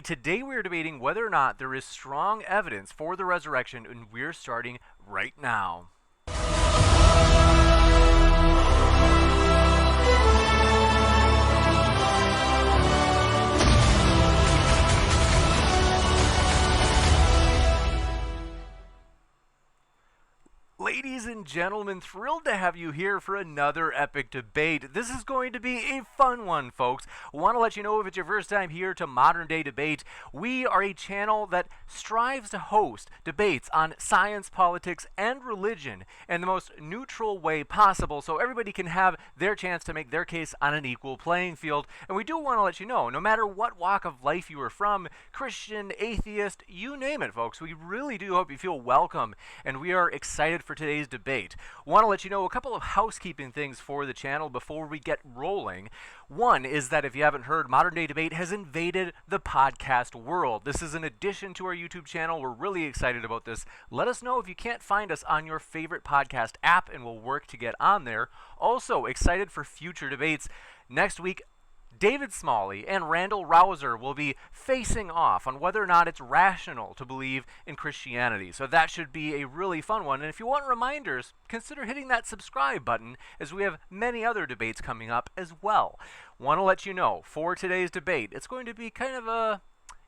Hey, today we're debating whether or not there is strong evidence for the resurrection, and we're starting right now. Ladies and gentlemen, thrilled to have you here for another epic debate. This is going to be a fun one, folks. Want to let you know, if it's your first time here to Modern Day Debate, we are a channel that strives to host debates on science, politics, and religion in the most neutral way possible, so everybody can have their chance to make their case on an equal playing field. And we do want to let you know, no matter what walk of life you are from, Christian, atheist, you name it, folks, we really do hope you feel welcome, and we are excited for today's debate. Want to let you know a couple of housekeeping things for the channel before we get rolling. One is that if you haven't heard, Modern Day Debate has invaded the podcast world. This is an addition to our YouTube channel. We're really excited about this. Let us know if you can't find us on your favorite podcast app, and we'll work to get on there. Also, excited for future debates. Next week, David Smalley and Randall Rouser will be facing off on whether or not it's rational to believe in Christianity. So that should be a really fun one. And if you want reminders, consider hitting that subscribe button, as we have many other debates coming up as well. Want to let you know, for today's debate, it's going to be kind of a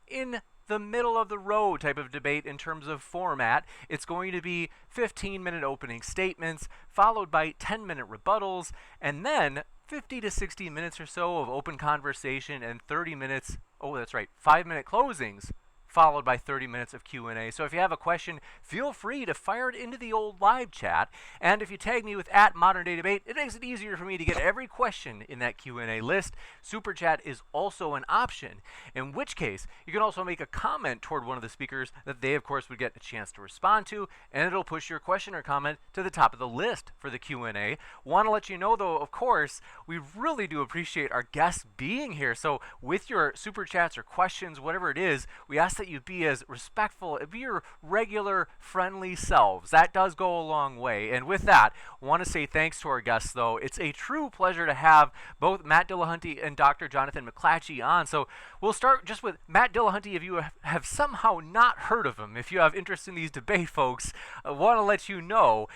in the middle of the road type of debate in terms of format. It's going to be 15-minute opening statements, followed by 10-minute rebuttals, and then 50 to 60 minutes or so of open conversation, and 30 minutes, 5-minute closings, followed by 30 minutes of Q&A. So if you have a question, feel free to fire it into the old live chat. And if you tag me with @ModernDayDebate, it makes it easier for me to get every question in that Q&A list. Super chat is also an option, in which case you can also make a comment toward one of the speakers that they, of course, would get a chance to respond to, and it'll push your question or comment to the top of the list for the Q&A. Want to let you know, though, of course, we really do appreciate our guests being here. So with your super chats or questions, whatever it is, we ask that you be as respectful, be your regular friendly selves. That does go a long way. And with that, I want to say thanks to our guests, though. It's a true pleasure to have both Matt Dillahunty and Dr. Jonathan McLatchie on. So we'll start just with Matt Dillahunty. If you have somehow not heard of him, if you have interest in these debate folks, I want to let you know,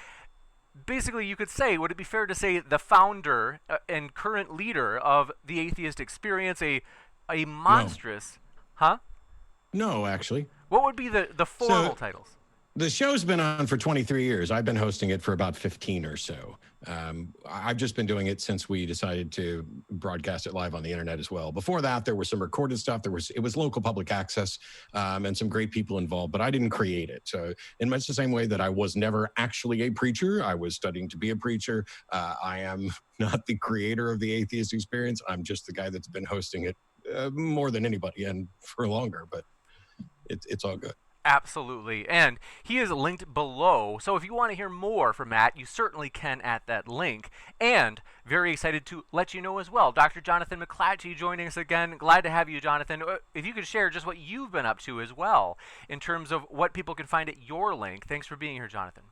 basically, you could say, would it be fair to say, the founder and current leader of the atheist experience, a monstrous, No. No, actually. What would be the formal titles? The show's been on for 23 years. I've been hosting it for about 15 or so. I've just been doing it since we decided to broadcast it live on the internet as well. Before that, there was some recorded stuff. It was local public access, and some great people involved, but I didn't create it. So in much the same way that I was never actually a preacher, I was studying to be a preacher. I am not the creator of the atheist experience. I'm just the guy that's been hosting it more than anybody, and for longer, but it's all good. Absolutely. And he is linked below. So if you want to hear more from Matt, you certainly can at that link. And very excited to let you know as well, Dr. Jonathan McLatchie joining us again. Glad to have you, Jonathan. If you could share just what you've been up to as well in terms of what people can find at your link. Thanks for being here, Jonathan.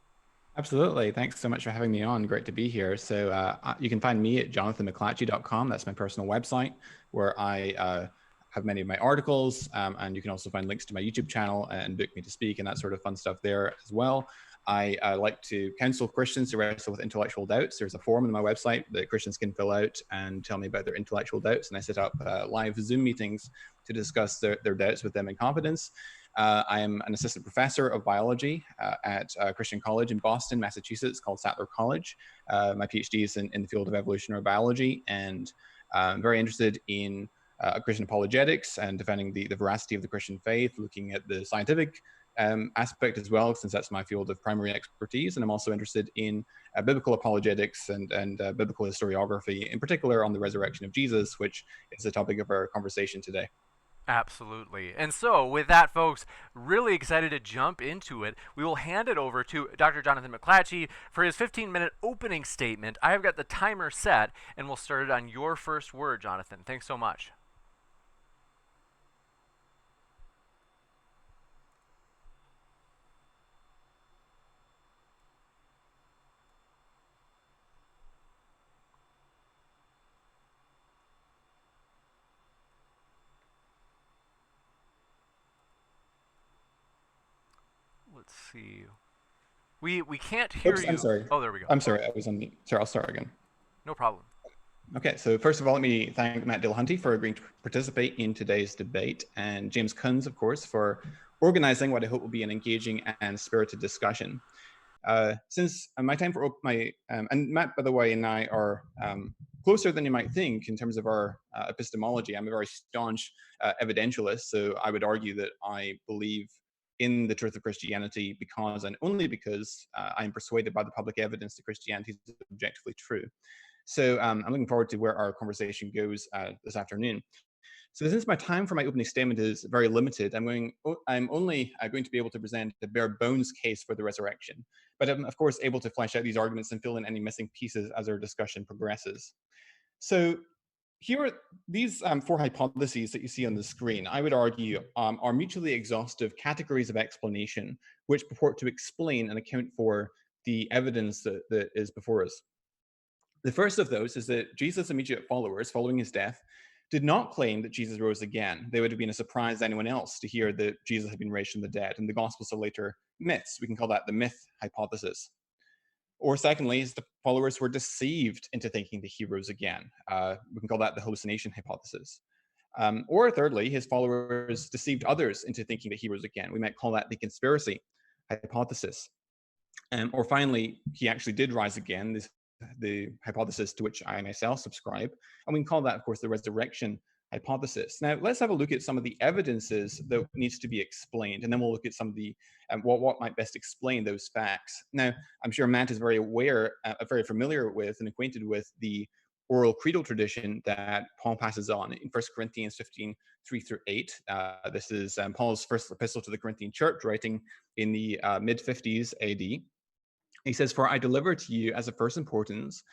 Absolutely. Thanks so much for having me on. Great to be here. So you can find me at jonathanmcclatchie.com. That's my personal website, where I have many of my articles, and you can also find links to my YouTube channel and book me to speak and that sort of fun stuff there as well. I like to counsel Christians to wrestle with intellectual doubts. There's a forum on my website that Christians can fill out and tell me about their intellectual doubts, and I set up live Zoom meetings to discuss their doubts with them in confidence. I am an assistant professor of biology at a Christian college in Boston, Massachusetts, called Sattler College. My PhD is in the field of evolutionary biology, and I'm very interested in Christian apologetics and defending the veracity of the Christian faith, looking at the scientific aspect as well, since that's my field of primary expertise. And I'm also interested in biblical apologetics and biblical historiography, in particular on the resurrection of Jesus, which is the topic of our conversation today. Absolutely. And so with that, folks, really excited to jump into it. We will hand it over to Dr. Jonathan McLatchie for his 15-minute opening statement. I have got the timer set, and we'll start it on your first word, Jonathan. Thanks so much. let's see. We can't hear Oops, you. I'm sorry. Oh, there we go. I'm sorry, I was on mute. Sorry, I'll start again. No problem. Okay, so first of all, let me thank Matt Dillahunty for agreeing to participate in today's debate, and James Kunz, of course, for organizing what I hope will be an engaging and spirited discussion. Since my time for and Matt, by the way, and I are closer than you might think in terms of our epistemology. I'm a very staunch evidentialist, so I would argue that I believe in the truth of Christianity because and only because I'm persuaded by the public evidence that Christianity is objectively true. So I'm looking forward to where our conversation goes this afternoon. So since my time for my opening statement is very limited, I'm only going to be able to present the bare bones case for the resurrection. But I'm, of course, able to flesh out these arguments and fill in any missing pieces as our discussion progresses. So here are these four hypotheses that you see on the screen, I would argue, are mutually exhaustive categories of explanation, which purport to explain and account for the evidence that is before us. The first of those is that Jesus' immediate followers, following his death, did not claim that Jesus rose again. They would have been a surprise to anyone else to hear that Jesus had been raised from the dead, and the Gospels are later myths. We can call that the myth hypothesis. Or secondly, is the followers were deceived into thinking that he rose again. We can call that the hallucination hypothesis. Or thirdly, his followers deceived others into thinking that he rose again. We might call that the conspiracy hypothesis. Or finally, he actually did rise again, the hypothesis to which I myself subscribe. And we can call that, of course, the resurrection hypothesis. Now, let's have a look at some of the evidences that needs to be explained, and then we'll look at some of the what might best explain those facts. Now, I'm sure Matt is very aware, very familiar with and acquainted with the oral creedal tradition that Paul passes on in 1 Corinthians 15, 3-8. This is Paul's first epistle to the Corinthian church, writing in the mid-50s AD. He says, "For I delivered to you as of first importance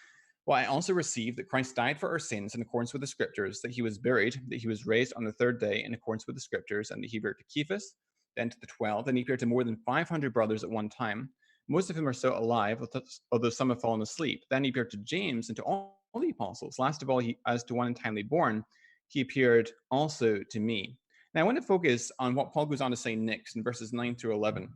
what I also received, that Christ died for our sins in accordance with the scriptures, that he was buried, that he was raised on the third day in accordance with the scriptures, and that he appeared to Cephas, then to the 12, and he appeared to more than 500 brothers at one time. Most of whom are still alive, although some have fallen asleep. Then he appeared to James and to all the apostles. Last of all, as to one untimely born, he appeared also to me." Now, I want to focus on what Paul goes on to say next in verses 9-11.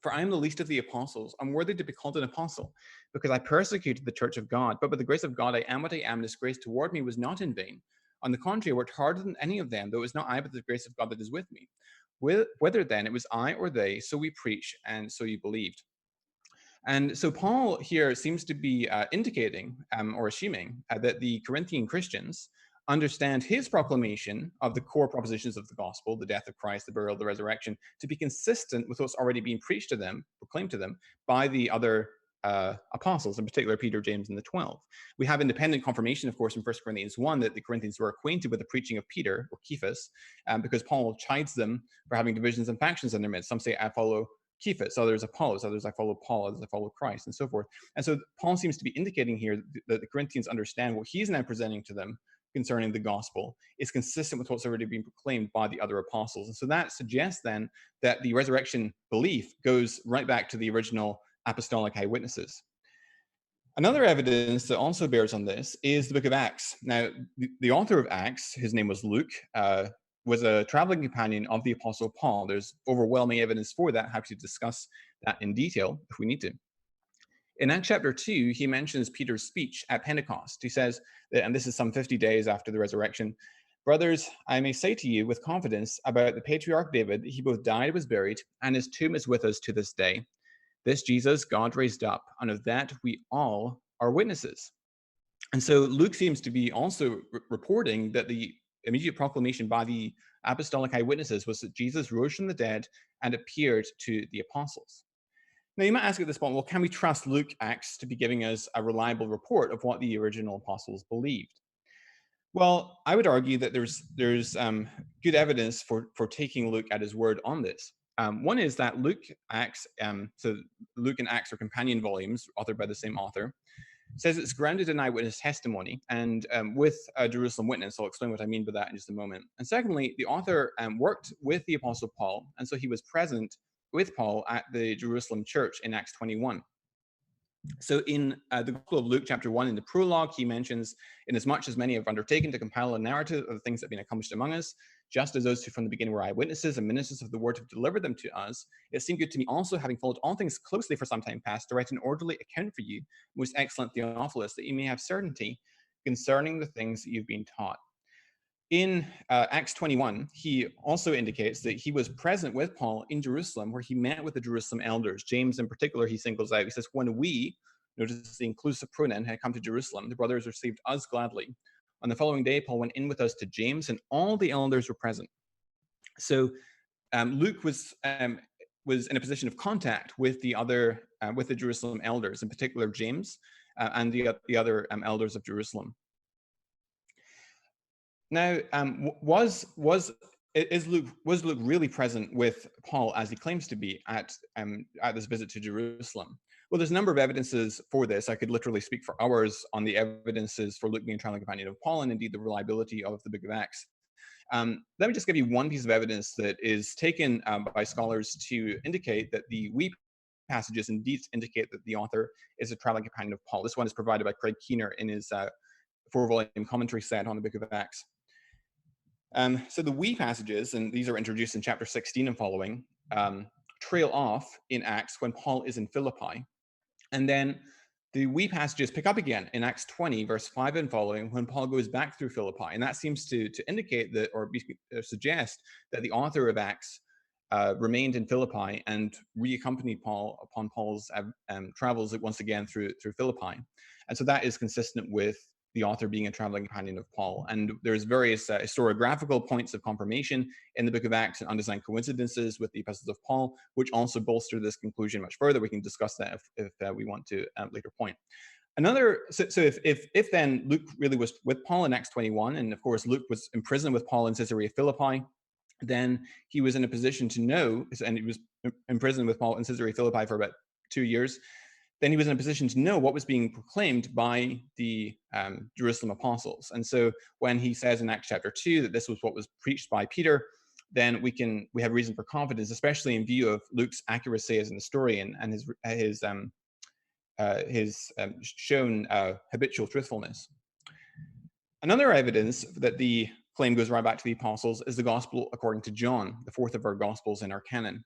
"For I am the least of the apostles, unworthy to be called an apostle, because I persecuted the church of God. But by the grace of God I am what I am, and his grace toward me was not in vain. On the contrary, I worked harder than any of them, though it was not I, but the grace of God that is with me. Whether then it was I or they, so we preach, and so you believed." And so Paul here seems to be indicating or assuming that the Corinthian Christians understand his proclamation of the core propositions of the gospel, the death of Christ, the burial, the resurrection, to be consistent with what's already being preached to them, proclaimed to them by the other apostles, in particular Peter, James, and the 12. We have independent confirmation, of course, in 1 Corinthians 1 that the Corinthians were acquainted with the preaching of Peter, or Cephas, because Paul chides them for having divisions and factions in their midst. Some say, "I follow Cephas," others Apollos, others "I follow Paul," others "I follow Christ," and so forth. And so Paul seems to be indicating here that the Corinthians understand what he's now presenting to them concerning the gospel is consistent with what's already been proclaimed by the other apostles. And so that suggests then that the resurrection belief goes right back to the original apostolic eyewitnesses. Another evidence that also bears on this is the book of Acts. Now, the author of Acts, his name was Luke, was a traveling companion of the apostle Paul. There's overwhelming evidence for that. Happy to discuss that in detail if we need to. In Acts chapter 2, he mentions Peter's speech at Pentecost. He says, and this is some 50 days after the resurrection, "Brothers, I may say to you with confidence about the patriarch David, that he both died and was buried, and his tomb is with us to this day. This Jesus God raised up, and of that we all are witnesses." And so Luke seems to be also reporting that the immediate proclamation by the apostolic eyewitnesses was that Jesus rose from the dead and appeared to the apostles. Now, you might ask at this point, well, can we trust Luke Acts to be giving us a reliable report of what the original apostles believed? Well, I would argue that there's good evidence for taking Luke at his word on this. One is that Luke Acts, so Luke and Acts are companion volumes authored by the same author, says it's grounded in eyewitness testimony and with a Jerusalem witness. I'll explain what I mean by that in just a moment. And secondly, the author worked with the Apostle Paul, and so he was present with Paul at the Jerusalem church in Acts 21. So in the Gospel of Luke chapter 1, in the prologue, he mentions, "Inasmuch as many have undertaken to compile a narrative of the things that have been accomplished among us, just as those who from the beginning were eyewitnesses and ministers of the word have delivered them to us, it seemed good to me also, having followed all things closely for some time past, to write an orderly account for you, most excellent Theophilus, that you may have certainty concerning the things that you've been taught. In Acts 21, he also indicates that he was present with Paul in Jerusalem, where he met with the Jerusalem elders. James, in particular, he singles out. He says, when we, notice the inclusive pronoun, had come to Jerusalem, the brothers received us gladly. On the following day, Paul went in with us to James, and all the elders were present. So Luke was in a position of contact with the Jerusalem elders, in particular James and the other elders of Jerusalem. Now, was Luke really present with Paul as he claims to be at this visit to Jerusalem? Well, there's a number of evidences for this. I could literally speak for hours on the evidences for Luke being a traveling companion of Paul, and indeed the reliability of the book of Acts. Let me just give you one piece of evidence that is taken by scholars to indicate that the we passages indeed indicate that the author is a traveling companion of Paul. This one is provided by Craig Keener in his 4-volume commentary set on the book of Acts. So the we passages, and these are introduced in chapter 16 and following, trail off in Acts when Paul is in Philippi. And then the we passages pick up again in Acts 20, verse 5 and following, when Paul goes back through Philippi. And that seems to indicate that, or suggest that the author of Acts remained in Philippi and reaccompanied Paul upon Paul's travels once again through Philippi. And so that is consistent with the author being a traveling companion of Paul. And there's various historiographical points of confirmation in the book of Acts and undesigned coincidences with the epistles of Paul, which also bolster this conclusion much further. We can discuss that if we want to at a later point. If then Luke really was with Paul in Acts 21, and of course Luke was in prison with Paul in Caesarea Philippi, then he was in a position to know, and he was in prison with Paul in Caesarea Philippi for about 2 years, then he was in a position to know what was being proclaimed by the Jerusalem apostles. And so when he says in Acts chapter 2 that this was what was preached by Peter, then we have reason for confidence, especially in view of Luke's accuracy as an historian and his shown habitual truthfulness. Another evidence that the claim goes right back to the apostles is the gospel according to John, the fourth of our gospels in our canon.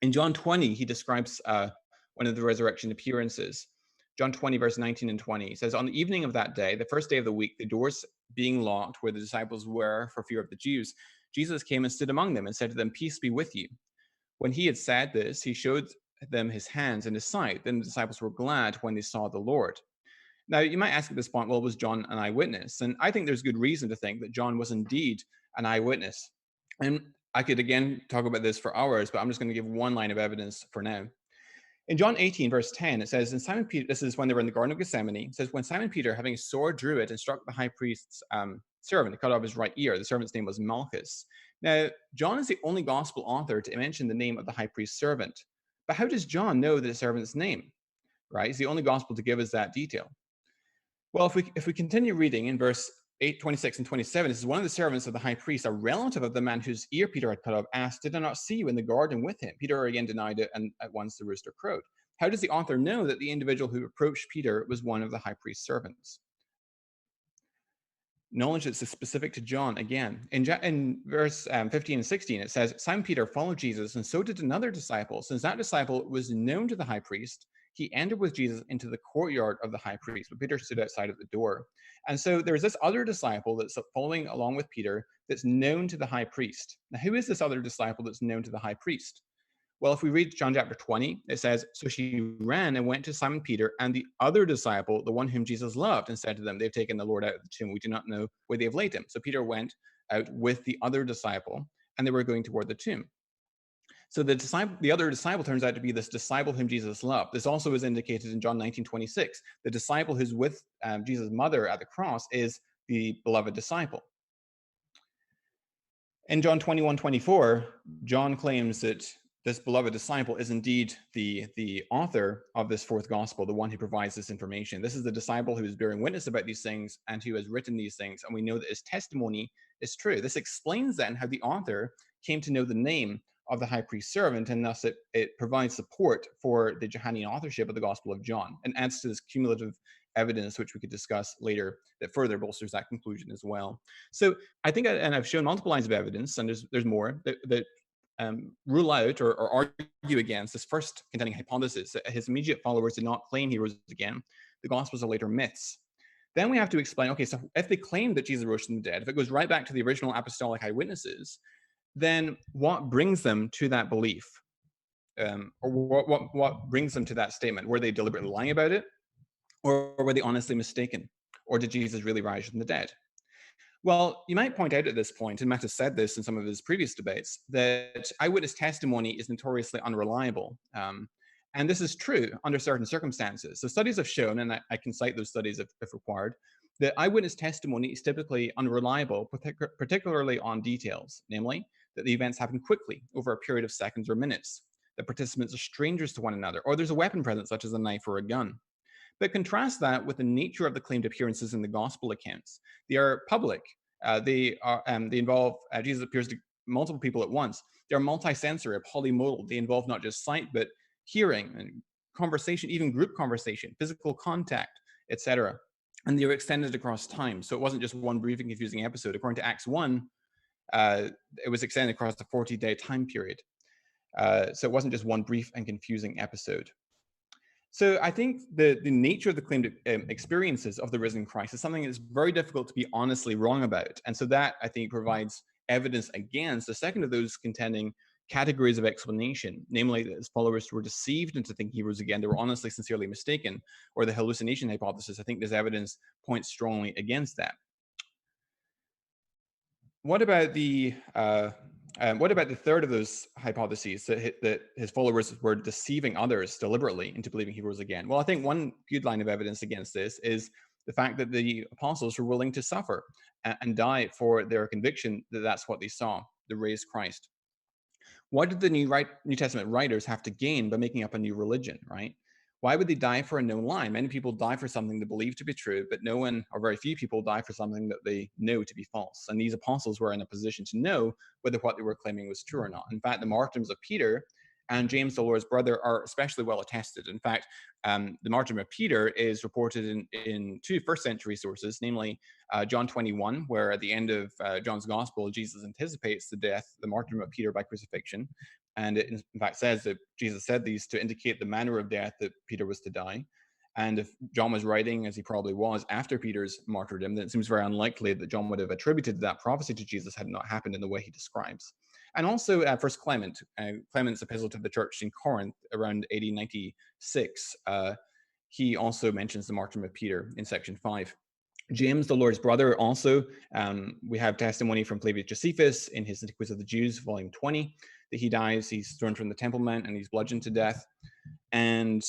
In John 20, he describes one of the resurrection appearances. John 20, verse 19 and 20 says, on the evening of that day, the first day of the week, the doors being locked where the disciples were for fear of the Jews, Jesus came and stood among them and said to them, peace be with you. When he had said this, he showed them his hands and his side. Then the disciples were glad when they saw the Lord. Now, you might ask at this point, well, was John an eyewitness? And I think there's good reason to think that John was indeed an eyewitness. And I could, again, talk about this for hours, but I'm just going to give one line of evidence for now. In John 18, verse 10, it says, and Simon Peter, this is when they were in the Garden of Gethsemane, it says, when Simon Peter, having a sword, drew it and struck the high priest's servant, it cut off his right ear. The servant's name was Malchus. Now, John is the only gospel author to mention the name of the high priest's servant. But how does John know the servant's name? Right? He's the only gospel to give us that detail. Well, if we continue reading in verse 8, 26 and 27, this is one of the servants of the high priest, a relative of the man whose ear Peter had cut off, asked, did I not see you in the garden with him? Peter again denied it, and at once the rooster crowed. How does the author know that the individual who approached Peter was one of the high priest's servants? Knowledge that's specific to John again. In verse 15 and 16, it says, Simon Peter followed Jesus, and so did another disciple. Since that disciple was known to the high priest, he entered with Jesus into the courtyard of the high priest, but Peter stood outside at the door. And so there's this other disciple that's following along with Peter that's known to the high priest. Now, who is this other disciple that's known to the high priest? Well, if we read John chapter 20, it says, so she ran and went to Simon Peter and the other disciple, the one whom Jesus loved, and said to them, they've taken the Lord out of the tomb. We do not know where they have laid him. So Peter went out with the other disciple, and they were going toward the tomb. So the other disciple turns out to be this disciple whom Jesus loved. This also is indicated in John 19:26. The disciple who's with Jesus' mother at the cross is the beloved disciple. In John 21:24, John claims that this beloved disciple is indeed the author of this fourth gospel, the one who provides this information. This is the disciple who is bearing witness about these things and who has written these things, and we know that his testimony is true. This explains then how the author came to know the name of the high priest servant, and thus it provides support for the Johannine authorship of the Gospel of John and adds to this cumulative evidence, which we could discuss later, that further bolsters that conclusion as well. So I think, and I've shown multiple lines of evidence, and there's more that rule out or argue against this first contending hypothesis, that his immediate followers did not claim he rose again. The Gospels are later myths. Then we have to explain, okay, so if they claim that Jesus rose from the dead, if it goes right back to the original apostolic eyewitnesses, then what brings them to that belief? Or what brings them to that statement? Were they deliberately lying about it? Or were they honestly mistaken? Or did Jesus really rise from the dead? Well, you might point out at this point, and Matt has said this in some of his previous debates, that eyewitness testimony is notoriously unreliable. And this is true under certain circumstances. So studies have shown, and I can cite those studies if required, that eyewitness testimony is typically unreliable, particularly on details, namely that the events happen quickly over a period of seconds or minutes, that participants are strangers to one another, or there's a weapon present such as a knife or a gun. But contrast that with the nature of the claimed appearances in the gospel accounts. They are public. They involve Jesus appears to multiple people at once. They're multisensory, polymodal. They involve not just sight but hearing and conversation, even group conversation, physical contact, etc. And they were extended across time. So it wasn't just one brief and confusing episode. According to Acts 1, it was extended across the 40-day time period. So it wasn't just one brief and confusing episode. So I think the nature of the claimed experiences of the risen Christ is something that's very difficult to be honestly wrong about. And so that, I think, provides evidence against the second of those contending categories of explanation, namely that his followers were deceived into thinking he rose again, they were honestly, sincerely mistaken, or the hallucination hypothesis. I think this evidence points strongly against that. What about the third of those hypotheses, that his followers were deceiving others deliberately into believing he rose again? Well, I think one good line of evidence against this is the fact that the apostles were willing to suffer and die for their conviction that that's what they saw, the raised Christ. What did the New Testament writers have to gain by making up a new religion, right? Why would they die for a known lie? Many people die for something they believe to be true, but no one, or very few people, die for something that they know to be false. And these apostles were in a position to know whether what they were claiming was true or not. In fact, the martyrdoms of Peter and James, the Lord's brother, are especially well attested. In fact, the martyrdom of Peter is reported in two first-century sources, namely John 21, where at the end of John's gospel, Jesus anticipates the martyrdom of Peter by crucifixion. And it, in fact, says that Jesus said these to indicate the manner of death that Peter was to die. And if John was writing, as he probably was, after Peter's martyrdom, then it seems very unlikely that John would have attributed that prophecy to Jesus had it not happened in the way he describes. And also First Clement, Clement's epistle to the church in Corinth around AD 96, he also mentions the martyrdom of Peter in section 5. James, the Lord's brother, also, we have testimony from Flavius Josephus in his Antiquities of the Jews, volume 20, that he dies, he's thrown from the Temple Mount, and he's bludgeoned to death. And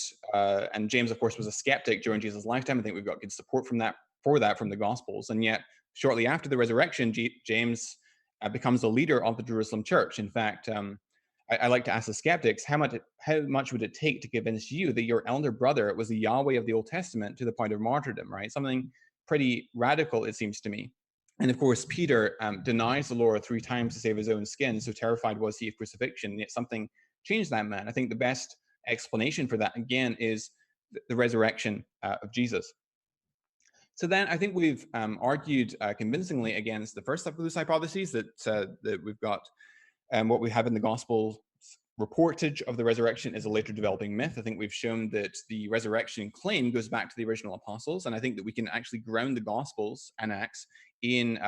James, of course, was a skeptic during Jesus' lifetime. I think we've got good support from the Gospels. And yet, shortly after the resurrection, James becomes the leader of the Jerusalem church. In fact, I like to ask the skeptics, how much would it take to convince you that your elder brother was the Yahweh of the Old Testament to the point of martyrdom, right? Something pretty radical, it seems to me. And of course, Peter denies the Lord 3 times to save his own skin. So terrified was he of crucifixion. And yet something changed that man. I think the best explanation for that, again, is the resurrection of Jesus. So then I think we've argued convincingly against the first of those hypotheses, that we've got what we have in the gospel reportage of the resurrection is a later developing myth. I think we've shown that the resurrection claim goes back to the original apostles, and I think that we can actually ground the Gospels and Acts in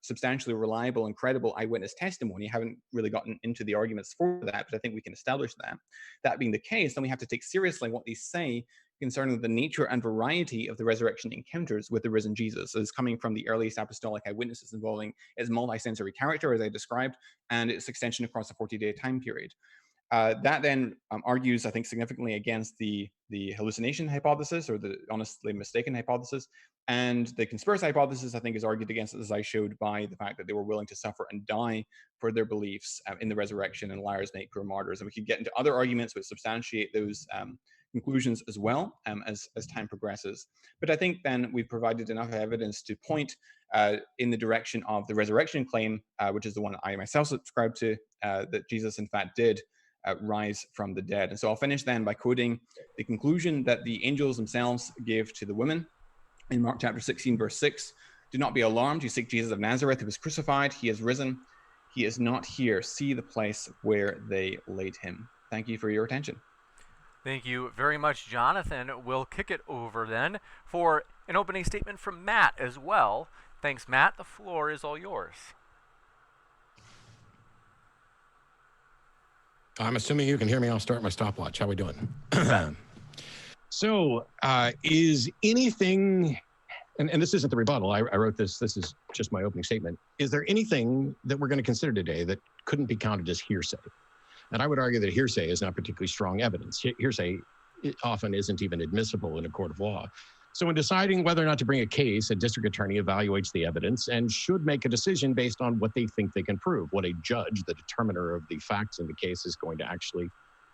substantially reliable and credible eyewitness testimony. I haven't really gotten into the arguments for that, but I think we can establish that. That being the case, then we have to take seriously what they say concerning the nature and variety of the resurrection encounters with the risen Jesus. So it's coming from the earliest apostolic eyewitnesses involving its multisensory character, as I described, and its extension across a 40-day time period. That then argues, I think, significantly against the hallucination hypothesis, or the honestly mistaken hypothesis. And the conspiracy hypothesis, I think, is argued against, as I showed, by the fact that they were willing to suffer and die for their beliefs in the resurrection, and liars make poor martyrs. And we could get into other arguments which substantiate those conclusions as well, as time progresses. But I think then we've provided enough evidence to point in the direction of the resurrection claim, which is the one I myself subscribe to, that Jesus in fact did rise from the dead. And so I'll finish then by quoting the conclusion that the angels themselves give to the women in Mark chapter 16, verse 6. Do not be alarmed. You seek Jesus of Nazareth, who was crucified. He is risen. He is not here. See the place where they laid him. Thank you for your attention. Thank you very much, Jonathan. We'll kick it over then for an opening statement from Matt as well. Thanks, Matt. The floor is all yours. I'm assuming you can hear me. I'll start my stopwatch. How we doing? So, is anything, and this isn't the rebuttal, I wrote this is just my opening statement. Is there anything that we're going to consider today that couldn't be counted as hearsay? And I would argue that hearsay is not particularly strong evidence. Hearsay often isn't even admissible in a court of law. So in deciding whether or not to bring a case, a district attorney evaluates the evidence and should make a decision based on what they think they can prove, what a judge, the determiner of the facts in the case, is going to actually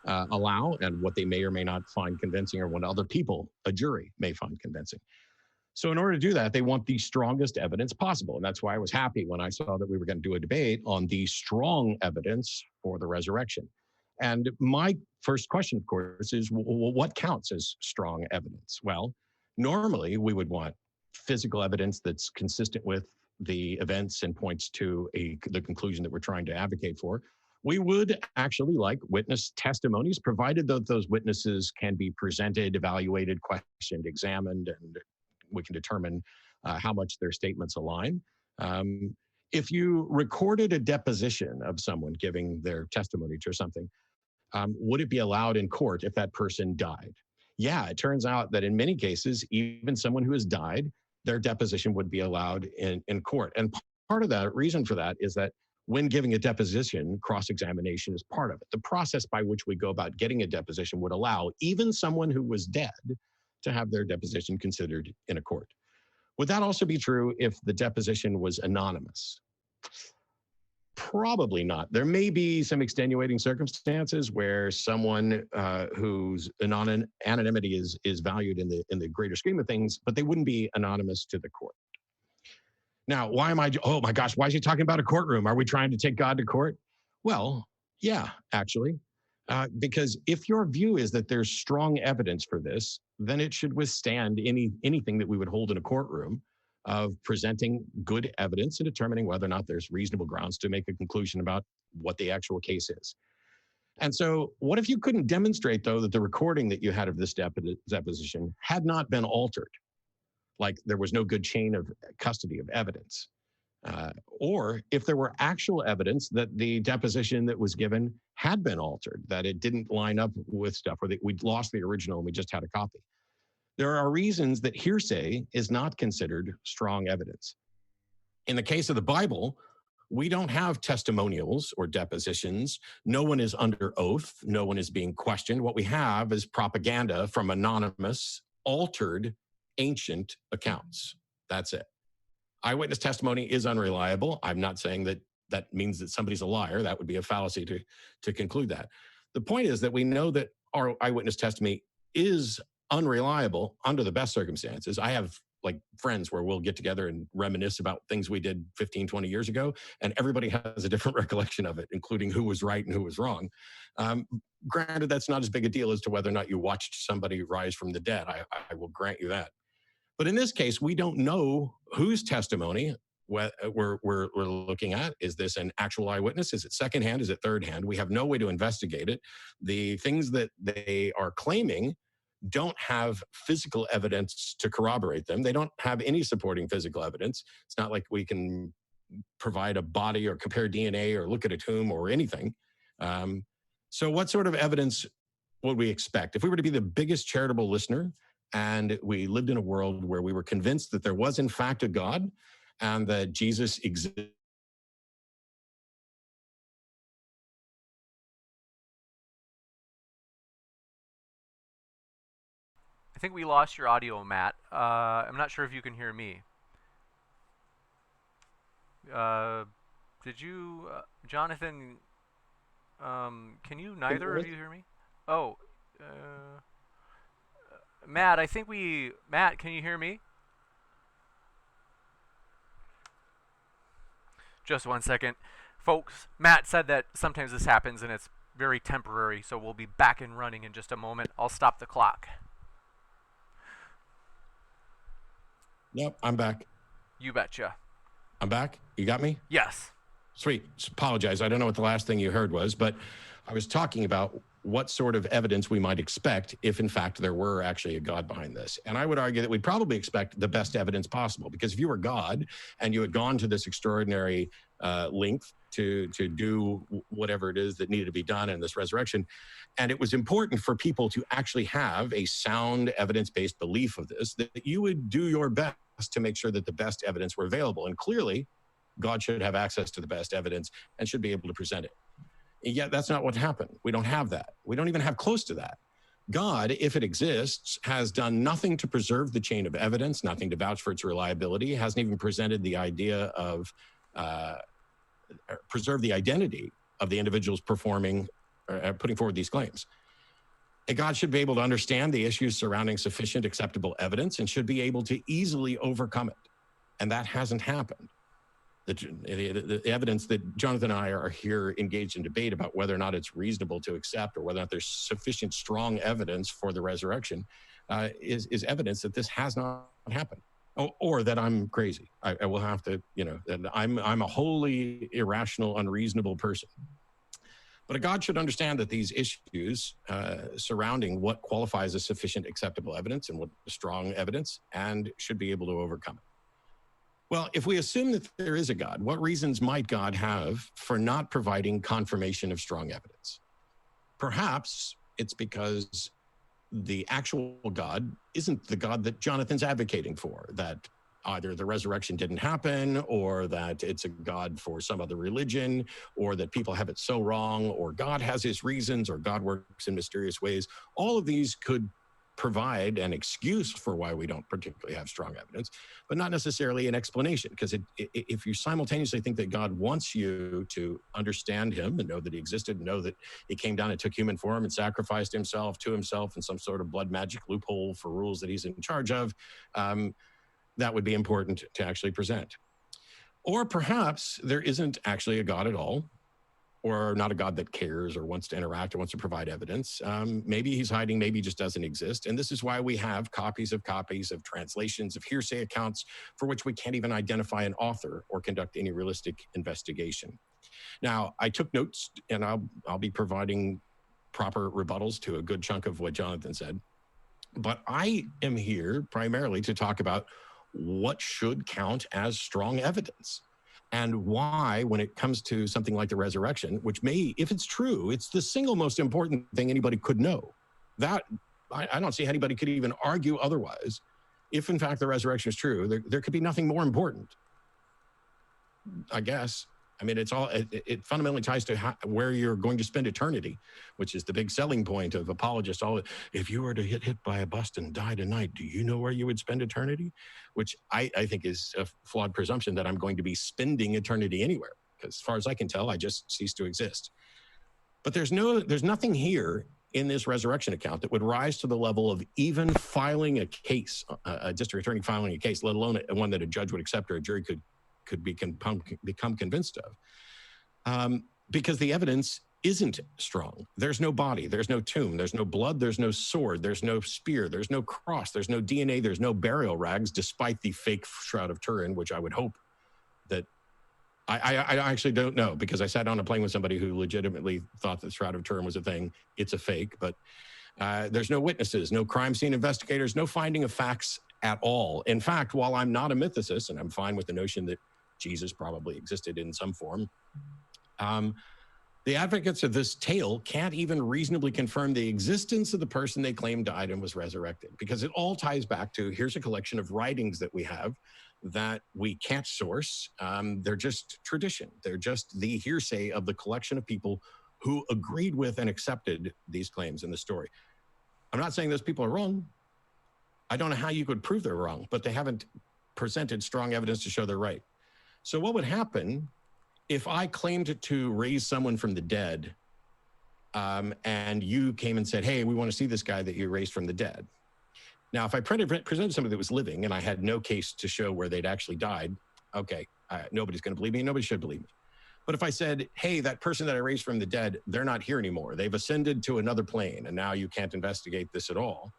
allow, and what they may or may not find convincing, or what other people, a jury, may find convincing. So in order to do that, they want the strongest evidence possible. And that's why I was happy when I saw that we were going to do a debate on the strong evidence for the resurrection. And my first question, of course, is what counts as strong evidence? Well, normally we would want physical evidence that's consistent with the events and points to the conclusion that we're trying to advocate for. We would actually like witness testimonies, provided that those witnesses can be presented, evaluated, questioned, examined, and we can determine how much their statements align. If you recorded a deposition of someone giving their testimony to something, would it be allowed in court if that person died? Yeah, it turns out that in many cases, even someone who has died, their deposition would be allowed in court. And part of the reason for that is that when giving a deposition, cross-examination is part of it. The process by which we go about getting a deposition would allow even someone who was dead to have their deposition considered in a court. Would that also be true if the deposition was anonymous? Probably not. There may be some extenuating circumstances where someone whose anonymity is valued in the greater scheme of things, but they wouldn't be anonymous to the court. Now, oh my gosh, why is he talking about a courtroom? Are we trying to take God to court? Well, yeah, actually. Because if your view is that there's strong evidence for this, then it should withstand anything that we would hold in a courtroom of presenting good evidence and determining whether or not there's reasonable grounds to make a conclusion about what the actual case is. And so what if you couldn't demonstrate, though, that the recording that you had of this deposition had not been altered? Like there was no good chain of custody of evidence. Or if there were actual evidence that the deposition that was given had been altered, that it didn't line up with stuff, or that we'd lost the original and we just had a copy. There are reasons that hearsay is not considered strong evidence. In the case of the Bible, we don't have testimonials or depositions. No one is under oath. No one is being questioned. What we have is propaganda from anonymous, altered, ancient accounts. That's it. Eyewitness testimony is unreliable. I'm not saying that that means that somebody's a liar. That would be a fallacy to conclude that. The point is that we know that our eyewitness testimony is unreliable under the best circumstances. I have like friends where we'll get together and reminisce about things we did 15, 20 years ago, and everybody has a different recollection of it, including who was right and who was wrong. Granted, that's not as big a deal as to whether or not you watched somebody rise from the dead. I will grant you that. But in this case, we don't know whose testimony we're looking at. Is this an actual eyewitness? Is it secondhand? Is it thirdhand? We have no way to investigate it. The things that they are claiming don't have physical evidence to corroborate them. They don't have any supporting physical evidence. It's not like we can provide a body or compare DNA or look at a tomb or anything. So what sort of evidence would we expect? If we were to be the biggest charitable listener and we lived in a world where we were convinced that there was in fact a God and that Jesus existed, I think we lost your audio, Matt. I'm not sure if you can hear me. Did you, Jonathan, can you neither of you hear me? Oh, Matt, Matt, can you hear me? Just one second. Folks, Matt said that sometimes this happens and it's very temporary, so we'll be back and running in just a moment. I'll stop the clock. Yep, I'm back. You betcha. I'm back. You got me? Yes. Sweet. Apologize. I don't know what the last thing you heard was, but I was talking about what sort of evidence we might expect if, in fact, there were actually a God behind this. And I would argue that we'd probably expect the best evidence possible, because if you were God and you had gone to this extraordinary length to do whatever it is that needed to be done in this resurrection, and it was important for people to actually have a sound evidence-based belief of this, that you would do your best to make sure that the best evidence were available. And clearly, God should have access to the best evidence and should be able to present it. Yet that's not what happened. We don't have that. We don't even have close to that. God, if it exists, has done nothing to preserve the chain of evidence, nothing to vouch for its reliability, hasn't even presented the idea of, preserve the identity of the individuals performing, putting forward these claims. And God should be able to understand the issues surrounding sufficient acceptable evidence and should be able to easily overcome it. And that hasn't happened. The evidence that Jonathan and I are here engaged in debate about whether or not it's reasonable to accept, or whether or not there's sufficient strong evidence for the resurrection, is evidence that this has not happened, or that I'm crazy. I will have to, that I'm a wholly irrational, unreasonable person. But a God should understand that these issues surrounding what qualifies as sufficient acceptable evidence and what is strong evidence, and should be able to overcome it. Well, if we assume that there is a God, what reasons might God have for not providing confirmation of strong evidence? Perhaps it's because the actual God isn't the God that Jonathan's advocating for, that either the resurrection didn't happen, or that it's a God for some other religion, or that people have it so wrong, or God has his reasons, or God works in mysterious ways. All of these could provide an excuse for why we don't particularly have strong evidence, but not necessarily an explanation. Because if you simultaneously think that God wants you to understand him and know that he existed, and know that he came down and took human form and sacrificed himself to himself in some sort of blood magic loophole for rules that he's in charge of, that would be important to actually present. Or perhaps there isn't actually a God at all, or not a God that cares or wants to interact or wants to provide evidence. Maybe he's hiding, maybe he just doesn't exist. And this is why we have copies of translations of hearsay accounts for which we can't even identify an author or conduct any realistic investigation. Now, I took notes, and I'll be providing proper rebuttals to a good chunk of what Jonathan said. But I am here primarily to talk about what should count as strong evidence. And why, when it comes to something like the resurrection, which may, if it's true, it's the single most important thing anybody could know. That I don't see how anybody could even argue otherwise. If in fact the resurrection is true, there could be nothing more important, I guess. I mean, it fundamentally ties to where you're going to spend eternity, which is the big selling point of apologists. If you were to get hit by a bus and die tonight, do you know where you would spend eternity? Which I think is a flawed presumption that I'm going to be spending eternity anywhere, because as far as I can tell, I just cease to exist. But there's nothing here in this resurrection account that would rise to the level of even filing a case, a district attorney filing a case, let alone one that a judge would accept or a jury could become convinced of, because the evidence isn't strong. There's no body, there's no tomb, there's no blood, there's no sword, there's no spear, there's no cross, there's no DNA, there's no burial rags, despite the fake Shroud of Turin, which I would hope that I actually don't know, because I sat on a plane with somebody who legitimately thought that Shroud of Turin was a thing. It's a fake, but there's no witnesses, no crime scene investigators, no finding of facts at all. In fact, while I'm not a mythicist, and I'm fine with the notion that Jesus probably existed in some form, the advocates of this tale can't even reasonably confirm the existence of the person they claim died and was resurrected, because it all ties back to, here's a collection of writings that we have that we can't source. They're just tradition. They're just the hearsay of the collection of people who agreed with and accepted these claims in the story. I'm not saying those people are wrong. I don't know how you could prove they're wrong, but they haven't presented strong evidence to show they're right. So what would happen if I claimed to raise someone from the dead, and you came and said, hey, we want to see this guy that you raised from the dead? Now, if I presented somebody that was living and I had no case to show where they'd actually died, okay, nobody's going to believe me. Nobody should believe me. But if I said, hey, that person that I raised from the dead, they're not here anymore. They've ascended to another plane, and now you can't investigate this at all.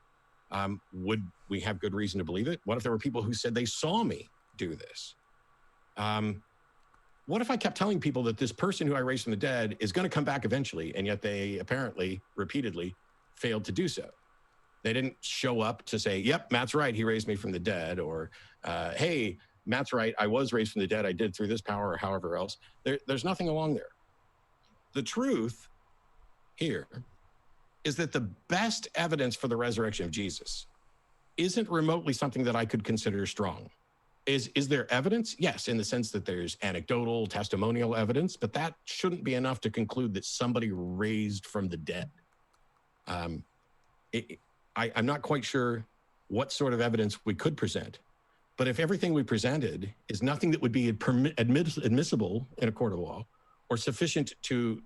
Would we have good reason to believe it? What if there were people who said they saw me do this? What if I kept telling people that this person who I raised from the dead is going to come back eventually, and yet they apparently, repeatedly, failed to do so? They didn't show up to say, yep, Matt's right, he raised me from the dead, or, hey, Matt's right, I was raised from the dead, I did through this power, or however else. There's nothing along there. The truth here is that the best evidence for the resurrection of Jesus isn't remotely something that I could consider strong. Is there evidence? Yes, in the sense that there's anecdotal, testimonial evidence, but that shouldn't be enough to conclude that somebody raised from the dead. I'm not quite sure what sort of evidence we could present, but if everything we presented is nothing that would be admissible in a court of law or sufficient to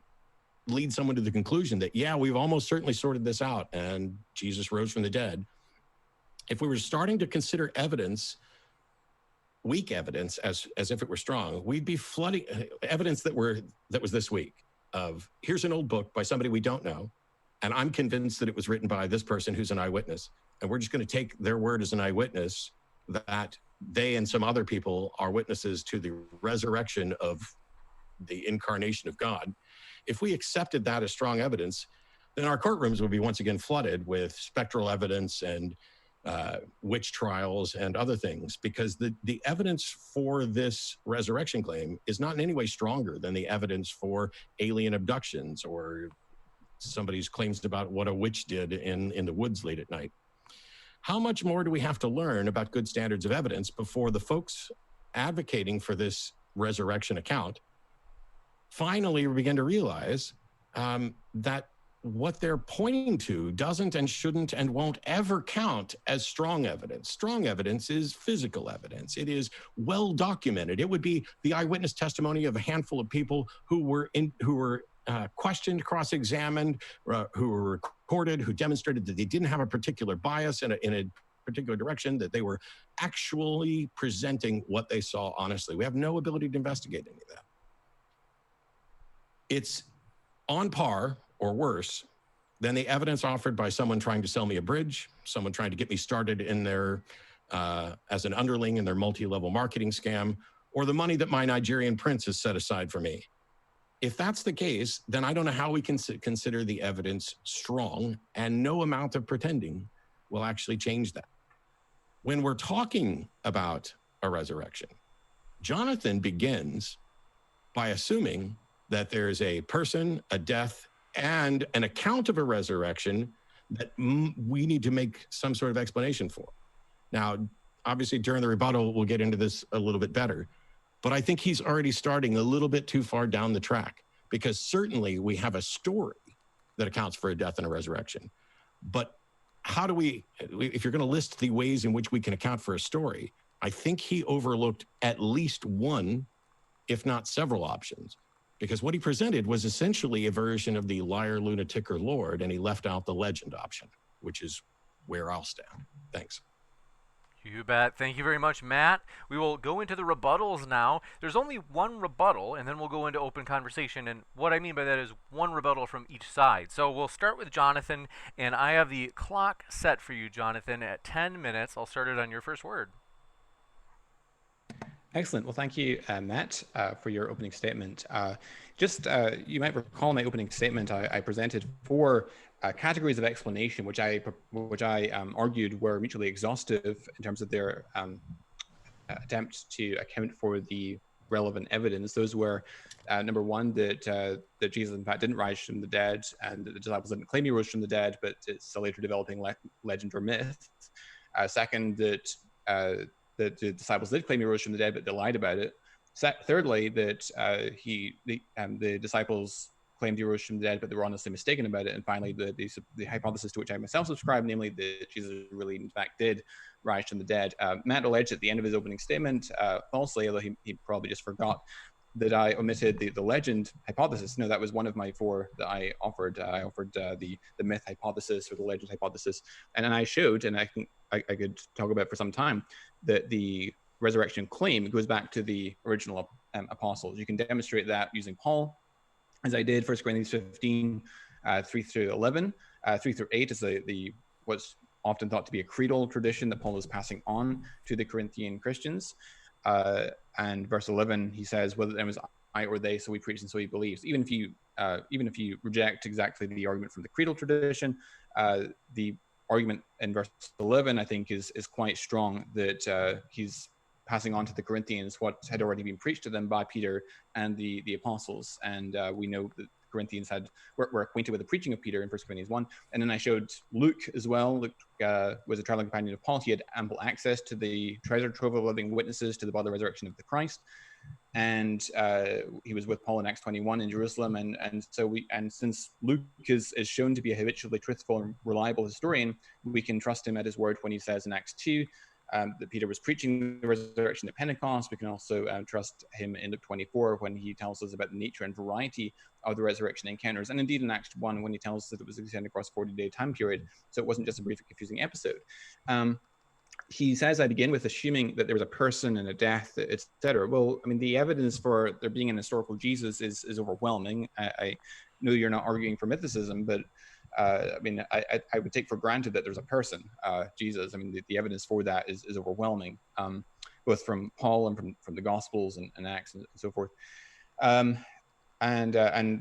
lead someone to the conclusion that, yeah, we've almost certainly sorted this out and Jesus rose from the dead. If we were starting to consider evidence, weak evidence, as if it were strong, we'd be flooding evidence that was this week of, here's an old book by somebody we don't know, and I'm convinced that it was written by this person who's an eyewitness, and we're just going to take their word as an eyewitness that they and some other people are witnesses to the resurrection of the incarnation of God. If we accepted that as strong evidence, then our courtrooms would be once again flooded with spectral evidence and witch trials and other things, because the evidence for this resurrection claim is not in any way stronger than the evidence for alien abductions or somebody's claims about what a witch did in the woods late at night. How much more do we have to learn about good standards of evidence before the folks advocating for this resurrection account finally begin to realize that what they're pointing to doesn't and shouldn't and won't ever count as strong evidence. Strong evidence is physical evidence. It is well documented. It would be the eyewitness testimony of a handful of people who were questioned, cross-examined, who were recorded, who demonstrated that they didn't have a particular bias in a particular direction, that they were actually presenting what they saw honestly. We have no ability to investigate any of that. It's on par or worse than the evidence offered by someone trying to sell me a bridge, someone trying to get me started in their as an underling in their multi-level marketing scam, or the money that my Nigerian prince has set aside for me. If that's the case, then I don't know how we can consider the evidence strong, and no amount of pretending will actually change that. When we're talking about a resurrection, Jonathan begins by assuming that there's a person, a death, and an account of a resurrection that we need to make some sort of explanation for. Now, obviously, during the rebuttal, we'll get into this a little bit better, but I think he's already starting a little bit too far down the track, because certainly we have a story that accounts for a death and a resurrection. But how do if you're going to list the ways in which we can account for a story, I think he overlooked at least one, if not several options. Because what he presented was essentially a version of the liar, lunatic, or Lord, and he left out the legend option, which is where I'll stand. Thanks. You bet. Thank you very much, Matt. We will go into the rebuttals now. There's only one rebuttal, and then we'll go into open conversation. And what I mean by that is one rebuttal from each side. So we'll start with Jonathan, and I have the clock set for you, Jonathan, at 10 minutes. I'll start it on your first word. Excellent. Well, thank you, Matt, for your opening statement. You might recall my opening statement. I presented four categories of explanation, which I argued were mutually exhaustive in terms of their attempt to account for the relevant evidence. Those were number one, that Jesus in fact didn't rise from the dead, and that the disciples didn't claim he rose from the dead, but it's a later developing legend or myth. Second, that the disciples did claim he rose from the dead, but they lied about it. Thirdly, that the disciples claimed he rose from the dead, but they were honestly mistaken about it. And finally, the hypothesis to which I myself subscribe, namely that Jesus really, in fact, did rise from the dead. Matt alleged at the end of his opening statement, falsely, although he probably just forgot, that I omitted the legend hypothesis. No, that was one of my 4 that I offered. I offered the myth hypothesis or the legend hypothesis, and then I showed, and I could talk about it for some time, that the resurrection claim goes back to the original apostles. You can demonstrate that using Paul, as I did, 1 Corinthians 15, 3 through 11. 3 through 8 is the what's often thought to be a creedal tradition that Paul is passing on to the Corinthian Christians. And verse 11, he says, whether it was I or they, so we preach and so he believes. Even if you reject exactly the argument from the creedal tradition, the argument in verse 11, I think, is quite strong, that he's passing on to the Corinthians what had already been preached to them by Peter and the apostles. And we know that Corinthians were acquainted with the preaching of Peter in 1 Corinthians 1. And then I showed Luke as well. Luke was a traveling companion of Paul. He had ample access to the treasure trove of living witnesses to the bodily resurrection of the Christ. And he was with Paul in Acts 21 in Jerusalem. And since Luke is shown to be a habitually truthful and reliable historian, we can trust him at his word when he says in Acts 2 that Peter was preaching the resurrection at Pentecost. We can also trust him in Luke 24 when he tells us about the nature and variety of the resurrection encounters, and indeed in Acts 1 when he tells us that it was extended across a 40-day time period, so it wasn't just a brief and confusing episode. He says, I begin with assuming that there was a person and a death, etc. Well, I mean, the evidence for there being an historical Jesus is overwhelming. I know you're not arguing for mythicism, but I mean, I would take for granted that there's a person, Jesus. I mean, the evidence for that is overwhelming, both from Paul and from the Gospels and Acts and so forth. And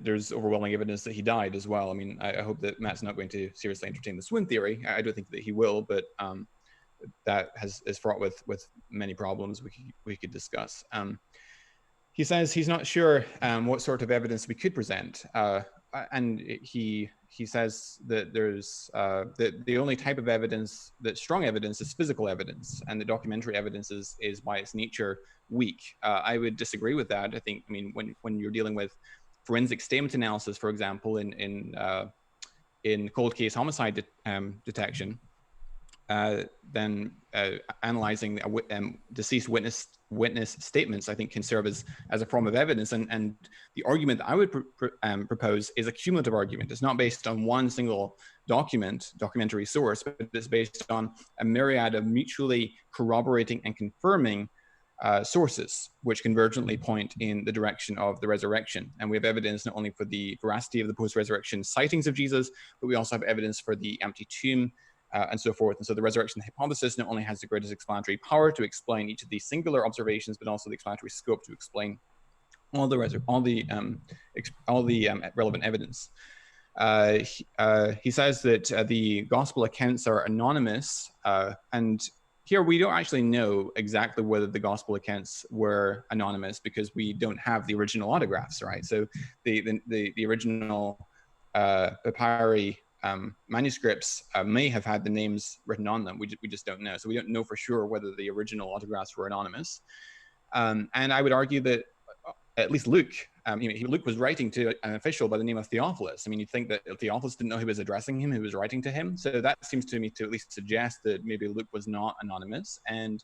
there's overwhelming evidence that he died as well. I mean, I hope that Matt's not going to seriously entertain the swim theory. I don't think that he will, but that is fraught with many problems we could discuss. He says he's not sure what sort of evidence we could present, and he says that there's that the only type of evidence that's strong evidence is physical evidence, and the documentary evidence is by its nature weak. I would disagree with that. I think, I mean, when you're dealing with forensic statement analysis, for example, in cold case homicide detection, then analyzing deceased witness statements, I think, can serve as a form of evidence. And the argument that I would propose is a cumulative argument. It's not based on one single documentary source, but it's based on a myriad of mutually corroborating and confirming sources, which convergently point in the direction of the resurrection. And we have evidence not only for the veracity of the post-resurrection sightings of Jesus, but we also have evidence for the empty tomb, and so forth. And so the resurrection hypothesis not only has the greatest explanatory power to explain each of these singular observations, but also the explanatory scope to explain all the relevant evidence. He says that the gospel accounts are anonymous, and here we don't actually know exactly whether the gospel accounts were anonymous because we don't have the original autographs, right? So the original papyri manuscripts may have had the names written on them. We just don't know. So we don't know for sure whether the original autographs were anonymous. And I would argue that at least Luke, Luke was writing to an official by the name of Theophilus. I mean, you'd think that Theophilus didn't know who was addressing him, who was writing to him. So that seems to me to at least suggest that maybe Luke was not anonymous. And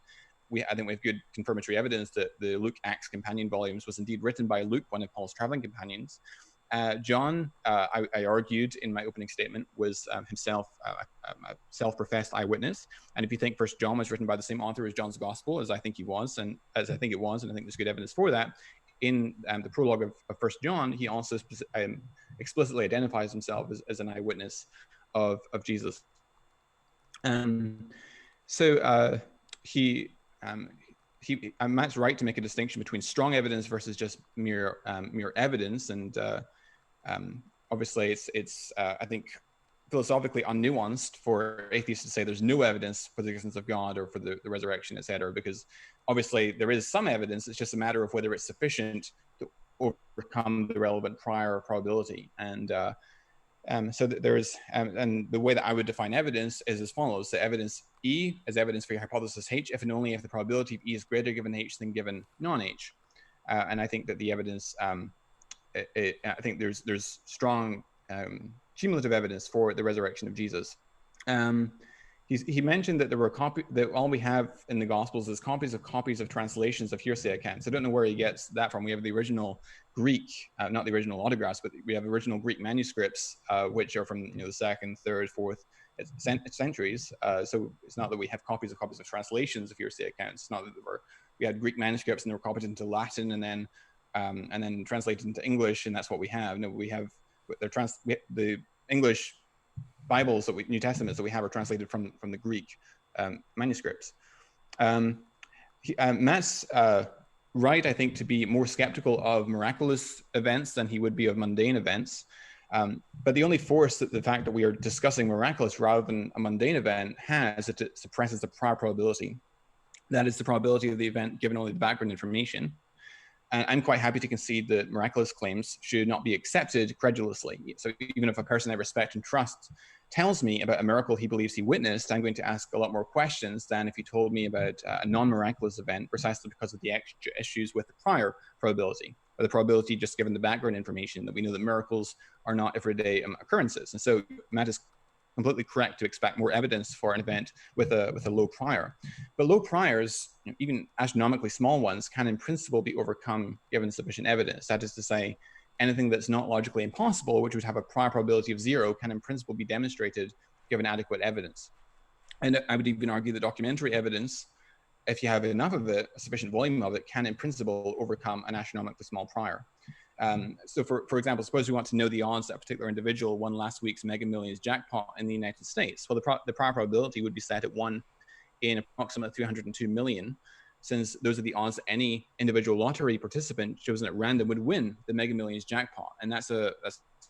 I think we have good confirmatory evidence that the Luke Acts companion volumes was indeed written by Luke, one of Paul's traveling companions. John, I argued in my opening statement, was himself a self-professed eyewitness. And if you think First John was written by the same author as John's Gospel, as I think it was, and I think there's good evidence for that, in the prologue of First John, he also explicitly identifies himself as an eyewitness of Jesus. Matt's right to make a distinction between strong evidence versus just mere evidence, and obviously it's I think philosophically unnuanced for atheists to say there's no evidence for the existence of God or for the resurrection, etc., because obviously there is some evidence. It's just a matter of whether it's sufficient to overcome the relevant prior probability. And so there is, and the way that I would define evidence is as follows: the evidence E is evidence for your hypothesis H, if and only if the probability of E is greater given H than given non-H. And I think that the evidence, I think there's strong cumulative evidence for the resurrection of Jesus. he mentioned that that all we have in the Gospels is copies of translations of hearsay accounts. I don't know where he gets that from. We have the original Greek, not the original autographs, but we have original Greek manuscripts, which are from the second, third, fourth centuries. So it's not that we have copies of translations of hearsay accounts. It's not that we had Greek manuscripts and they were copied into Latin and then translated into English, and that's what we have. No, we have the English Bibles New Testaments that we have are translated from the Greek manuscripts. Matt's right, I think, to be more skeptical of miraculous events than he would be of mundane events. But the only force that the fact that we are discussing miraculous rather than a mundane event has, it suppresses the prior probability. That is the probability of the event given only the background information. And I'm quite happy to concede that miraculous claims should not be accepted credulously. So even if a person I respect and trust tells me about a miracle he believes he witnessed, I'm going to ask a lot more questions than if he told me about a non-miraculous event, precisely because of the extra issues with the prior probability, or the probability just given the background information that we know that miracles are not everyday occurrences. And so Matt is completely correct to expect more evidence for an event with a low prior. But low priors, even astronomically small ones, can in principle be overcome given sufficient evidence. That is to say, anything that's not logically impossible, which would have a prior probability of 0, can in principle be demonstrated given adequate evidence. And I would even argue that documentary evidence, if you have enough of it, a sufficient volume of it, can in principle overcome an astronomically small prior. So for example, suppose we want to know the odds that a particular individual won last week's Mega Millions jackpot in the United States. Well, the prior probability would be set at 1 in approximately 302 million, since those are the odds that any individual lottery participant chosen at random would win the Mega Millions jackpot. And that's a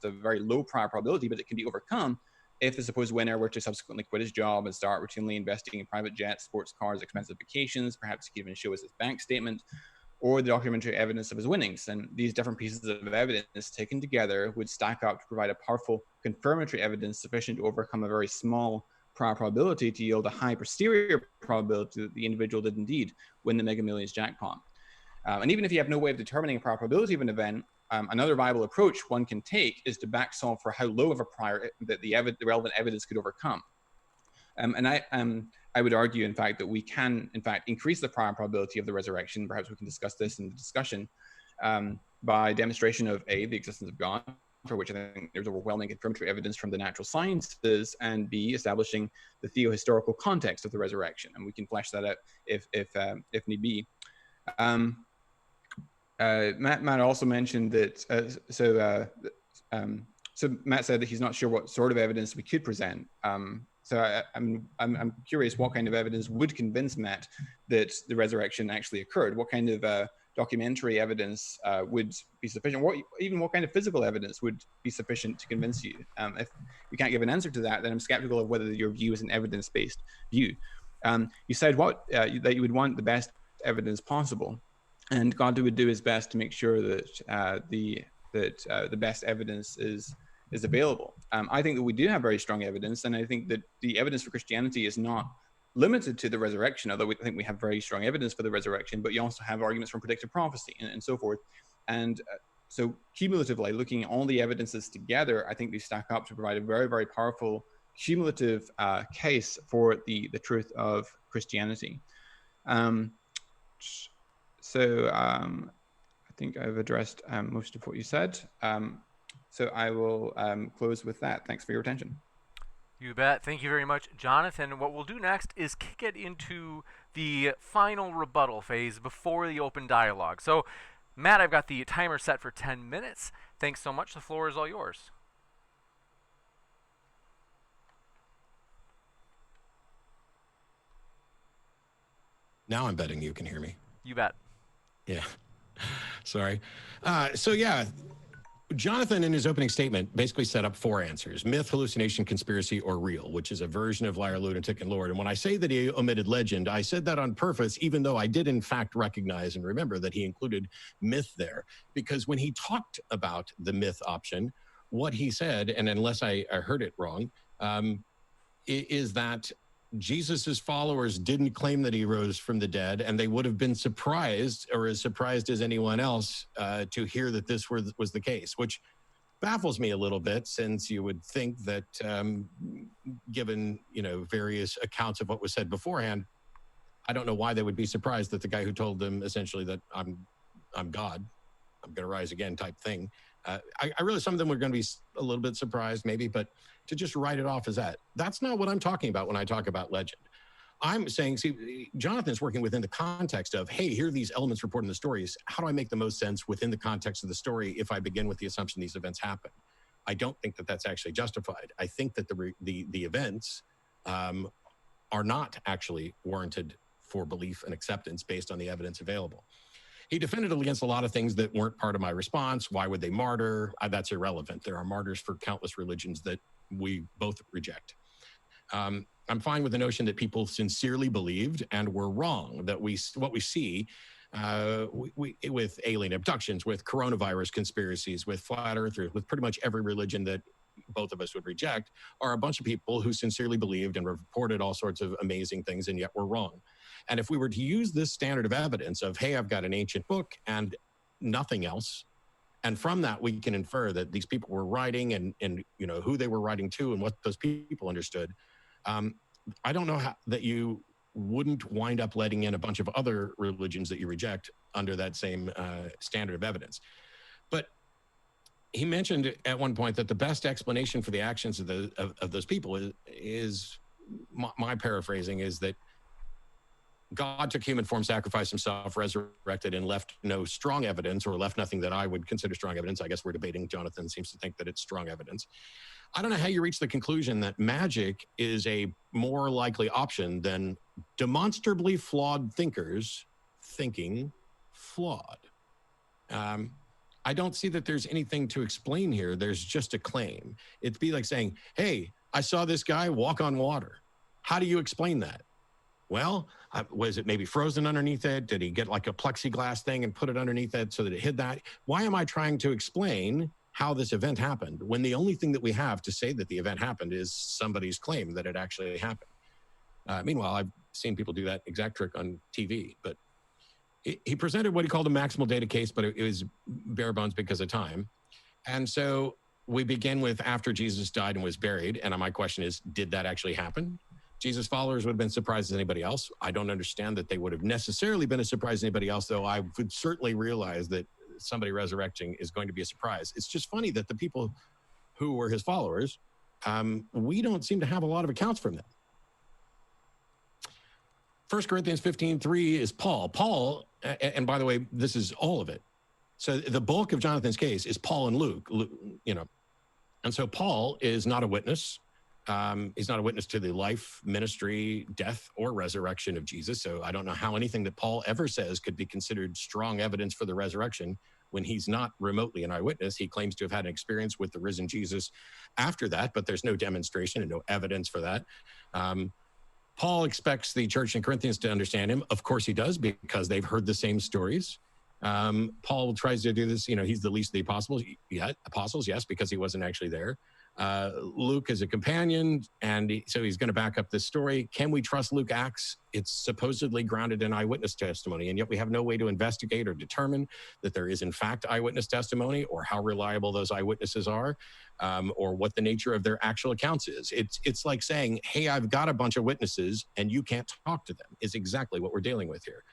very low prior probability, but it can be overcome if the supposed winner were to subsequently quit his job and start routinely investing in private jets, sports cars, expensive vacations, perhaps he could even show us his bank statement, or the documentary evidence of his winnings. And these different pieces of evidence taken together would stack up to provide a powerful confirmatory evidence sufficient to overcome a very small prior probability to yield a high posterior probability that the individual did indeed win the Mega Millions jackpot. And even if you have no way of determining a prior probability of an event, another viable approach one can take is to back solve for how low of a prior that the relevant evidence could overcome. And I would argue, in fact, that we can, in fact, increase the prior probability of the resurrection. Perhaps we can discuss this in the discussion by demonstration of A, the existence of God, for which I think there's overwhelming confirmatory evidence from the natural sciences, and B, establishing the theohistorical context of the resurrection. And we can flesh that out if need be. Matt also mentioned that, so Matt said that he's not sure what sort of evidence we could present. So I'm curious what kind of evidence would convince Matt that the resurrection actually occurred. What kind of documentary evidence would be sufficient? What kind of physical evidence would be sufficient to convince you? If you can't give an answer to that, then I'm skeptical of whether your view is an evidence-based view. You said that you would want the best evidence possible, and God would do his best to make sure that the best evidence is available. I think that we do have very strong evidence, and I think that the evidence for Christianity is not limited to the resurrection, although I think we have very strong evidence for the resurrection, but you also have arguments from predictive prophecy and so forth. And so cumulatively, looking at all the evidences together, I think they stack up to provide a very, very powerful cumulative case for the truth of Christianity. I think I've addressed most of what you said. So I will close with that. Thanks for your attention. You bet. Thank you very much, Jonathan. What we'll do next is kick it into the final rebuttal phase before the open dialogue. So, Matt, I've got the timer set for 10 minutes. Thanks so much. The floor is all yours. Now I'm betting you can hear me. You bet. Yeah. Sorry. So yeah, Jonathan in his opening statement basically set up 4 answers: myth, hallucination, conspiracy, or real, which is a version of liar, lunatic, and Lord. And when I say that he omitted legend, I said that on purpose, even though I did in fact recognize and remember that he included myth there. Because when he talked about the myth option, what he said, and unless I heard it wrong, is that Jesus's followers didn't claim that he rose from the dead, and they would have been surprised, or as surprised as anyone else, to hear that this was the case, which baffles me a little bit, since you would think that, given, various accounts of what was said beforehand, I don't know why they would be surprised that the guy who told them essentially that I'm God, I'm going to rise again type thing. I really, some of them were going to be a little bit surprised maybe, but to just write it off as that's not what I'm talking about when I talk about legend. I'm saying, see, Jonathan's working within the context of, hey, here are these elements reported in the stories. How do I make the most sense within the context of the story if I begin with the assumption these events happen? I don't think that that's actually justified. I think that the events are not actually warranted for belief and acceptance based on the evidence available. He defended against a lot of things that weren't part of my response. Why would they martyr? That's irrelevant. There are martyrs for countless religions that we both reject. I'm fine with the notion that people sincerely believed and were wrong, that what we see with alien abductions, with coronavirus conspiracies, with flat earthers, with pretty much every religion that both of us would reject, are a bunch of people who sincerely believed and reported all sorts of amazing things and yet were wrong. And if we were to use this standard of evidence of, hey, I've got an ancient book and nothing else, and from that we can infer that these people were writing and who they were writing to and what those people understood, I don't know how that you wouldn't wind up letting in a bunch of other religions that you reject under that same standard of evidence. But he mentioned at one point that the best explanation for the actions of those people is my paraphrasing is that God took human form, sacrificed himself, resurrected, and left no strong evidence, or left nothing that I would consider strong evidence. I guess we're debating. Jonathan seems to think that it's strong evidence. I don't know how you reach the conclusion that magic is a more likely option than demonstrably flawed thinkers thinking flawed. I don't see that there's anything to explain here. There's just a claim. It'd be like saying, hey, I saw this guy walk on water. How do you explain that? Well, was it maybe frozen underneath it? Did he get like a plexiglass thing and put it underneath it so that it hid that? Why am I trying to explain how this event happened when the only thing that we have to say that the event happened is somebody's claim that it actually happened? Meanwhile, I've seen people do that exact trick on TV, but he presented what he called a maximal data case, but it was bare bones because of time. And so we begin with after Jesus died and was buried. And my question is, did that actually happen? Jesus' followers would have been surprised as anybody else. I don't understand that they would have necessarily been as surprised as anybody else, though I would certainly realize that somebody resurrecting is going to be a surprise. It's just funny that the people who were his followers, we don't seem to have a lot of accounts from them. 1 Corinthians 15:3 is Paul. Paul, and by the way, this is all of it. So the bulk of Jonathan's case is Paul and Luke, And so Paul is not a witness. He's not a witness to the life, ministry, death, or resurrection of Jesus. So I don't know how anything that Paul ever says could be considered strong evidence for the resurrection when he's not remotely an eyewitness. He claims to have had an experience with the risen Jesus after that, but there's no demonstration and no evidence for that. Paul expects the church in Corinthians to understand him. Of course he does, because they've heard the same stories. Paul tries to do this. He's the least of the apostles, yes, because he wasn't actually there. Luke is a companion, and so he's going to back up this story. Can we trust Luke Acts? It's supposedly grounded in eyewitness testimony, and yet we have no way to investigate or determine that there is in fact eyewitness testimony, or how reliable those eyewitnesses are, or what the nature of their actual accounts is. It's like saying, hey, I've got a bunch of witnesses and you can't talk to them, is exactly what we're dealing with here.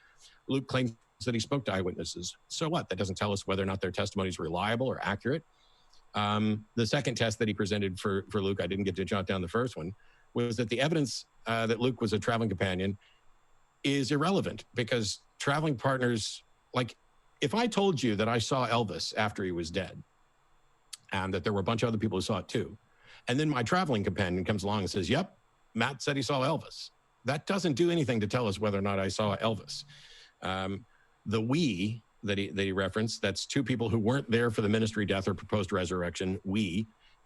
Luke claims that he spoke to eyewitnesses. So what? That doesn't tell us whether or not their testimony is reliable or accurate. The second test that he presented for Luke, I didn't get to jot down the first one, was that the evidence that Luke was a traveling companion is irrelevant, because traveling partners, like if I told you that I saw Elvis after he was dead and that there were a bunch of other people who saw it too, and then my traveling companion comes along and says, yep, Matt said he saw Elvis. That doesn't do anything to tell us whether or not I saw Elvis. The we that he referenced, that's two people who weren't there for the ministry, death, or proposed resurrection,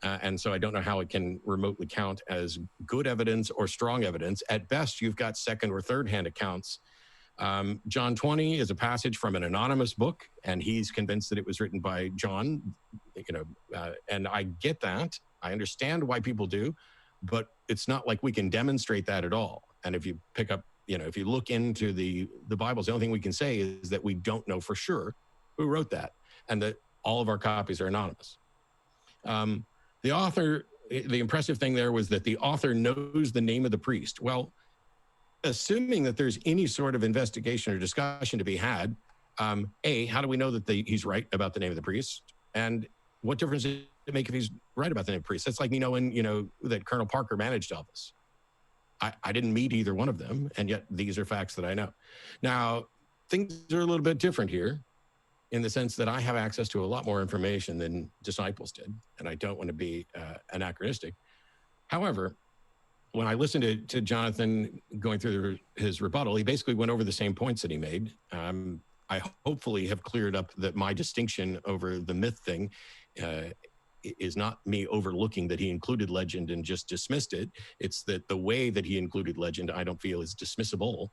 and so I don't know how it can remotely count as good evidence or strong evidence. At best, you've got second or third hand accounts. John 20 is a passage from an anonymous book, and he's convinced that it was written by John, and I get that. I understand why people do, but it's not like we can demonstrate that at all. And if you pick up, if you look into the Bibles, the only thing we can say is that we don't know for sure who wrote that, and that all of our copies are anonymous. The author, the impressive thing there was that the author knows the name of the priest. Well, assuming that there's any sort of investigation or discussion to be had, A, how do we know that he's right about the name of the priest? And what difference does it make if he's right about the name of the priest? That's like me knowing, that Colonel Parker managed Elvis. I didn't meet either one of them, and yet these are facts that I know. Now, things are a little bit different here in the sense that I have access to a lot more information than disciples did, and I don't want to be anachronistic. However, when I listened to Jonathan going through his rebuttal, he basically went over the same points that he made. I hopefully have cleared up that my distinction over the myth thing is not me overlooking that he included legend and just dismissed it. It's that the way that he included legend, I don't feel is dismissible.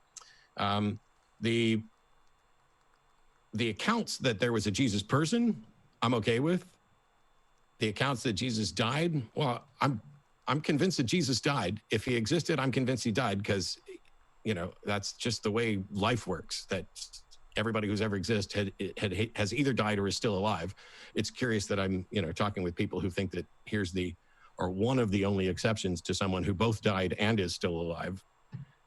The accounts that there was a Jesus person, I'm okay with. The accounts that Jesus died, well, I'm convinced that Jesus died. If he existed, I'm convinced he died because, that's just the way life works, that everybody who's ever existed has either died or is still alive. It's curious that I'm, talking with people who think that one of the only exceptions to someone who both died and is still alive.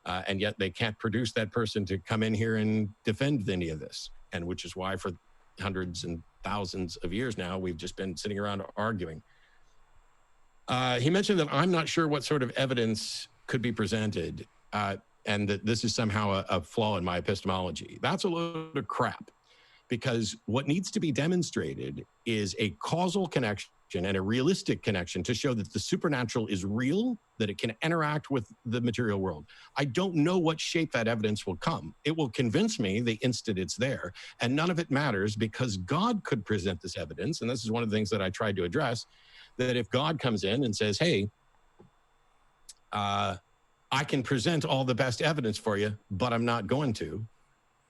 And yet they can't produce that person to come in here and defend any of this. And which is why for hundreds and thousands of years now, we've just been sitting around arguing. He mentioned that I'm not sure what sort of evidence could be presented, and that this is somehow a flaw in my epistemology. That's a load of crap, because what needs to be demonstrated is a causal connection and a realistic connection to show that the supernatural is real, that it can interact with the material world. I don't know what shape that evidence will come. It will convince me the instant it's there, and none of it matters because God could present this evidence, and this is one of the things that I tried to address, that if God comes in and says, hey, I can present all the best evidence for you, but I'm not going to.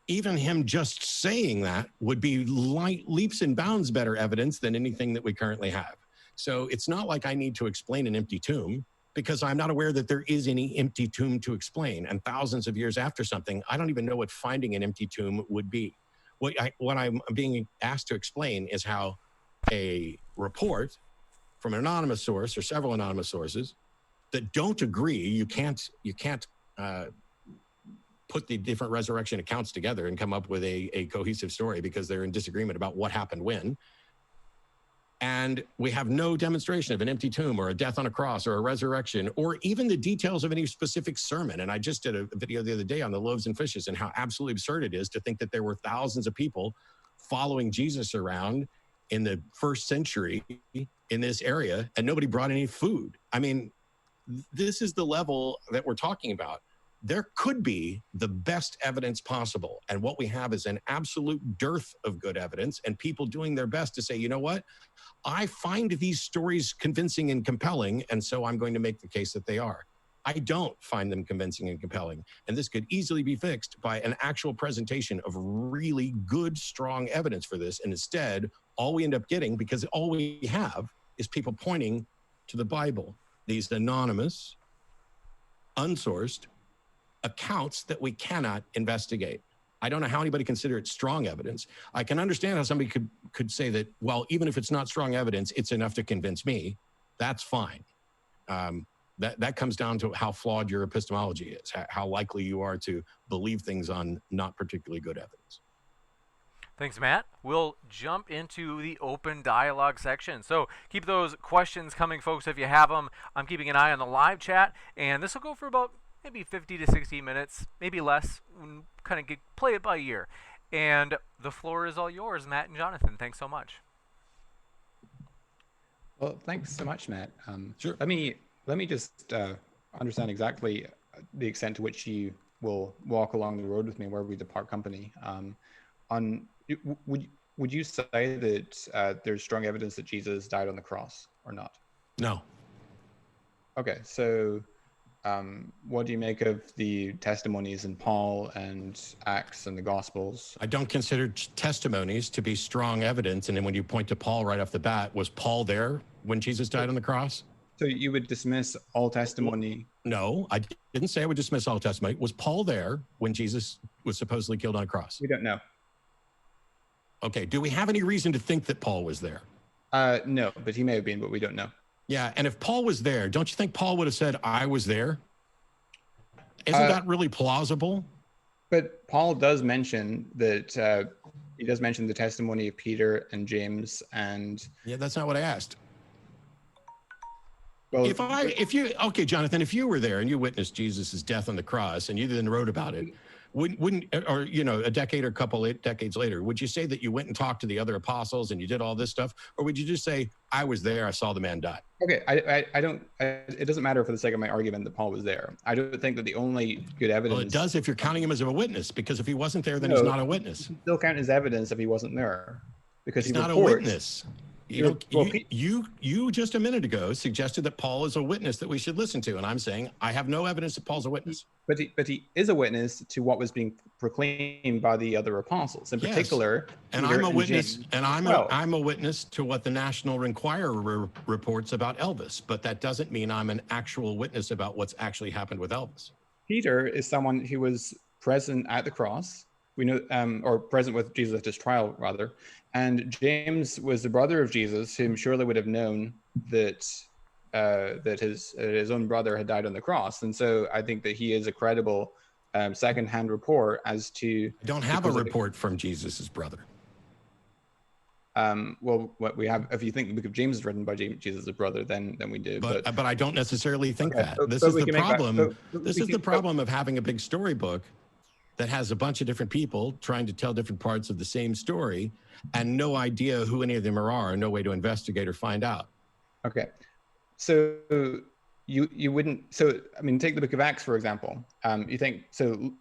Even him just saying that would be leaps and bounds better evidence than anything that we currently have. So it's not like I need to explain an empty tomb, because I'm not aware that there is any empty tomb to explain. And thousands of years after something, I don't even know what finding an empty tomb would be. What I'm being asked to explain is how a report from an anonymous source or several anonymous sources that don't agree, you can't put the different resurrection accounts together and come up with a cohesive story because they're in disagreement about what happened when. And we have no demonstration of an empty tomb or a death on a cross or a resurrection or even the details of any specific sermon. And I just did a video the other day on the loaves and fishes and how absolutely absurd it is to think that there were thousands of people following Jesus around in the first century in this area and nobody brought any food. I mean, this is the level that we're talking about. There could be the best evidence possible. And what we have is an absolute dearth of good evidence and people doing their best to say, you know what? I find these stories convincing and compelling, and so I'm going to make the case that they are. I don't find them convincing and compelling. And this could easily be fixed by an actual presentation of really good, strong evidence for this. And instead, all we end up getting, because all we have is people pointing to the Bible, these anonymous, unsourced accounts that we cannot investigate. I don't know how anybody consider it strong evidence. I can understand how somebody could say that, well, even if it's not strong evidence, it's enough to convince me. That's fine. That comes down to how flawed your epistemology is, how likely you are to believe things on not particularly good evidence. Thanks, Matt. We'll jump into the open dialogue section. So keep those questions coming, folks, if you have them. I'm keeping an eye on the live chat, and this will go for about maybe 50 to 60 minutes, maybe less. Kind of play it by ear. And the floor is all yours, Matt and Jonathan. Thanks so much. Well, thanks so much, Matt. Sure. Let me just understand exactly the extent to which you will walk along the road with me where we depart company. Would you say that there's strong evidence that Jesus died on the cross or not? No. Okay, so what do you make of the testimonies in Paul and Acts and the Gospels? I don't consider testimonies to be strong evidence. And then when you point to Paul right off the bat, was Paul there when Jesus died on the cross? So you would dismiss all testimony? No, I didn't say I would dismiss all testimony. Was Paul there when Jesus was supposedly killed on a cross? We don't know. Okay, do we have any reason to think that Paul was there? No, but he may have been, but we don't know. Yeah, and if Paul was there, don't you think Paul would have said, I was there? Isn't that really plausible? But Paul does mention that he does mention the testimony of Peter and James and. Yeah, that's not what I asked. Well, okay, Jonathan, if you were there and you witnessed Jesus' death on the cross and you then wrote about it, wouldn't or a decade or a couple decades later, would you say that you went and talked to the other apostles and you did all this stuff, or would you just say, I was there, I saw the man die? Okay, I don't. It doesn't matter for the sake of my argument that Paul was there. I don't think that the only good evidence. Well, it does if you're counting him as a witness, because if he wasn't there, then he's not a witness. Still count as evidence if he wasn't there, because he's he not a witness. You just a minute ago suggested that Paul is a witness that we should listen to, and I'm saying I have no evidence that Paul's a witness. But he is a witness to what was being proclaimed by the other apostles, in particular. And Peter I'm a witness, James. and I'm a witness to what the National Enquirer reports about Elvis. But that doesn't mean I'm an actual witness about what's actually happened with Elvis. Peter is someone who was present at the cross. We know, or present with Jesus at his trial, rather. And James was the brother of Jesus, whom surely would have known that his own brother had died on the cross. And so I think that he is a credible secondhand report as to. I don't have a report from Jesus's brother. Well, what we have, if you think the book of James is written by Jesus' brother, then we do. But I don't necessarily think that. This is the problem. This is the problem of having a big storybook that has a bunch of different people trying to tell different parts of the same story and no idea who any of them are, no way to investigate or find out. Okay. So you wouldn't, so, I mean, take the book of Acts, for example. You think, so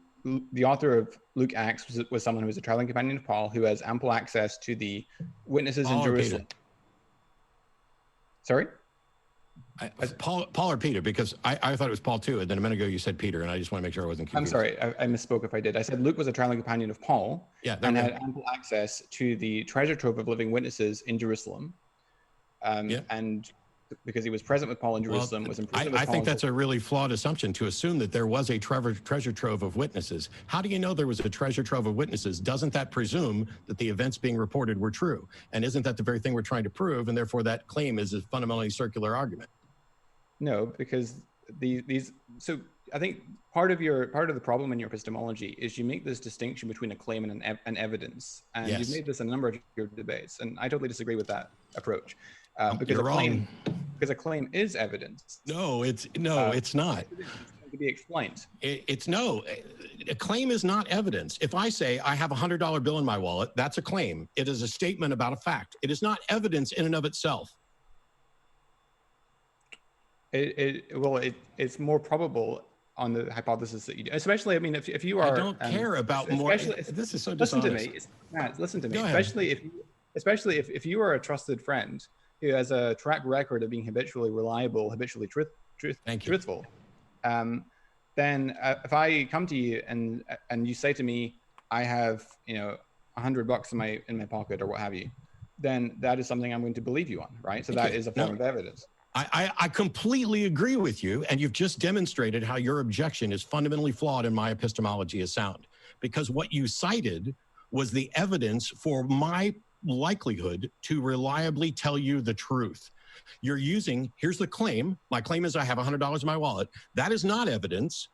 the author of Luke Acts was someone who was a traveling companion of Paul, who has ample access to the witnesses in Jerusalem. Sorry? Paul or Peter, because I thought it was Paul too, and then a minute ago you said Peter, and I just want to make sure I wasn't confused. I'm sorry, I misspoke if I did. I said Luke was a traveling companion of Paul, and had ample access to the treasure trove of living witnesses in Jerusalem, and because he was present with Paul in Jerusalem, was imprisoned with Paul. I think that's a really flawed assumption to assume that there was a treasure trove of witnesses. How do you know there was a treasure trove of witnesses? Doesn't that presume that the events being reported were true? And isn't that the very thing we're trying to prove? And therefore that claim is a fundamentally circular argument. No, because so I think part of the problem in your epistemology is you make this distinction between a claim and an evidence, and you've made this in a number of your debates, and I totally disagree with that approach. Because a claim is evidence. No, it's not. It's going to be explained. A claim is not evidence. If I say I have a $100 bill in my wallet, that's a claim. It is a statement about a fact. It is not evidence in and of itself. It's more probable on the hypothesis that you do. Especially, I mean, if you are. I don't care about more. This is so dishonest. Listen to me. Especially if you are a trusted friend who has a track record of being habitually reliable, habitually truthful, then if I come to you and you say to me, I have $100 in my pocket or what have you, then that is something I'm going to believe you on, right? So that is a form of evidence. I completely agree with you, and you've just demonstrated how your objection is fundamentally flawed and my epistemology is sound. Because what you cited was the evidence for my likelihood to reliably tell you the truth. You're using, here's the claim. My claim is I have $100 in my wallet. That is not evidence.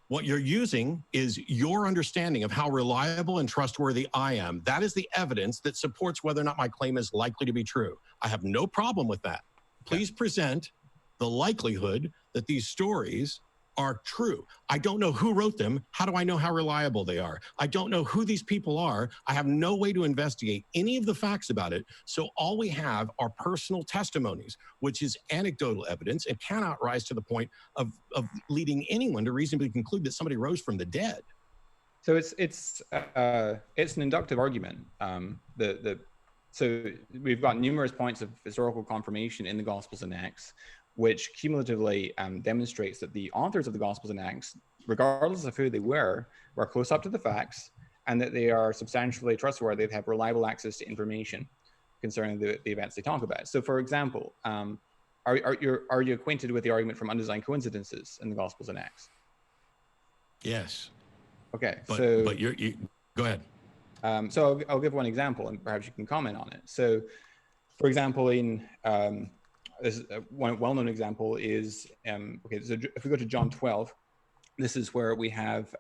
What you're using is your understanding of how reliable and trustworthy I am. That is the evidence that supports whether or not my claim is likely to be true. I have no problem with that. Please present the likelihood that these stories are true. I don't know who wrote them. How do I know how reliable they are? I don't know who these people are. I have no way to investigate any of the facts about it. So all we have are personal testimonies, which is anecdotal evidence and cannot rise to the point of leading anyone to reasonably conclude that somebody rose from the dead. So it's an inductive argument. So we've got numerous points of historical confirmation in the Gospels and Acts, which cumulatively demonstrates that the authors of the Gospels and Acts, regardless of who they were close up to the facts, and that they are substantially trustworthy. They have reliable access to information concerning the events they talk about. So, for example, are you acquainted with the argument from undesigned coincidences in the Gospels and Acts? Yes. Okay. But you go ahead. So I'll give one example, and perhaps you can comment on it. So, For example, in one well-known example is, okay, so if we go to John 12, this is where we have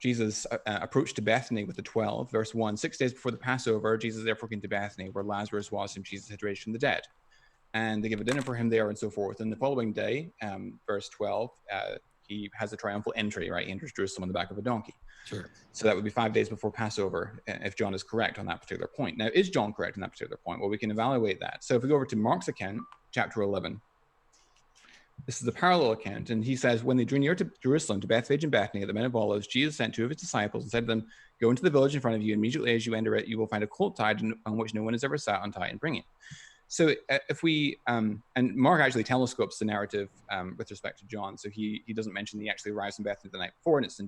Jesus approached to Bethany with the 12, verse 1. 6 days before the Passover, Jesus therefore came to Bethany, where Lazarus was, whom Jesus had raised from the dead. And they give a dinner for him there and so forth. And the following day, verse 12, he has a triumphal entry, right? He enters Jerusalem on the back of a donkey. Sure. So that would be 5 days before Passover, if John is correct on that particular point. Now, is John correct on that particular point? Well, we can evaluate that. So if we go over to Mark's account, chapter 11, this is the parallel account. And he says, when they drew near to Jerusalem, to Bethphage and Bethany at the Mount of Olives, Jesus sent 2 of his disciples and said to them, go into the village in front of you. Immediately as you enter it, you will find a colt tied on which no one has ever sat, untie and bring it. So if we, and Mark actually telescopes the narrative with respect to John. So he doesn't mention he actually arrives in Bethany the night before, and it's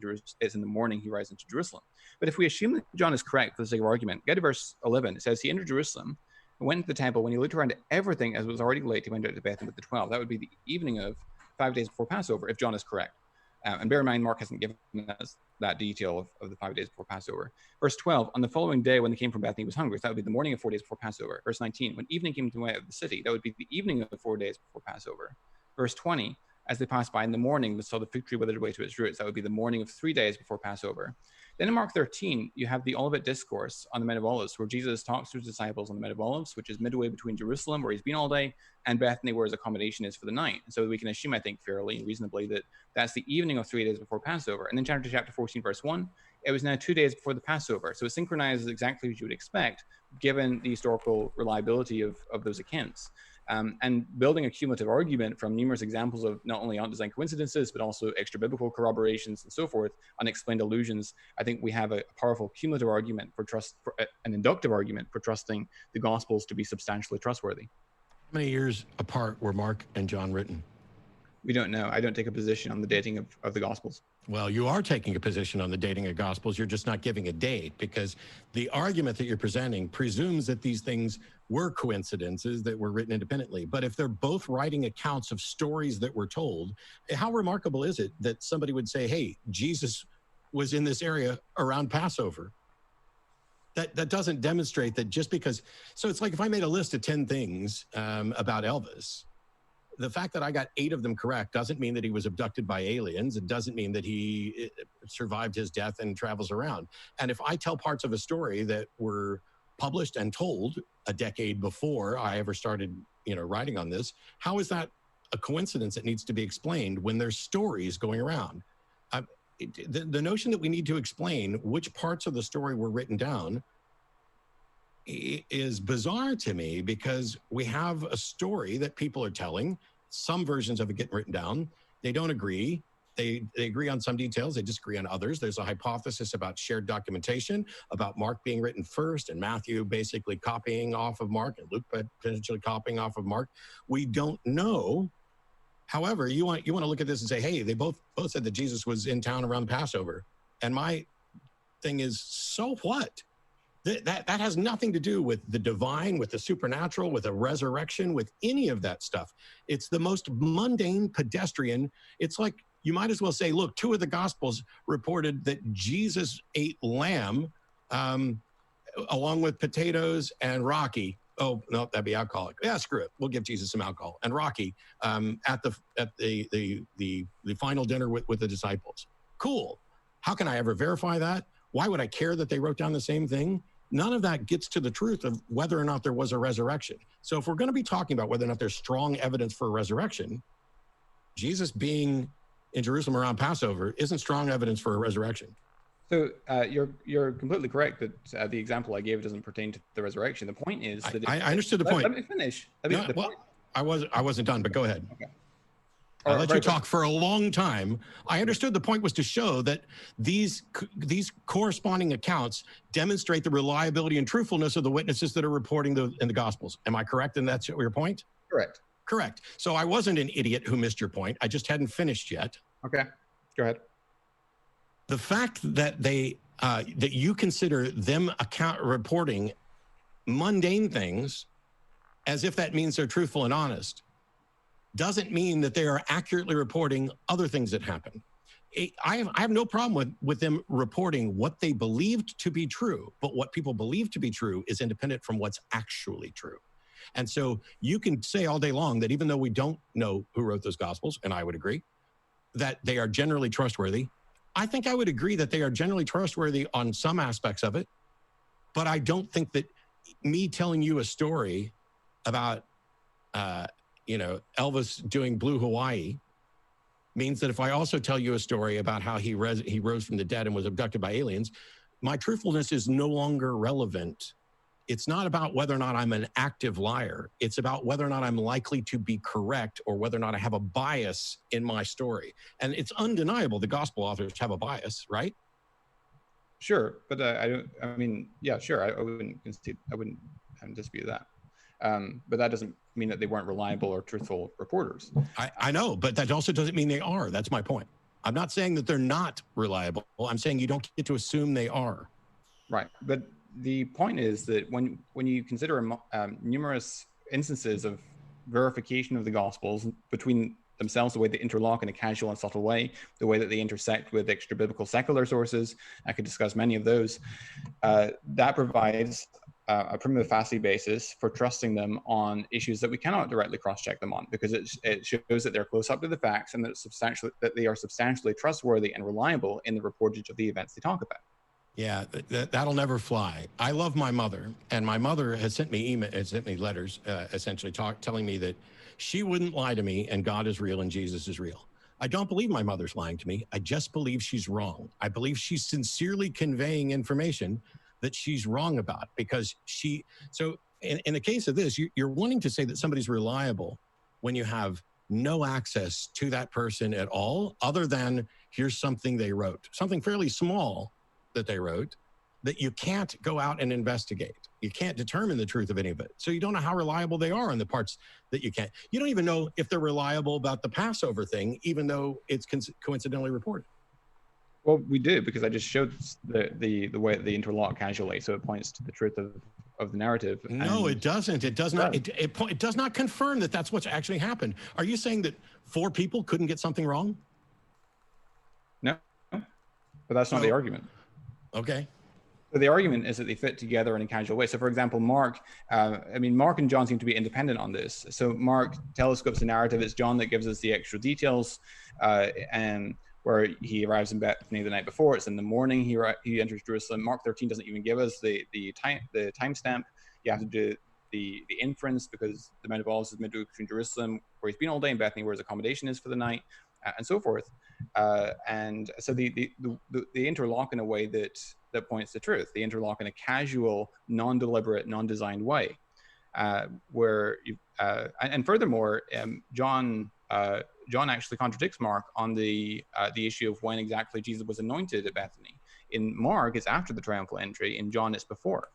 in the morning he arrives into Jerusalem. But if we assume that John is correct for the sake of argument, go to verse 11. It says, he entered Jerusalem and went to the temple. When he looked around at everything, as it was already late, he went out to Bethany with the 12. That would be the evening of 5 days before Passover, if John is correct. And bear in mind, Mark hasn't given us that detail of the 5 days before Passover. Verse 12, on the following day when they came from Bethany, he was hungry. So that would be the morning of 4 days before Passover. Verse 19, when evening came to the way of the city, that would be the evening of 4 days before Passover. Verse 20, as they passed by in the morning, they saw the fig tree withered away to its roots. That would be the morning of 3 days before Passover. Then in Mark 13, you have the Olivet Discourse on the Mount of Olives, where Jesus talks to his disciples on the Mount of Olives, which is midway between Jerusalem, where he's been all day, and Bethany, where his accommodation is for the night. And so we can assume, I think, fairly and reasonably that that's the evening of 3 days before Passover. And then chapter 14, verse 1, it was now 2 days before the Passover. So it synchronizes exactly what you would expect, given the historical reliability of those accounts. And building a cumulative argument from numerous examples of not only undesigned coincidences, but also extra biblical corroborations and so forth, unexplained allusions, I think we have a powerful cumulative argument an inductive argument for trusting the Gospels to be substantially trustworthy. How many years apart were Mark and John written? We don't know. I don't take a position on the dating of the Gospels. Well, you are taking a position on the dating of Gospels. You're just not giving a date, because the argument that you're presenting presumes that these things were coincidences that were written independently. But if they're both writing accounts of stories that were told, how remarkable is it that somebody would say, hey, Jesus was in this area around Passover? That doesn't demonstrate that just because. So it's like if I made a list of 10 things about Elvis, the fact that I got 8 of them correct doesn't mean that he was abducted by aliens. It doesn't mean that he survived his death and travels around. And if I tell parts of a story that were published and told a decade before I ever started, writing on this, how is that a coincidence that needs to be explained when there's stories going around? The notion that we need to explain which parts of the story were written down is bizarre to me, because we have a story that people are telling. Some versions of it getting written down. They don't agree. They agree on some details. They disagree on others. There's a hypothesis about shared documentation, about Mark being written first and Matthew basically copying off of Mark and Luke potentially copying off of Mark. We don't know. However, you want to look at this and say, hey, they both said that Jesus was in town around Passover. And my thing is, so what? That has nothing to do with the divine, with the supernatural, with a resurrection, with any of that stuff. It's the most mundane, pedestrian. It's like you might as well say, look, 2 of the Gospels reported that Jesus ate lamb along with potatoes and Rocky. Oh, no, that'd be alcoholic. Yeah, screw it. We'll give Jesus some alcohol. And Rocky at the final dinner with the disciples. Cool. How can I ever verify that? Why would I care that they wrote down the same thing? None of that gets to the truth of whether or not there was a resurrection. So if we're going to be talking about whether or not there's strong evidence for a resurrection, Jesus being in Jerusalem around Passover isn't strong evidence for a resurrection. So you're completely correct that the example I gave doesn't pertain to the resurrection. The point is that I understood the point. Let me finish. I wasn't done, but go ahead. Okay. I let you talk for a long time. I understood the point was to show that these corresponding accounts demonstrate the reliability and truthfulness of the witnesses that are reporting in the Gospels. Am I correct? And that's your point? Correct. Correct. So I wasn't an idiot who missed your point. I just hadn't finished yet. Okay. Go ahead. The fact that that you consider them reporting mundane things as if that means they're truthful and honest doesn't mean that they are accurately reporting other things that happen. I have no problem with them reporting what they believed to be true, but what people believe to be true is independent from what's actually true. And so you can say all day long that even though we don't know who wrote those gospels, and I would agree, that they are generally trustworthy. I think I would agree that they are generally trustworthy on some aspects of it, but I don't think that me telling you a story about, Elvis doing Blue Hawaii means that if I also tell you a story about how he rose from the dead and was abducted by aliens, my truthfulness is no longer relevant. It's not about whether or not I'm an active liar. It's about whether or not I'm likely to be correct or whether or not I have a bias in my story. And it's undeniable the gospel authors have a bias, right? Sure, but sure. I wouldn't dispute that. But that doesn't mean that they weren't reliable or truthful reporters. I know, but that also doesn't mean they are. That's my point. I'm not saying that they're not reliable. I'm saying you don't get to assume they are. Right, but the point is that when you consider numerous instances of verification of the Gospels between themselves, the way they interlock in a casual and subtle way, the way that they intersect with extra biblical secular sources, I could discuss many of those, that provides a prima facie basis for trusting them on issues that we cannot directly cross-check them on, because it shows that they're close up to the facts and that they are substantially trustworthy and reliable in the reportage of the events they talk about. Yeah, that'll never fly. I love my mother, and my mother has sent me letters, essentially telling me that she wouldn't lie to me, and God is real and Jesus is real. I don't believe my mother's lying to me. I just believe she's wrong. I believe she's sincerely conveying information that she's wrong about, because in the case of this, you're wanting to say that somebody's reliable when you have no access to that person at all, other than here's something they wrote, something fairly small that they wrote, that you can't go out and investigate. You can't determine the truth of any of it. So you don't know how reliable they are on the parts that you can't. You don't even know if they're reliable about the Passover thing, even though it's coincidentally reported. Well, we do, because I just showed the way they interlock casually, so it points to the truth of the narrative. No, it doesn't. It does not. It does not confirm that that's what's actually happened. Are you saying that 4 people couldn't get something wrong? No, but that's not the argument. Okay. So the argument is that they fit together in a casual way. So, for example, Mark and John seem to be independent on this. So Mark telescopes the narrative. It's John that gives us the extra details, and where he arrives in Bethany the night before. It's in the morning he enters Jerusalem. Mark 13 doesn't even give us the timestamp. You have to do the inference, because the Mount of Olives is midway between Jerusalem, where he's been all day, in Bethany, where his accommodation is for the night, and so forth. And so they interlock in a way that points to truth. They interlock in a casual, non-deliberate, non-designed way, and furthermore, John actually contradicts Mark on the issue of when exactly Jesus was anointed at Bethany. In Mark, it's after the triumphal entry. In John, it's before.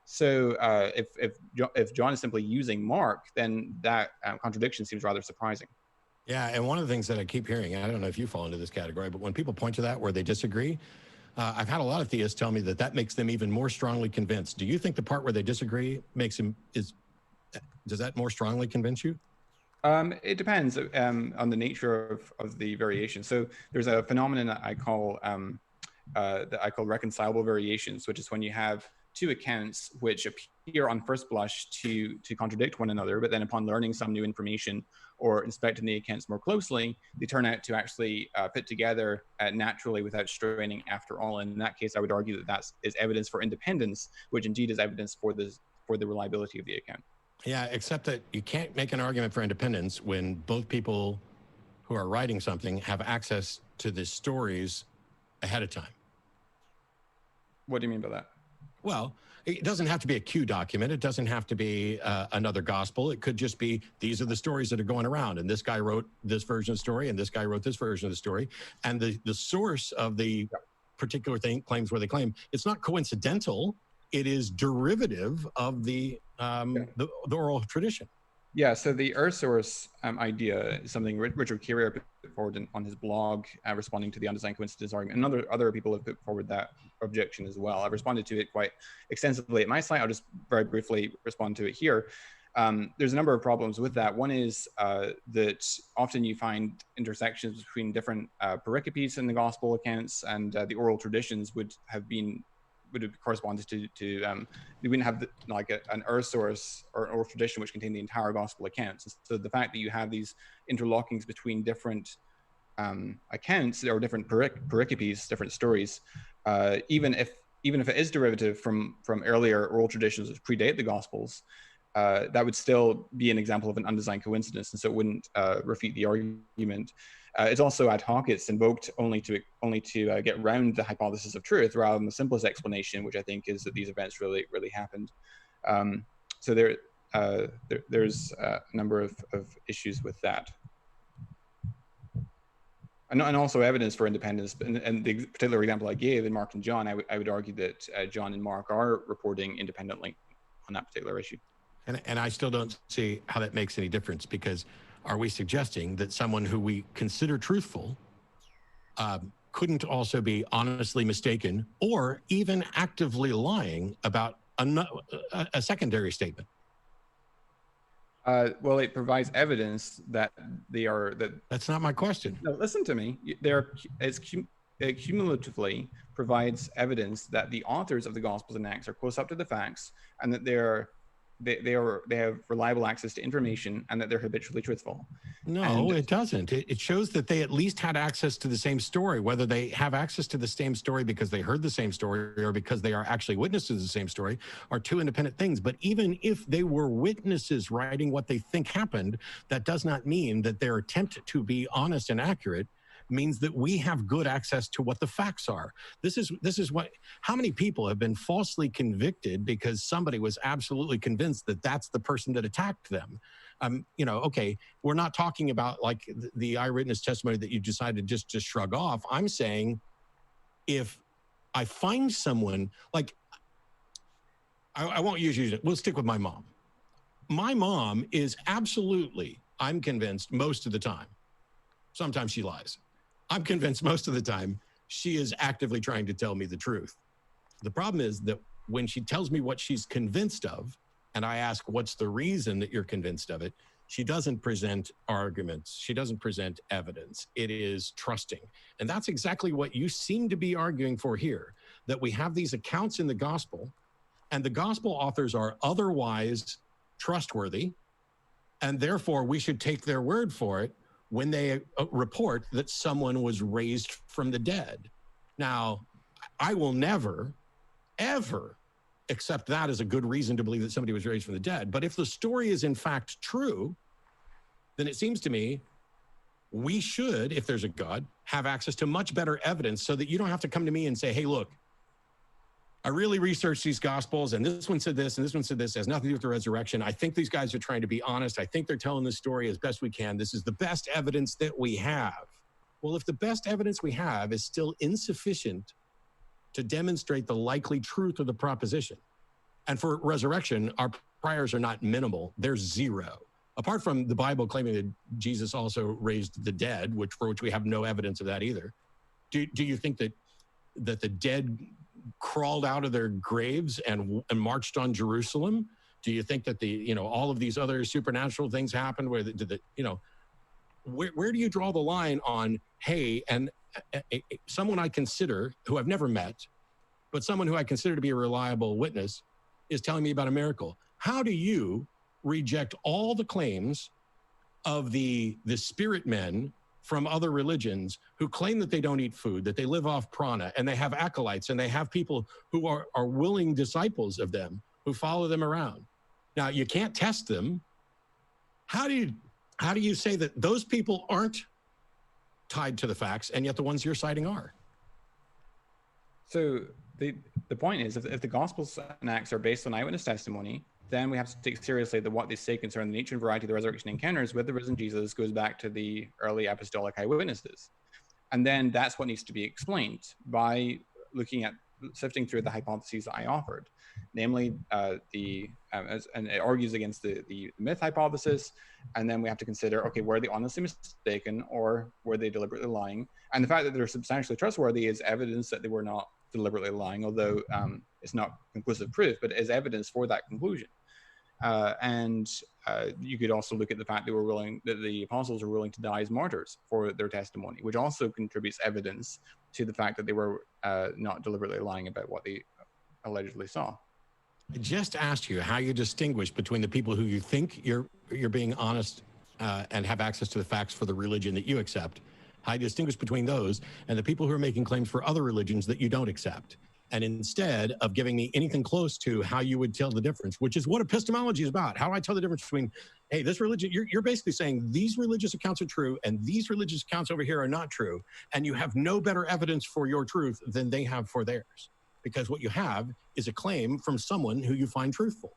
So if John is simply using Mark, then that contradiction seems rather surprising. Yeah, and one of the things that I keep hearing, and I don't know if you fall into this category, but when people point to that where they disagree, I've had a lot of theists tell me that makes them even more strongly convinced. Do you think the part where they disagree does that more strongly convince you? It depends on the nature of the variation. So there's a phenomenon that I call reconcilable variations, which is when you have 2 accounts which appear on first blush to contradict one another, but then upon learning some new information or inspecting the accounts more closely, they turn out to actually fit together naturally without straining after all. And in that case, I would argue that is evidence for independence, which indeed is evidence for the reliability of the account. Yeah, except that you can't make an argument for independence when both people who are writing something have access to the stories ahead of time. What do you mean by that? Well, it doesn't have to be a Q document. It doesn't have to be another gospel. It could just be, these are the stories that are going around, and this guy wrote this version of the story, and this guy wrote this version of the story. And the source of the particular thing claims where they claim. It's not coincidental. It is derivative of the oral tradition. Yeah, so the source idea is something Richard Carrier put forward on his blog, responding to the undesigned coincidence argument. And other people have put forward that objection as well. I've responded to it quite extensively at my site. I'll just very briefly respond to it here. There's a number of problems with that. One is that often you find intersections between different pericopes in the gospel accounts, and the oral traditions would have corresponded to you wouldn't have an Ur source or an oral tradition which contained the entire gospel accounts. And so the fact that you have these interlockings between different accounts or different pericopes, different stories, even if it is derivative from earlier oral traditions which predate the gospels, that would still be an example of an undesigned coincidence, and so it wouldn't refute the argument. It's also ad hoc. It's invoked only to get around the hypothesis of truth, rather than the simplest explanation, which I think is that these events really happened. So there's a number of issues with that. And also evidence for independence. And the particular example I gave in Mark and John, I would argue that John and Mark are reporting independently on that particular issue. And I still don't see how that makes any difference, because are we suggesting that someone who we consider truthful couldn't also be honestly mistaken or even actively lying about a secondary statement? Well, it provides evidence that they are that. That's not my question. No, listen to me. It cumulatively provides evidence that the authors of the Gospels and Acts are close up to the facts, and that they have reliable access to information, and that they're habitually truthful. No, it doesn't. It shows that they at least had access to the same story. Whether they have access to the same story because they heard the same story or because they are actually witnesses to the same story are two independent things. But even if they were witnesses writing what they think happened, that does not mean that their attempt to be honest and accurate means that we have good access to what the facts are. This is what, how many people have been falsely convicted because somebody was absolutely convinced that that's the person that attacked them. Okay, we're not talking about like the eyewitness testimony that you decided just to shrug off. I'm saying if I find someone, like, I won't use you, we'll stick with my mom. My mom is absolutely, I'm convinced most of the time, sometimes she lies, I'm convinced most of the time she is actively trying to tell me the truth. The problem is that when she tells me what she's convinced of, and I ask, what's the reason that you're convinced of it? She doesn't present arguments. She doesn't present evidence. It is trusting. And that's exactly what you seem to be arguing for here, that we have these accounts in the gospel, and the gospel authors are otherwise trustworthy, and therefore we should take their word for it when they report that someone was raised from the dead. Now, I will never, ever accept that as a good reason to believe that somebody was raised from the dead. But if the story is in fact true, then it seems to me we should, if there's a God, have access to much better evidence so that you don't have to come to me and say, hey, look, I really researched these gospels, and this one said this, and this one said this. It has nothing to do with the resurrection. I think these guys are trying to be honest. I think they're telling the story as best we can. This is the best evidence that we have. Well, if the best evidence we have is still insufficient to demonstrate the likely truth of the proposition, and for resurrection, our priors are not minimal, they're zero. Apart from the Bible claiming that Jesus also raised the dead, for which we have no evidence of that either. Do you think that the dead crawled out of their graves and marched on Jerusalem? Do you think that all of these other supernatural things happened? Where where do you draw the line on, hey, and someone I consider, who I've never met, but someone who I consider to be a reliable witness, is telling me about a miracle? How do you reject all the claims of the spirit men from other religions who claim that they don't eat food, that they live off prana, and they have acolytes, and they have people who are willing disciples of them, who follow them around? Now, you can't test them. How do you say that those people aren't tied to the facts, and yet the ones you're citing are? So the point is, if the Gospels and Acts are based on eyewitness testimony, then we have to take seriously that what they say concerning the nature and variety of the resurrection encounters with the risen Jesus goes back to the early apostolic eyewitnesses. And then that's what needs to be explained by looking at sifting through the hypotheses that I offered, namely and it argues against the myth hypothesis. And then we have to consider, okay, were they honestly mistaken, or were they deliberately lying? And the fact that they're substantially trustworthy is evidence that they were not deliberately lying, although it's not conclusive proof, but it is evidence for that conclusion. And you could also look at the fact that the apostles were willing to die as martyrs for their testimony, which also contributes evidence to the fact that they were not deliberately lying about what they allegedly saw. I just asked you how you distinguish between the people who you think you're being honest and have access to the facts for the religion that you accept, how you distinguish between those and the people who are making claims for other religions that you don't accept. And instead of giving me anything close to how you would tell the difference, which is what epistemology is about, how I tell the difference between, hey, this religion, you're basically saying these religious accounts are true and these religious accounts over here are not true. And you have no better evidence for your truth than they have for theirs. Because what you have is a claim from someone who you find truthful.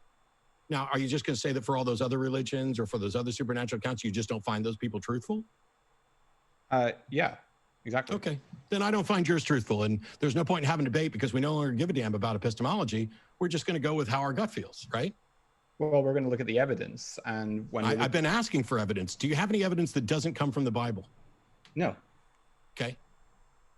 Now, are you just going to say that for all those other religions or for those other supernatural accounts, you just don't find those people truthful? Yeah, exactly. Okay, then I don't find yours truthful. And there's no point in having a debate because we no longer give a damn about epistemology. We're just going to go with how our gut feels, right? Well, we're going to look at the evidence. And when I've been asking for evidence. Do you have any evidence that doesn't come from the Bible? No. Okay.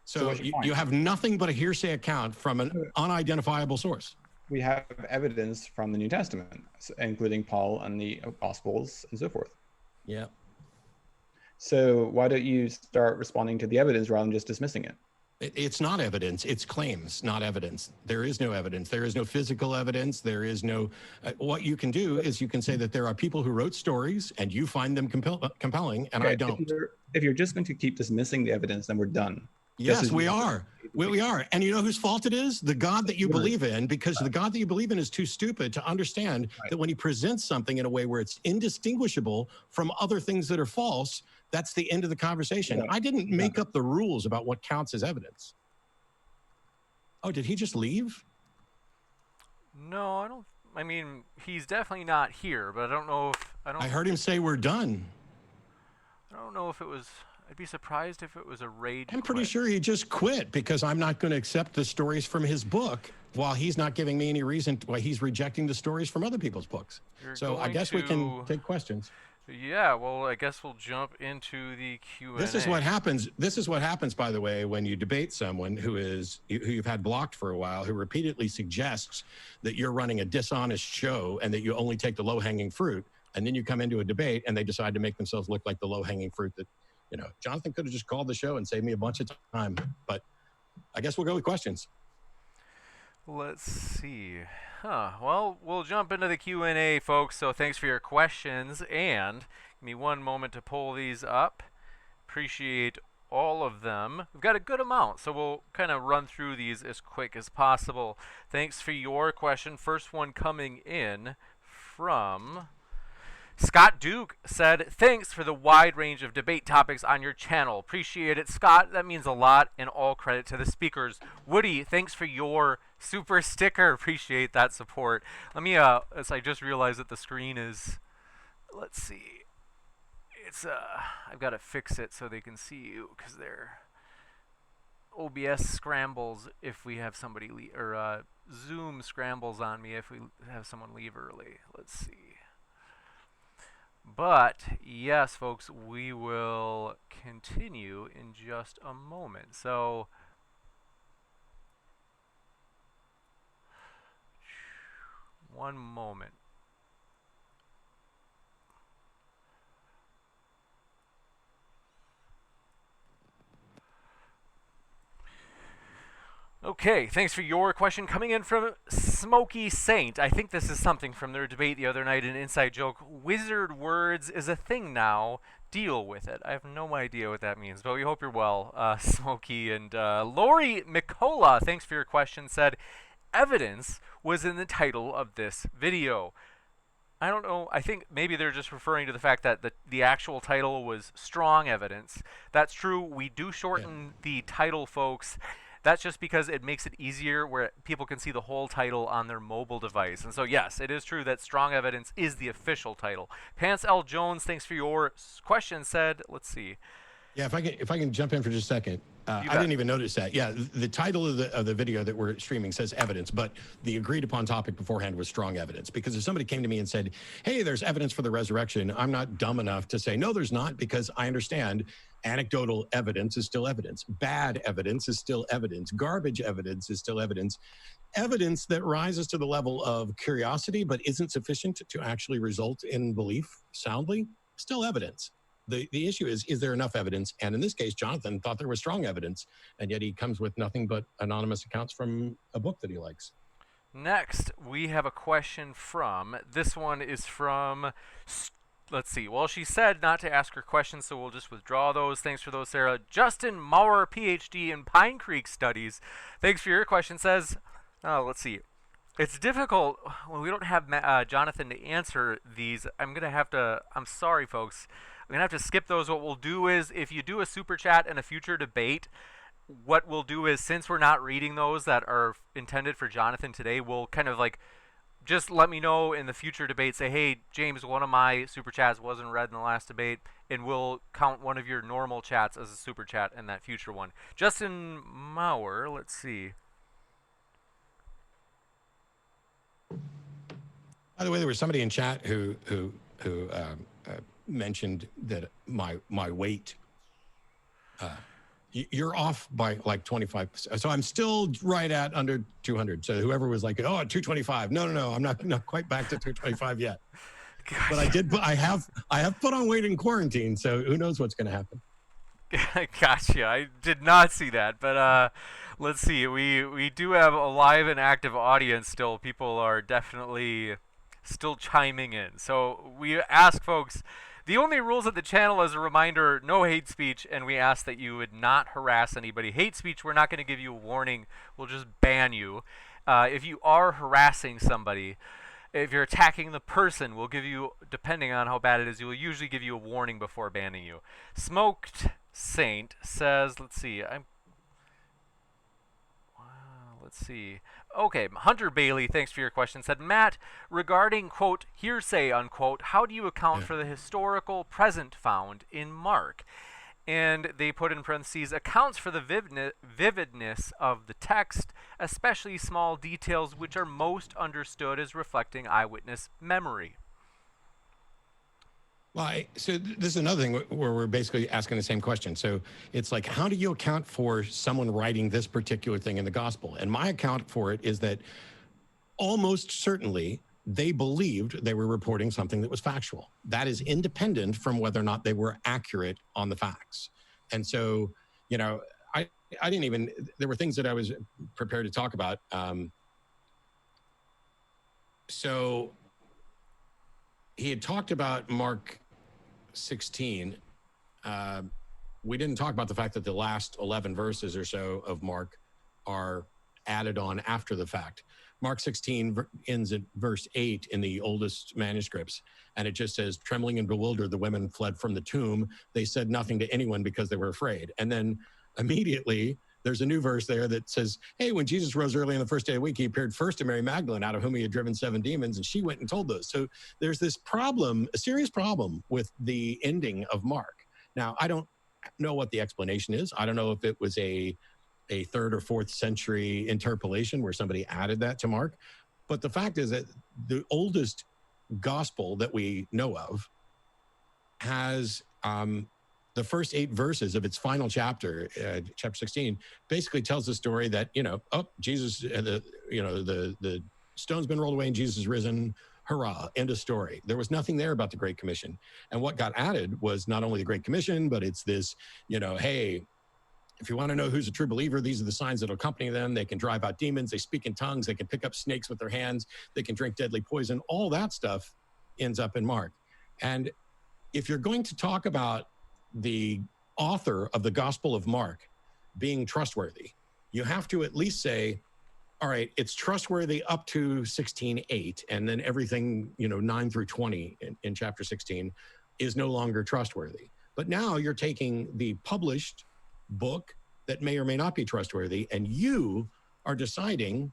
So you have nothing but a hearsay account from an unidentifiable source. We have evidence from the New Testament, including Paul and the Gospels and so forth. Yeah. So why don't you start responding to the evidence rather than just dismissing it? It's not evidence. It's claims, not evidence. There is no evidence. There is no physical evidence. There is no. What you can do is you can say that there are people who wrote stories and you find them compelling, and I don't. If you're just going to keep dismissing the evidence, then we're done. Yes, we are. We are. And you know whose fault it is? The God that you believe in, because the God that you believe in is too stupid to understand that when he presents something in a way where it's indistinguishable from other things that are false, that's the end of the conversation. Yeah. I didn't make up the rules about what counts as evidence. Oh, did he just leave? No, I don't. I mean, he's definitely not here, but I don't know if I heard him say we're done. I don't know if it was. I'd be surprised if it was a rage I'm pretty sure he just quit because I'm not going to accept the stories from his book while he's not giving me any reason why he's rejecting the stories from other people's books. So I guess we can take questions. Yeah, well, I guess we'll jump into the Q&A. This is what happens. This is what happens, by the way, when you debate someone who you've had blocked for a while, who repeatedly suggests that you're running a dishonest show and that you only take the low-hanging fruit. And then you come into a debate and they decide to make themselves look like the low-hanging fruit that, you know, Jonathan could have just called the show and saved me a bunch of time, but I guess we'll go with questions. Let's see. Well, we'll jump into the Q&A, folks, so thanks for your questions, and give me one moment to pull these up. Appreciate all of them. We've got a good amount, so we'll kind of run through these as quick as possible. Thanks for your question. First one coming in from Scott Duke said, thanks for the wide range of debate topics on your channel. Appreciate it, Scott. That means a lot, and all credit to the speakers. Woody, thanks for your super sticker. Appreciate that support. Let me, as I just realized that the screen is, let's see. It's, I've got to fix it so they can see you, because their OBS scrambles if we have somebody leave, or Zoom scrambles on me if we have someone leave early. Let's see. But, yes, folks, we will continue in just a moment. So, one moment. Okay, thanks for your question. Coming in from Smoky Saint. I think this is something from their debate the other night, an inside joke. Wizard words is a thing now. Deal with it. I have no idea what that means, but we hope you're well, Smoky. And Lori Mikola, thanks for your question, said, evidence was in the title of this video. I don't know. I think maybe they're just referring to the fact that the actual title was strong evidence. That's true. We do shorten the title, folks. That's just because it makes it easier where people can see the whole title on their mobile device. And so, yes, it is true that strong evidence is the official title. Pants L. Jones, thanks for your question, said, let's see. Yeah, if I can jump in for just a second. I didn't even notice that. Yeah, the title of the video that we're streaming says evidence, but the agreed upon topic beforehand was strong evidence. Because if somebody came to me and said, "Hey, there's evidence for the resurrection," I'm not dumb enough to say, "No, there's not," because I understand anecdotal evidence is still evidence. Bad evidence is still evidence. Garbage evidence is still evidence. Evidence that rises to the level of curiosity but isn't sufficient to actually result in belief soundly, still evidence. The issue is there enough evidence? And in this case, Jonathan thought there was strong evidence, and yet he comes with nothing but anonymous accounts from a book that he likes. Next, we have a question this one is from, let's see, well, she said not to ask her questions, so we'll just withdraw those. Thanks for those, Sarah. Justin Maurer, PhD in Pine Creek Studies. Thanks for your question. Says, let's see. It's difficult when we don't have Jonathan to answer these. I'm sorry, folks. I'm going to have to skip those. What we'll do is, if you do a super chat in a future debate, what we'll do is, since we're not reading those that are intended for Jonathan today, we'll kind of like, just let me know in the future debate, say, hey, James, one of my super chats wasn't read in the last debate, and we'll count one of your normal chats as a super chat in that future one. Justin Maurer, let's see. By the way, there was somebody in chat who mentioned that my weight. You're off by like 25. So I'm still right at under 200. So whoever was like, 225. No, I'm not quite back to 225 yet. Gosh. But I have put on weight in quarantine. So who knows what's going to happen. Gotcha. I did not see that, but let's see. We do have a live and active audience still. People are definitely still chiming in. So we ask folks, the only rules of the channel, as a reminder, no hate speech, and we ask that you would not harass anybody. Hate speech, we're not going to give you a warning. We'll just ban you. If you are harassing somebody, if you're attacking the person, we'll give you, depending on how bad it is, we'll usually give you a warning before banning you. Smoked Saint says, let's see. Okay, Hunter Bailey, thanks for your question, said, Matt, regarding, quote, hearsay, unquote, how do you account for the historical present found in Mark? And they put in parentheses, accounts for the vividness of the text, especially small details which are most understood as reflecting eyewitness memory. Well, so this is another thing where we're basically asking the same question. So it's like, how do you account for someone writing this particular thing in the gospel? And my account for it is that almost certainly they believed they were reporting something that was factual. That is independent from whether or not they were accurate on the facts. And so, I didn't even, there were things that I was prepared to talk about. So he had talked about Mark 16. We didn't talk about the fact that the last 11 verses or so of Mark are added on after the fact. Mark 16 ends at verse 8 in the oldest manuscripts, and it just says, trembling and bewildered, the women fled from the tomb. They said nothing to anyone because they were afraid. And then immediately there's a new verse there that says, hey, when Jesus rose early on the first day of the week, he appeared first to Mary Magdalene, out of whom he had driven 7 demons, and she went and told those. So there's this problem, a serious problem with the ending of Mark. Now, I don't know what the explanation is. I don't know if it was a 3rd or 4th century interpolation where somebody added that to Mark. But the fact is that the oldest gospel that we know of has the first 8 verses of its final chapter, chapter 16, basically tells the story that, Jesus, the stone's been rolled away and Jesus is risen. Hurrah, end of story. There was nothing there about the Great Commission. And what got added was not only the Great Commission, but it's this, hey, if you want to know who's a true believer, these are the signs that accompany them. They can drive out demons. They speak in tongues. They can pick up snakes with their hands. They can drink deadly poison. All that stuff ends up in Mark. And if you're going to talk about the author of the Gospel of Mark being trustworthy, you have to at least say, all right, it's trustworthy up to 16:8, and then everything, 9 through 20 in chapter 16 is no longer trustworthy. But now you're taking the published book that may or may not be trustworthy, and you are deciding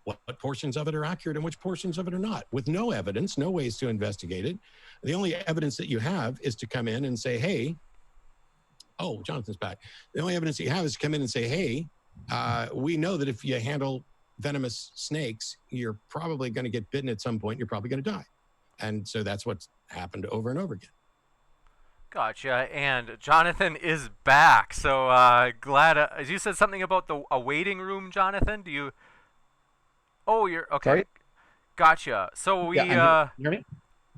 what portions of it are accurate and which portions of it are not, with no evidence, no ways to investigate it. The only evidence that you have is to come in and say, hey, oh, Jonathan's back. The only evidence that you have is come in and say, hey, we know that if you handle venomous snakes, you're probably going to get bitten at some point. You're probably going to die. And so that's what's happened over and over again. Gotcha. And Jonathan is back. So glad. As you said something about a waiting room, Jonathan. Do you? Oh, you're okay. Sorry? Gotcha. So we Yeah, can you hear me?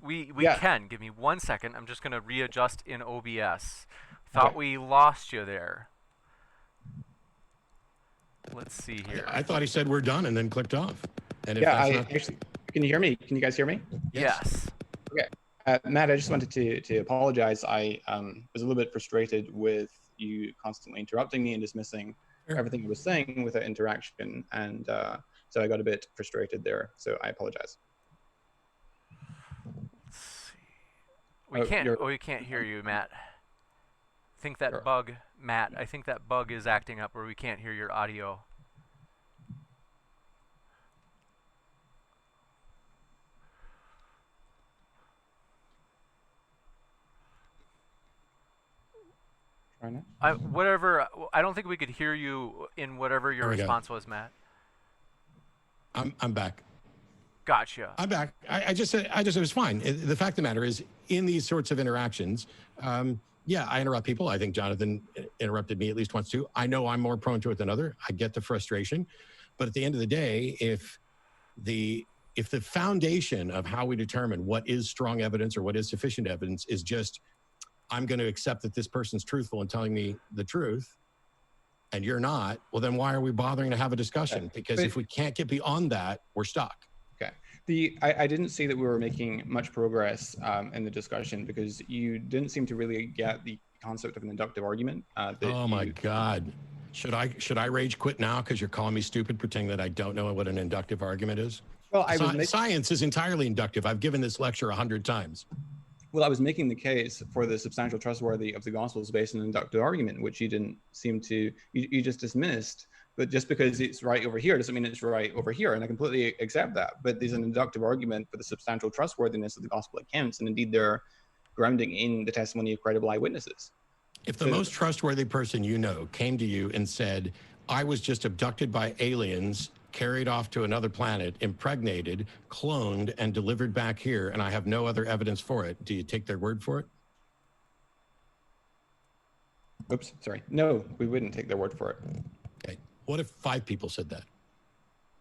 we Yeah. can. Give me 1 second. I'm just gonna readjust in OBS. Thought Okay. we lost you there. Let's see here. I thought he said we're done and then clicked off. And if Yeah, that's I not, actually, can you hear me? Can you guys hear me? Yes. Okay. Matt, I just wanted to apologize. I was a little bit frustrated with you constantly interrupting me and dismissing everything I was saying without interaction. And so I got a bit frustrated there. So I apologize. Let's see. We can't hear you, Matt. I think that Sure. bug, Matt. I think that bug is acting up where we can't hear your audio. Whatever. I don't think we could hear you in whatever your There we go. response was, Matt. I'm back. Gotcha. I'm back. I just said it was fine. The fact of the matter is, in these sorts of interactions, yeah, I interrupt people. I think Jonathan interrupted me at least once too. I know I'm more prone to it than other. I get the frustration, but at the end of the day, if the foundation of how we determine what is strong evidence or what is sufficient evidence is just, I'm going to accept that this person's truthful and telling me the truth, and you're not, well, then why are we bothering to have a discussion? Because if we can't get beyond that, we're stuck. Okay. I didn't see that we were making much progress in the discussion because you didn't seem to really get the concept of an inductive argument. Oh my God. Should I rage quit now because you're calling me stupid, pretending that I don't know what an inductive argument is? Well, Science is entirely inductive. I've given this lecture 100 times. Well, I was making the case for the substantial trustworthy of the Gospels based on an inductive argument, which you didn't seem to, you just dismissed. But just because it's right over here doesn't mean it's right over here. And I completely accept that. But there's an inductive argument for the substantial trustworthiness of the Gospel accounts. And indeed, they're grounding in the testimony of credible eyewitnesses. If the most trustworthy person you know came to you and said, I was just abducted by aliens, carried off to another planet, impregnated, cloned, and delivered back here, and I have no other evidence for it, do you take their word for it? Oops, sorry. No, we wouldn't take their word for it. Okay. What if 5 people said that?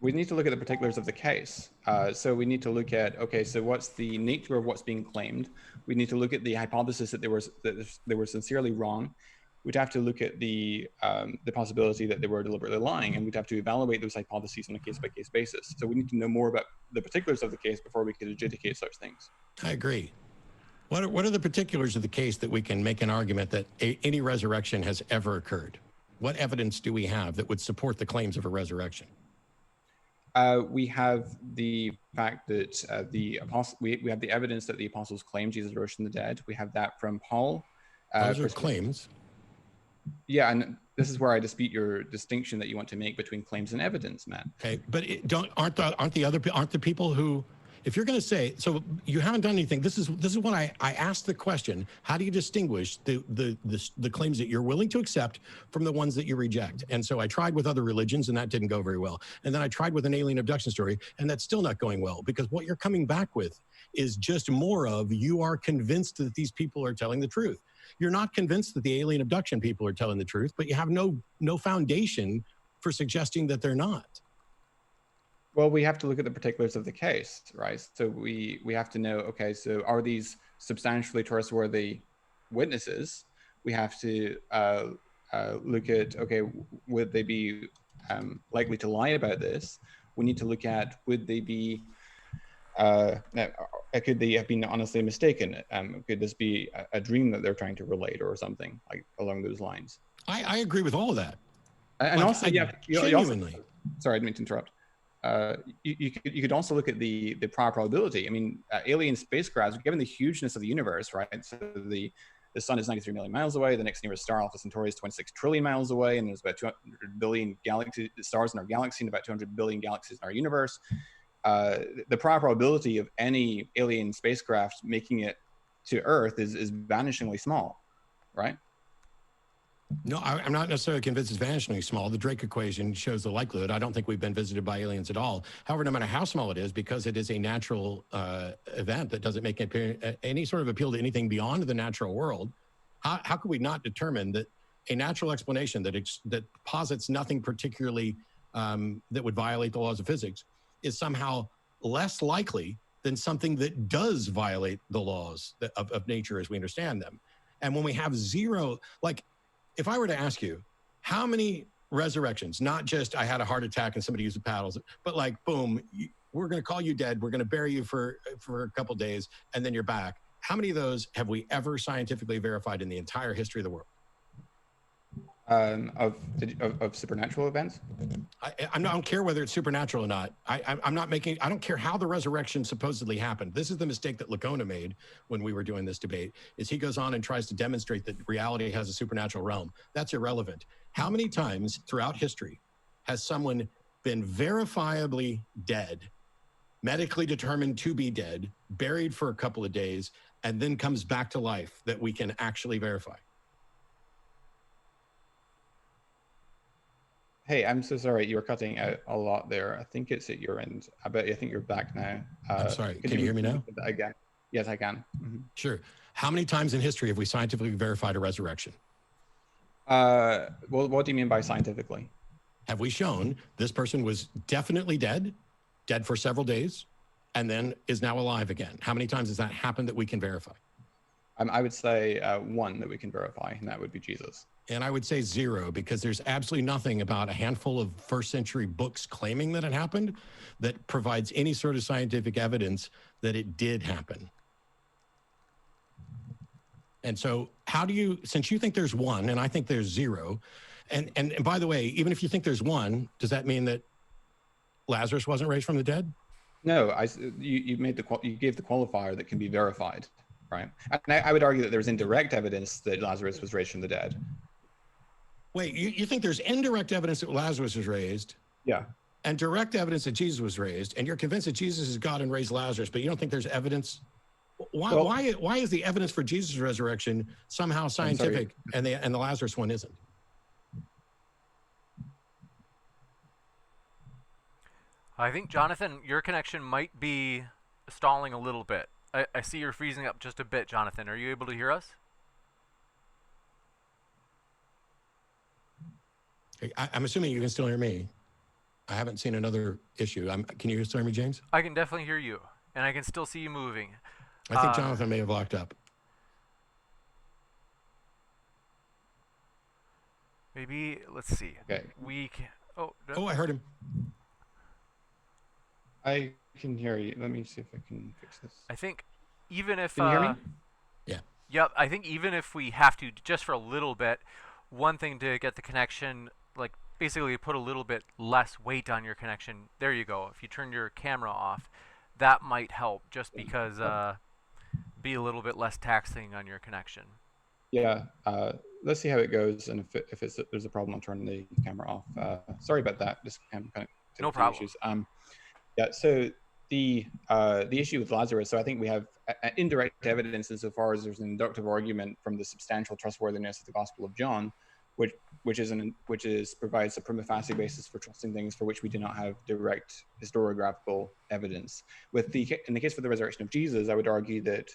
We need to look at the particulars of the case. So we need to look at, okay, so what's the nature of what's being claimed? We need to look at the hypothesis that they were sincerely wrong. We'd have to look at the possibility that they were deliberately lying, and we'd have to evaluate those hypotheses on a case-by-case basis. So we need to know more about the particulars of the case before we could adjudicate such things. I agree. What are the particulars of the case that we can make an argument that any resurrection has ever occurred? What evidence do we have that would support the claims of a resurrection? We have the fact that we have the evidence that the apostles claimed Jesus rose from the dead. We have that from Paul. Those are claims. Yeah, and this is where I dispute your distinction that you want to make between claims and evidence, Matt. Okay, but aren't the people who, if you're going to say, so you haven't done anything. This is what I asked the question. How do you distinguish the claims that you're willing to accept from the ones that you reject? And so I tried with other religions, and that didn't go very well. And then I tried with an alien abduction story, and that's still not going well, because what you're coming back with is just more of, you are convinced that these people are telling the truth. You're not convinced that the alien abduction people are telling the truth, but you have no foundation for suggesting that they're not. Well, we have to look at the particulars of the case, right? So we have to know, okay, so are these substantially trustworthy witnesses? We have to look at, okay, would they be likely to lie about this? We need to look at, would they be, could they have been honestly mistaken? Could this be a dream that they're trying to relate or something like along those lines? I agree with all of that. And like, also, genuinely. Sorry, I didn't mean to interrupt. You could also look at the prior probability. I mean, alien spacecrafts, given the hugeness of the universe, right? So the sun is 93 million miles away. The next nearest star, Alpha Centauri, is 26 trillion miles away, and there's about 200 billion stars in our galaxy and about 200 billion galaxies in our universe. The prior probability of any alien spacecraft making it to Earth is vanishingly small, right? No, I'm not necessarily convinced it's vanishingly small. The Drake equation shows the likelihood. I don't think we've been visited by aliens at all. However, no matter how small it is, because it is a natural event that doesn't make any sort of appeal to anything beyond the natural world, how could we not determine that a natural explanation that posits nothing particularly that would violate the laws of physics is somehow less likely than something that does violate the laws of nature as we understand them? And when we have zero, like, if I were to ask you, how many resurrections, not just I had a heart attack and somebody used the paddles, but like, boom, we're going to call you dead. We're going to bury you for a couple days and then you're back. How many of those have we ever scientifically verified in the entire history of the world? Of supernatural events? I don't care whether it's supernatural or not. I don't care how the resurrection supposedly happened. This is the mistake that Lacona made when we were doing this debate, is he goes on and tries to demonstrate that reality has a supernatural realm. That's irrelevant. How many times throughout history has someone been verifiably dead, medically determined to be dead, buried for a couple of days, and then comes back to life that we can actually verify? Hey, I'm so sorry. You were cutting out a lot there. I think it's at your end. I think you're back now. I'm sorry. Can you hear me now? Again? Yes, I can. Mm-hmm. Sure. How many times in history have we scientifically verified a resurrection? Well, what do you mean by scientifically? Have we shown this person was definitely dead for several days, and then is now alive again? How many times has that happened that we can verify? I would say one that we can verify, and that would be Jesus. And I would say zero, because there's absolutely nothing about a handful of first century books claiming that it happened that provides any sort of scientific evidence that it did happen. And so how do you, since you think there's one, and I think there's zero, and by the way, even if you think there's one, does that mean that Lazarus wasn't raised from the dead? No, you gave the qualifier that can be verified, right? And I would argue that there's indirect evidence that Lazarus was raised from the dead. Wait, you think there's indirect evidence that Lazarus was raised? Yeah. And direct evidence that Jesus was raised, and you're convinced that Jesus is God and raised Lazarus, but you don't think there's evidence? Why is the evidence for Jesus' resurrection somehow scientific and the Lazarus one isn't? I think, Jonathan, your connection might be stalling a little bit. I see you're freezing up just a bit, Jonathan. Are you able to hear us? I'm assuming you can still hear me. I haven't seen another issue. Can you still hear me, James? I can definitely hear you, and I can still see you moving. I think Jonathan may have locked up. Maybe, let's see. Okay. We can. Oh, I heard him. I can hear you. Let me see if I can fix this. I think even if. Can you hear me? Yeah. Yep. I think even if we have to, just for a little bit, one thing to get the connection, like basically put a little bit less weight on your connection. There you go. If you turn your camera off, that might help, just because be a little bit less taxing on your connection. Yeah. Let's see how it goes, and if there's a problem, I'll turn the camera off. Sorry about that. Just kind of no problem. Issues. Yeah. So the issue with Lazarus. So I think we have indirect evidence insofar as there's an inductive argument from the substantial trustworthiness of the Gospel of John, which provides a prima facie basis for trusting things for which we do not have direct historiographical evidence. In the case for the resurrection of Jesus, I would argue that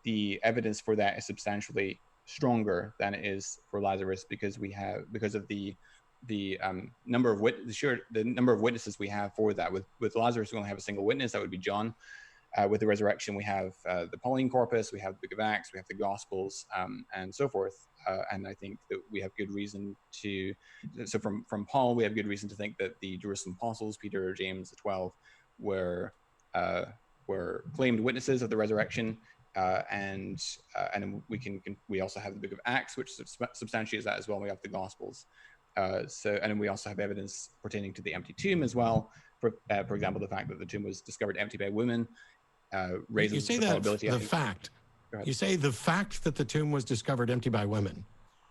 the evidence for that is substantially stronger than it is for Lazarus, because of the number of witnesses we have for that. With Lazarus, we only have a single witness, that would be John. With the resurrection, we have the Pauline corpus, we have the Book of Acts, we have the Gospels, and so forth. And I think that we have good reason so from Paul, we have good reason to think that the Jerusalem apostles, Peter, James, the 12, were claimed witnesses of the resurrection. And we also have the Book of Acts, which substantiates that as well. We have the Gospels. And then we also have evidence pertaining to the empty tomb as well. For example, the fact that the tomb was discovered empty by women raises the probability. You say the fact that the tomb was discovered empty by women.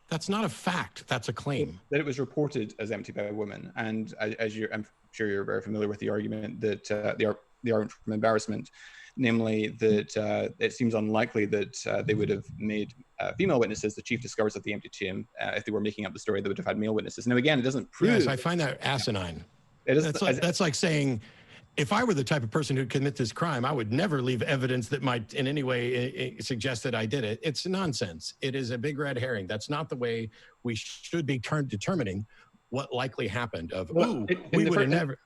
That's not a fact. That's a claim. That it was reported as empty by women. And I'm sure you're very familiar with the argument that the argument from embarrassment, namely that it seems unlikely that they would have made female witnesses the chief discoverers of the empty tomb. If they were making up the story, they would have had male witnesses. Now, again, it doesn't prove. Yes, I find that asinine. It is, that's like saying, if I were the type of person who'd commit this crime, I would never leave evidence that might in any way suggest that I did it. It's nonsense. It is a big red herring. That's not the way we should be determining what likely happened. We would have never.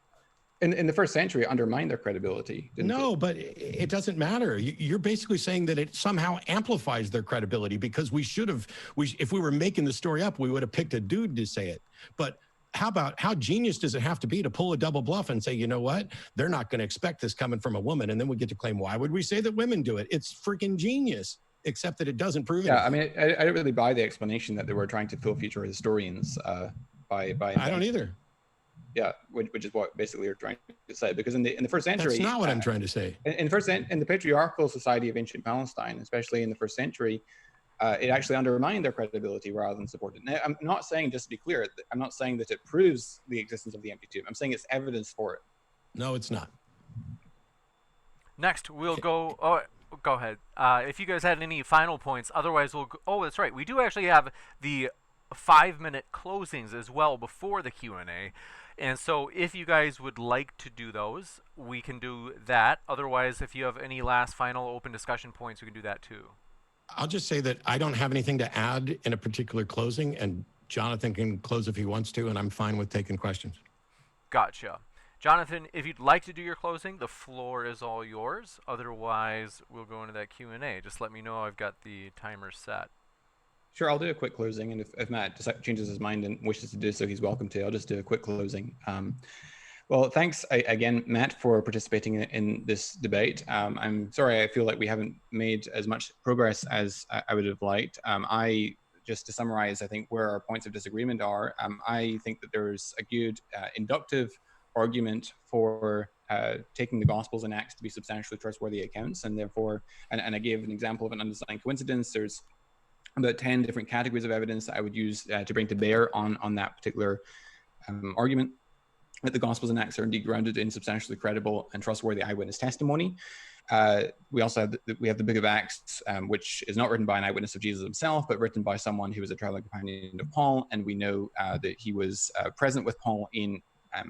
In the first century, it undermined their credibility. No, but it doesn't matter. You're basically saying that it somehow amplifies their credibility, because if we were making the story up, we would have picked a dude to say it. But how genius does it have to be to pull a double bluff and say, you know what, they're not going to expect this coming from a woman, and then we get to claim, why would we say that women do it? It's freaking genius, except that it doesn't prove it. Yeah, I mean, I don't really buy the explanation that they were trying to fill future historians by. I don't either. Yeah, which is what basically you're trying to say, because in the first century, that's not what I'm trying to say. In the patriarchal society of ancient Palestine, especially in the first century, it actually undermined their credibility rather than supported. Now, I'm not saying, just to be clear, I'm not saying that it proves the existence of the empty tomb. I'm saying it's evidence for it. No, it's not. Next, we'll go. Oh, go ahead. If you guys had any final points, otherwise we'll go. Oh, that's right. We do actually have the 5-minute closings as well before the Q&A. And so if you guys would like to do those, we can do that. Otherwise, if you have any last final open discussion points, we can do that too. I'll just say that I don't have anything to add in a particular closing, and Jonathan can close if he wants to, and I'm fine with taking questions. Gotcha. Jonathan, if you'd like to do your closing, the floor is all yours. Otherwise, we'll go into that Q&A. Just let me know I've got the timer set. Sure, I'll do a quick closing, and if Matt changes his mind and wishes to do so, he's welcome to. I'll just do a quick closing. Well, thanks again, Matt, for participating in this debate. I'm sorry, I feel like we haven't made as much progress as I would have liked. Just to summarize, I think where our points of disagreement are, I think that there's a good inductive argument for taking the Gospels and Acts to be substantially trustworthy accounts, and therefore, and I gave an example of an undesigned coincidence. There's about 10 different categories of evidence that I would use to bring to bear on that particular argument, that the Gospels and Acts are indeed grounded in substantially credible and trustworthy eyewitness testimony. We also have the Book of Acts, which is not written by an eyewitness of Jesus himself, but written by someone who was a traveling companion of Paul, and we know that he was present with Paul in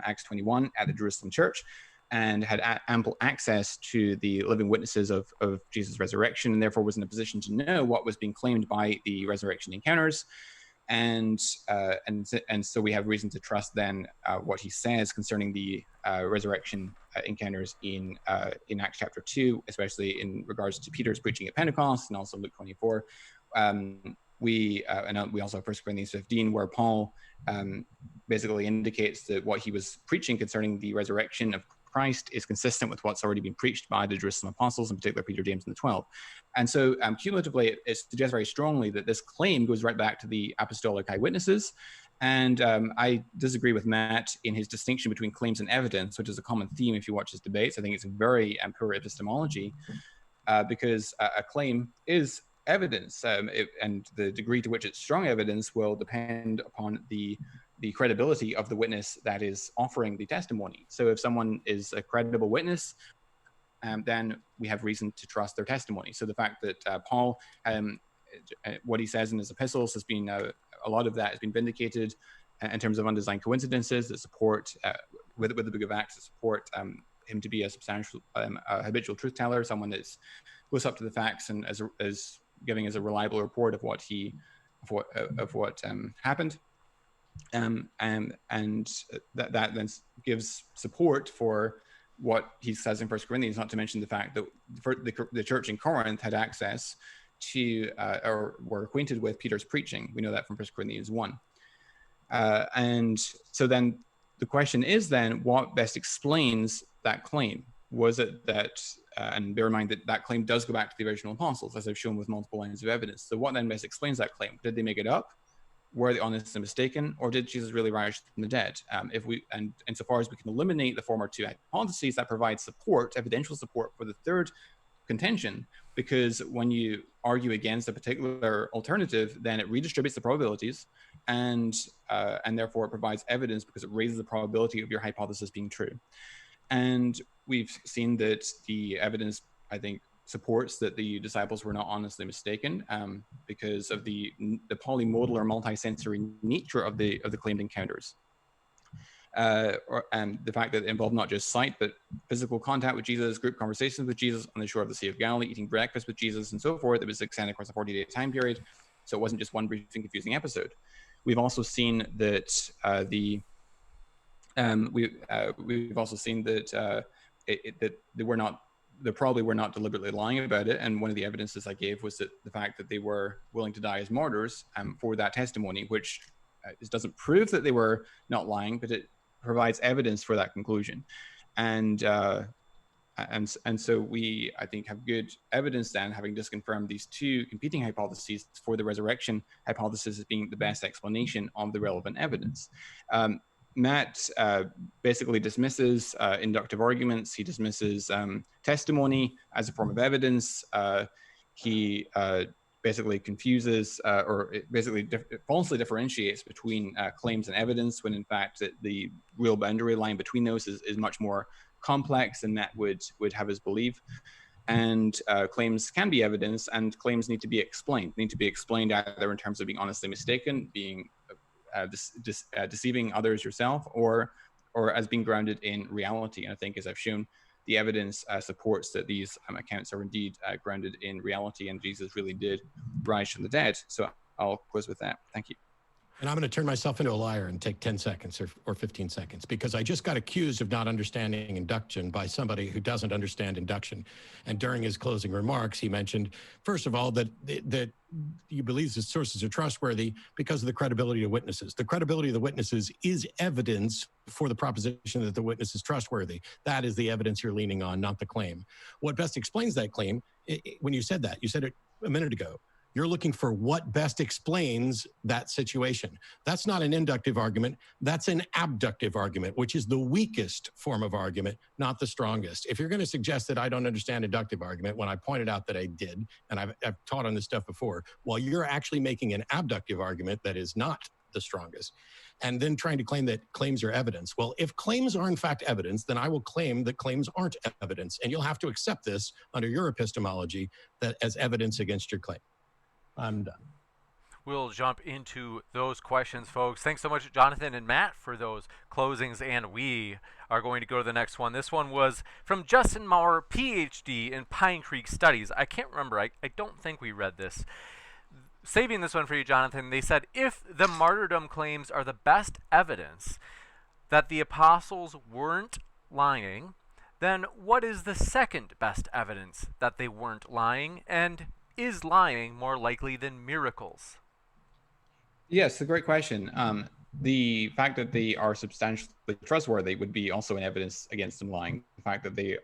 Acts 21 at the Jerusalem church, and had ample access to the living witnesses of Jesus' resurrection, and therefore was in a position to know what was being claimed by the resurrection encounters. And so we have reason to trust then what he says concerning the resurrection encounters in Acts chapter 2, especially in regards to Peter's preaching at Pentecost, and also Luke 24. We also have 1 Corinthians 15, where Paul basically indicates that what he was preaching concerning the resurrection of Christ is consistent with what's already been preached by the Jerusalem apostles, in particular Peter, James, and the 12. And so cumulatively, it suggests very strongly that this claim goes right back to the apostolic eyewitnesses. And I disagree with Matt in his distinction between claims and evidence, which is a common theme if you watch his debates. I think it's a very poor epistemology, because a claim is evidence, and the degree to which it's strong evidence will depend upon the credibility of the witness that is offering the testimony. So if someone is a credible witness, then we have reason to trust their testimony. So the fact that Paul, what he says in his epistles has been, a lot of that has been vindicated in terms of undesigned coincidences that support, with the Book of Acts, that support him to be a substantial, habitual truth teller, someone that's close up to the facts and as giving us a reliable report of what happened. And that then gives support for what he says in 1 Corinthians, not to mention the fact that the church in Corinth had access to or were acquainted with Peter's preaching. We know that from 1 Corinthians 1. And so then the question is then, what best explains that claim? Was it that, and bear in mind that claim does go back to the original apostles, as I've shown with multiple lines of evidence. So what then best explains that claim? Did they make it up? Were they honest and mistaken, or did Jesus really rise from the dead? Insofar as we can eliminate the former two hypotheses, that provides support, evidential support for the third contention, because when you argue against a particular alternative, then it redistributes the probabilities, and therefore it provides evidence because it raises the probability of your hypothesis being true. And we've seen that the evidence, I think, supports that the disciples were not honestly mistaken because of the polymodal or multisensory nature of the claimed encounters. And the fact that it involved not just sight, but physical contact with Jesus, group conversations with Jesus on the shore of the Sea of Galilee, eating breakfast with Jesus, and so forth. It was extended across a 40-day time period, so it wasn't just one brief and confusing episode. We've also seen that we've also seen that that they probably were not deliberately lying about it. And one of the evidences I gave was that the fact that they were willing to die as martyrs for that testimony, which doesn't prove that they were not lying, but it provides evidence for that conclusion. And so we, I think, have good evidence then, having just confirmed these two competing hypotheses, for the resurrection hypothesis as being the best explanation of the relevant evidence. Matt basically dismisses inductive arguments. He dismisses testimony as a form of evidence. He basically confuses or basically falsely differentiates between claims and evidence, when in fact the real boundary line between those is much more complex than Matt would have us believe. And claims can be evidence, and claims need to be explained. They need to be explained either in terms of being honestly mistaken, being deceiving others yourself, or as being grounded in reality. And I think, as I've shown, the evidence supports that these accounts are indeed grounded in reality, and Jesus really did rise from the dead. So I'll close with that. Thank you. And I'm going to turn myself into a liar and take 10 seconds or 15 seconds, because I just got accused of not understanding induction by somebody who doesn't understand induction. And during his closing remarks, he mentioned, first of all, that he believes his sources are trustworthy because of the credibility of witnesses. The credibility of the witnesses is evidence for the proposition that the witness is trustworthy. That is the evidence you're leaning on, not the claim. What best explains that claim, when you said that, you said it a minute ago, you're looking for what best explains that situation. That's not an inductive argument. That's an abductive argument, which is the weakest form of argument, not the strongest. If you're going to suggest that I don't understand inductive argument, when I pointed out that I did, and I've taught on this stuff before, well, you're actually making an abductive argument that is not the strongest, and then trying to claim that claims are evidence. Well, if claims are in fact evidence, then I will claim that claims aren't evidence, and you'll have to accept this under your epistemology that as evidence against your claim. I'm done. We'll jump into those questions, folks. Thanks so much, Jonathan and Matt, for those closings, and we are going to go to the next one. This one was from Justin Maurer, PhD in Pine Creek Studies. I can't remember. I don't think we read this. Saving this one for you, Jonathan, they said, if the martyrdom claims are the best evidence that the apostles weren't lying, then what is the second best evidence that they weren't lying? And is lying more likely than miracles? Yes, a great question. The fact that they are substantially trustworthy would be also an evidence against them lying. The fact that they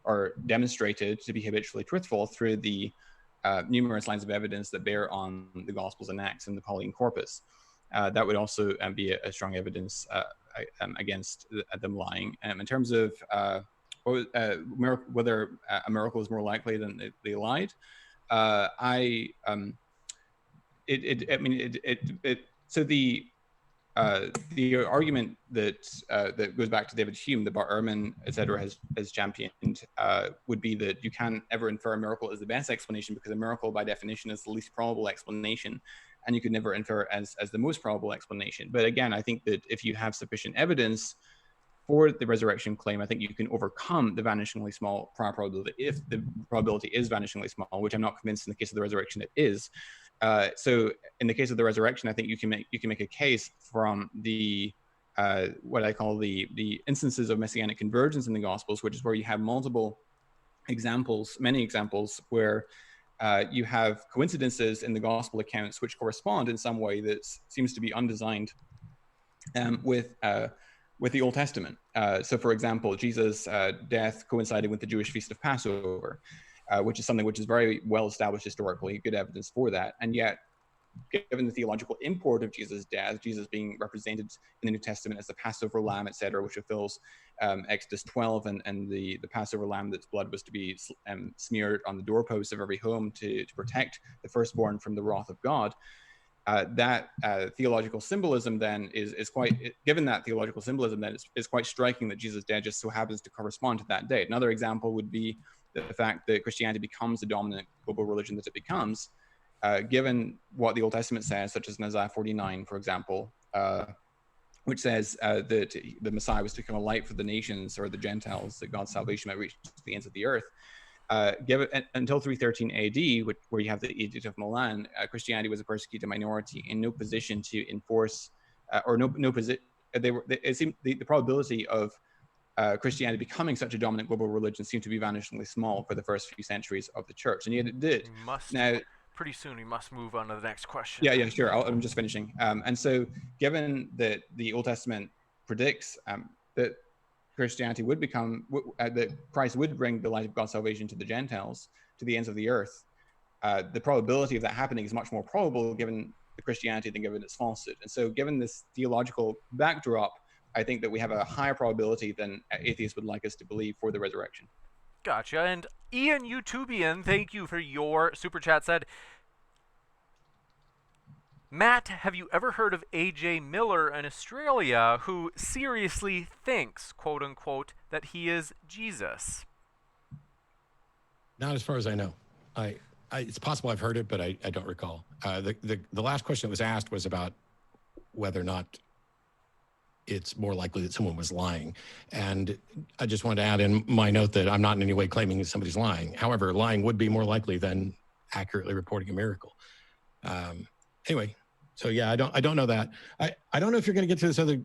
are demonstrated to be habitually truthful through the numerous lines of evidence that bear on the Gospels and Acts and the Pauline corpus. That would also be a strong evidence against them lying. In terms of whether a miracle is more likely than they lied, so the argument that goes back to David Hume, that Bart Ehrman, etc., has championed, would be that you can't ever infer a miracle as the best explanation, because a miracle by definition is the least probable explanation, and you could never infer as the most probable explanation. But again, I think that if you have sufficient evidence for the resurrection claim, I think you can overcome the vanishingly small prior probability, if the probability is vanishingly small, which I'm not convinced in the case of the resurrection it is. So in the case of the resurrection, I think you can make a case from the what I call the instances of messianic convergence in the Gospels, which is where you have multiple examples, many examples, where you have coincidences in the Gospel accounts which correspond in some way that seems to be undesigned with the Old Testament. So for example, Jesus' death coincided with the Jewish feast of Passover, which is something which is very well established historically, good evidence for that. And yet, given the theological import of Jesus' death, Jesus being represented in the New Testament as the Passover lamb, etc., which fulfills Exodus 12, and the Passover lamb, that's blood was to be smeared on the doorposts of every home to protect the firstborn from the wrath of God. that theological symbolism then is quite, given that theological symbolism, then it's quite striking that Jesus' death just so happens to correspond to that date. Another example would be the fact that Christianity becomes the dominant global religion that it becomes, given what the Old Testament says, such as in Isaiah 49, for example, which says that the Messiah was to become a light for the nations or the Gentiles, that God's salvation might reach to the ends of the earth. Until 313 AD, where you have the Edict of Milan, Christianity was a persecuted minority in no position to enforce, or no position. It seemed the probability of Christianity becoming such a dominant global religion seemed to be vanishingly small for the first few centuries of the church, and yet it did. Now, pretty soon we must move on to the next question. Yeah, sure. I'm just finishing. And so, given that the Old Testament predicts that Christianity would become, that Christ would bring the light of God's salvation to the Gentiles, to the ends of the earth, the probability of that happening is much more probable given the Christianity than given its falsehood. And so, given this theological backdrop, I think that we have a higher probability than atheists would like us to believe for the resurrection. Gotcha. And Ian YouTubian, thank you for your super chat, said, Matt, have you ever heard of A.J. Miller in Australia who seriously thinks, quote unquote, that he is Jesus? Not as far as I know. It's possible I've heard it, but I don't recall. The last question that was asked was about whether or not it's more likely that someone was lying. And I just wanted to add in my note that I'm not in any way claiming that somebody's lying. However, lying would be more likely than accurately reporting a miracle. Anyway, so yeah, I don't know that. I don't know if you're going to get to this other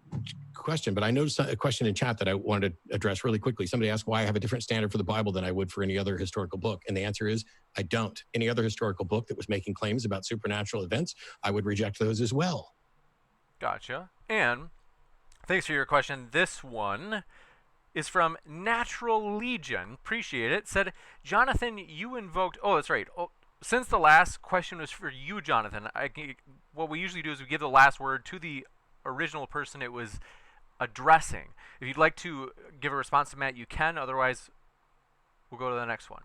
question, but I noticed a question in chat that I wanted to address really quickly. Somebody asked why I have a different standard for the Bible than I would for any other historical book. And the answer is I don't. Any other historical book that was making claims about supernatural events, I would reject those as well. Gotcha. And thanks for your question. This one is from Natural Legion. Appreciate it. Said, Jonathan, you invoked... Oh, that's right. Oh, since the last question was for you, Jonathan, what we usually do is we give the last word to the original person it was addressing. If you'd like to give a response to Matt, you can. Otherwise, we'll go to the next one.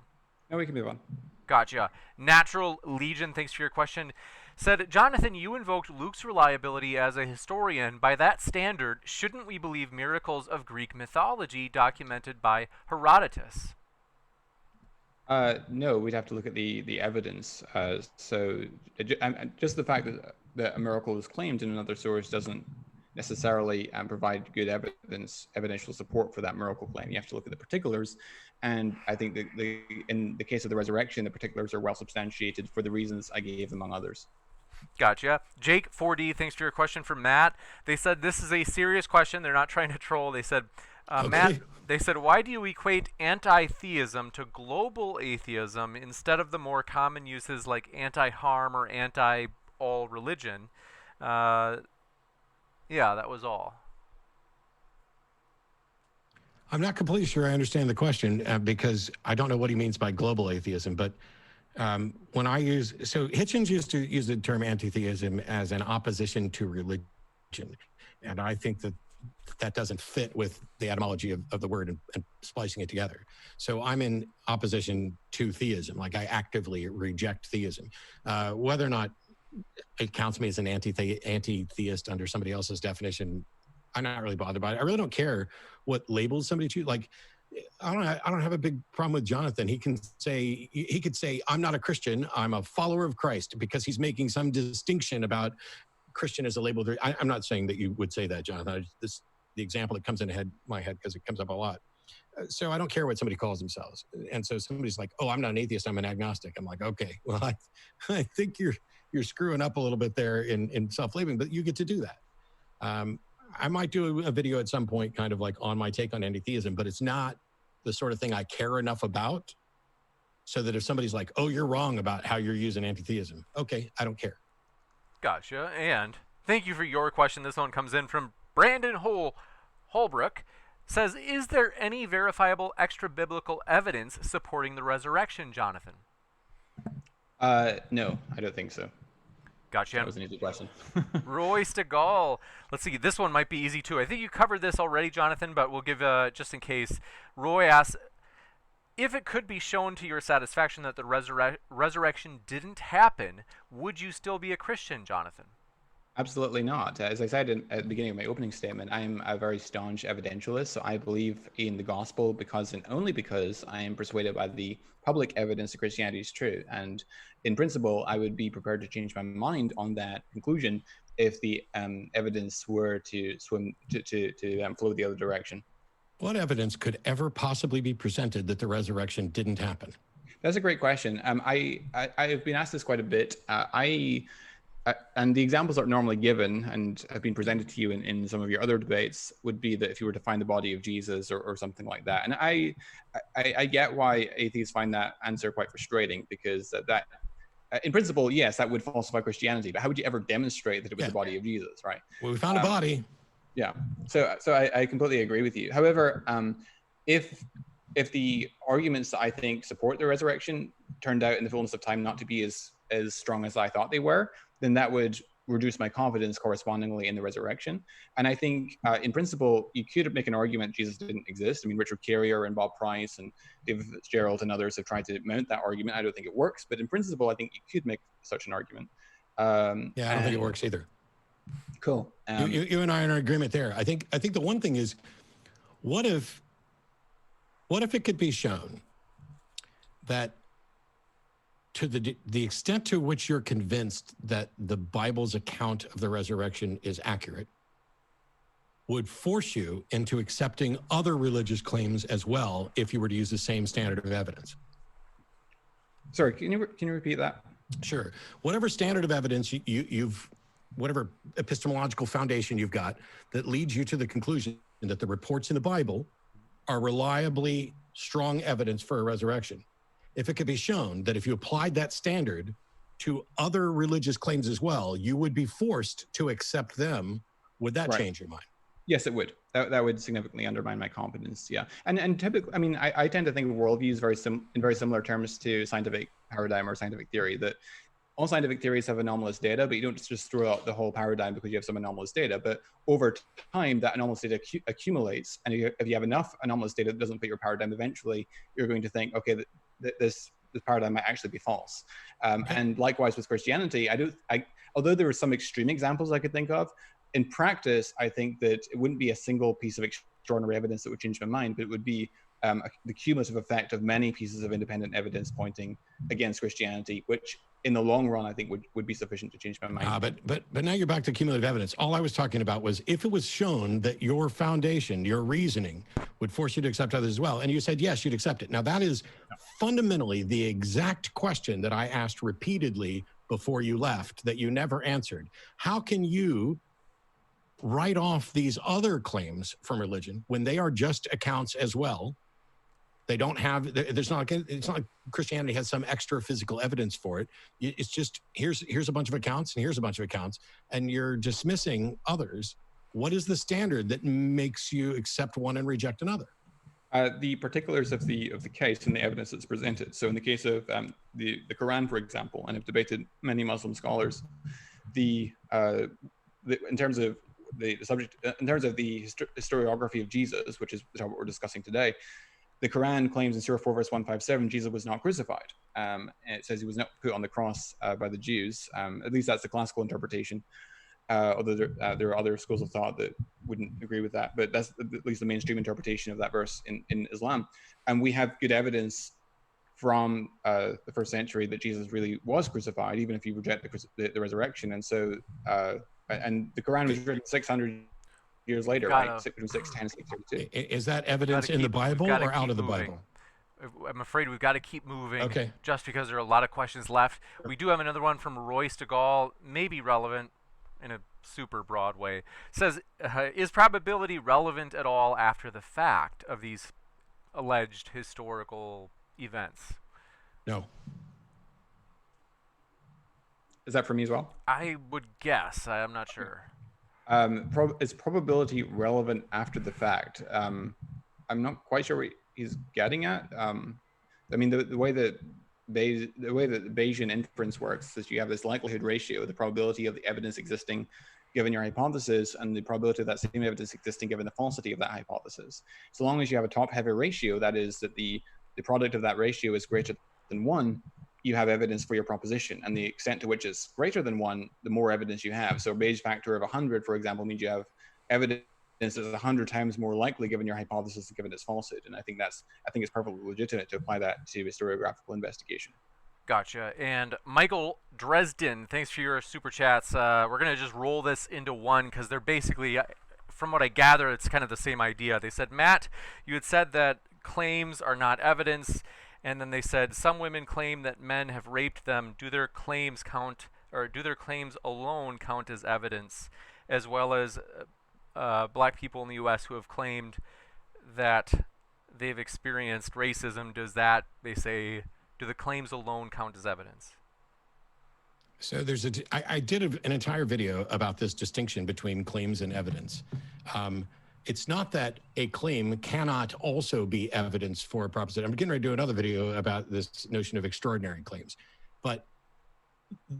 No, we can move on. Gotcha. Natural Legion, thanks for your question. Said, Jonathan, you invoked Luke's reliability as a historian. By that standard, shouldn't we believe miracles of Greek mythology documented by Herodotus? No, we'd have to look at the evidence. So just the fact that a miracle is claimed in another source doesn't necessarily provide good evidential support for that miracle claim. You have to look at the particulars. And I think that in the case of the resurrection, the particulars are well substantiated for the reasons I gave, among others. Gotcha. Jake 4D, thanks for your question for Matt. They said this is a serious question. They're not trying to troll. They said, Okay. Matt, they said, why do you equate anti-theism to global atheism instead of the more common uses like anti-harm or anti-all religion? Yeah, that was all. I'm not completely sure I understand the question because I don't know what he means by global atheism, but when I use, so Hitchens used to use the term anti-theism as an opposition to religion. And I think that doesn't fit with the etymology of the word and splicing it together. So I'm in opposition to theism, like I actively reject theism. Whether or not it counts me as an anti-theist under somebody else's definition, I'm not really bothered by it. I really don't care what labels somebody choose. Like, I don't have a big problem with Jonathan. He could say, I'm not a Christian, I'm a follower of Christ, because he's making some distinction about Christian as a label. I'm not saying that you would say that, Jonathan. The example that comes into my head because it comes up a lot. So I don't care what somebody calls themselves. And so somebody's like, oh, I'm not an atheist, I'm an agnostic. I'm like, okay, well, I think you're screwing up a little bit there in self-labeling, but you get to do that. I might do a video at some point kind of like on my take on anti-theism, but it's not the sort of thing I care enough about so that if somebody's like, oh, you're wrong about how you're using anti-theism, okay, I don't care. Gotcha. And thank you for your question. This one comes in from Brandon Holbrook. Says, is there any verifiable extra-biblical evidence supporting the resurrection, Jonathan? No, I don't think so. Gotcha. That was an easy question. Roy Stegall. Let's see. This one might be easy, too. I think you covered this already, Jonathan, but we'll give just in case. Roy asks, if it could be shown to your satisfaction that the resurrection didn't happen, would you still be a Christian, Jonathan? Absolutely not. As I said at the beginning of my opening statement, I'm a very staunch evidentialist. So I believe in the gospel because and only because I am persuaded by the public evidence that Christianity is true. And in principle, I would be prepared to change my mind on that conclusion if the evidence were to flow the other direction. What evidence could ever possibly be presented that the resurrection didn't happen? That's a great question. I've been asked this quite a bit. And the examples that are normally given and have been presented to you in some of your other debates would be that if you were to find the body of Jesus or something like that. And I get why atheists find that answer quite frustrating, because that in principle, yes, that would falsify Christianity. But how would you ever demonstrate that it was the body of Jesus, right? Well, we found a body. Yeah. So I completely agree with you. However, if the arguments that I think support the resurrection turned out in the fullness of time not to be as strong as I thought they were, then that would reduce my confidence correspondingly in the resurrection. And I think, in principle, you could make an argument Jesus didn't exist. I mean, Richard Carrier and Bob Price and David Fitzgerald and others have tried to mount that argument. I don't think it works, but in principle, I think you could make such an argument. I don't think it works either. Cool. You and I are in agreement there. I think the one thing is, what if it could be shown that to the extent to which you're convinced that the Bible's account of the resurrection is accurate would force you into accepting other religious claims as well if you were to use the same standard of evidence? Sorry, can you repeat that? Sure. Whatever standard of evidence whatever epistemological foundation you've got that leads you to the conclusion that the reports in the Bible are reliably strong evidence for a resurrection. If it could be shown that if you applied that standard to other religious claims as well, you would be forced to accept them, would that change your mind? Yes, it would. That would significantly undermine my confidence. Yeah, and typically, I mean, I tend to think of worldviews in very similar terms to scientific paradigm or scientific theory. That all scientific theories have anomalous data, but you don't just throw out the whole paradigm because you have some anomalous data. But over time, that anomalous data accumulates, and if you have enough anomalous data that doesn't fit your paradigm, eventually you're going to think, okay, this paradigm might actually be false. And likewise with Christianity, although there are some extreme examples I could think of, in practice, I think that it wouldn't be a single piece of extraordinary evidence that would change my mind, but it would be the cumulative effect of many pieces of independent evidence pointing against Christianity, which in the long run, I think would be sufficient to change my mind. But now you're back to cumulative evidence. All I was talking about was if it was shown that your foundation, your reasoning would force you to accept others as well. And you said, yes, you'd accept it. Now that is fundamentally the exact question that I asked repeatedly before you left that you never answered. How can you write off these other claims from religion when they are just accounts as well? They don't have, it's not like Christianity has some extra physical evidence for it. It's just, here's a bunch of accounts and here's a bunch of accounts, and you're dismissing others. What is the standard that makes you accept one and reject another? The particulars of the case and the evidence that's presented. So in the case of the Quran, for example, and I've debated many Muslim scholars, in terms of the subject, in terms of the historiography of Jesus, which is the topic we're discussing today, the Quran claims in Surah 4, verse 157, Jesus was not crucified. And it says he was not put on the cross by the Jews. At least that's the classical interpretation. Although there are other schools of thought that wouldn't agree with that. But that's at least the mainstream interpretation of that verse in Islam. And we have good evidence from the first century that Jesus really was crucified, even if you reject the resurrection. And so, and the Quran was written 600 years later, right? Between 610 and 632. Is that evidence in the Bible or out of the Bible? I'm afraid we've got to keep moving. Okay. Just because there are a lot of questions left. We do have another one from Royce de Gaulle, maybe relevant in a super broad way. It says, is probability relevant at all after the fact of these alleged historical events? No. Is that for me as well? I would guess. I'm not sure. Is probability relevant after the fact? I'm not quite sure what he's getting at. I mean, the way that the Bayesian inference works is you have this likelihood ratio, the probability of the evidence existing given your hypothesis, and the probability of that same evidence existing given the falsity of that hypothesis. So long as you have a top-heavy ratio, that is, that the the product of that ratio is greater than 1, you have evidence for your proposition. And the extent to which it's greater than 1, the more evidence you have. So a Bayes factor of 100, for example, means you have evidence that's 100 times more likely given your hypothesis given its falsehood. And I think it's perfectly legitimate to apply that to historiographical investigation. Gotcha. And Michael Dresden, thanks for your super chats. We're going to just roll this into one because they're basically, from what I gather, it's kind of the same idea. They said, Matt, you had said that claims are not evidence. And then they said, some women claim that men have raped them. Do their claims count, or do their claims alone count as evidence, as well as black people in the U.S. who have claimed that they've experienced racism? Does that, they say, do the claims alone count as evidence? So I did an entire video about this distinction between claims and evidence. It's not that a claim cannot also be evidence for a proposition. I'm getting ready to do another video about this notion of extraordinary claims. But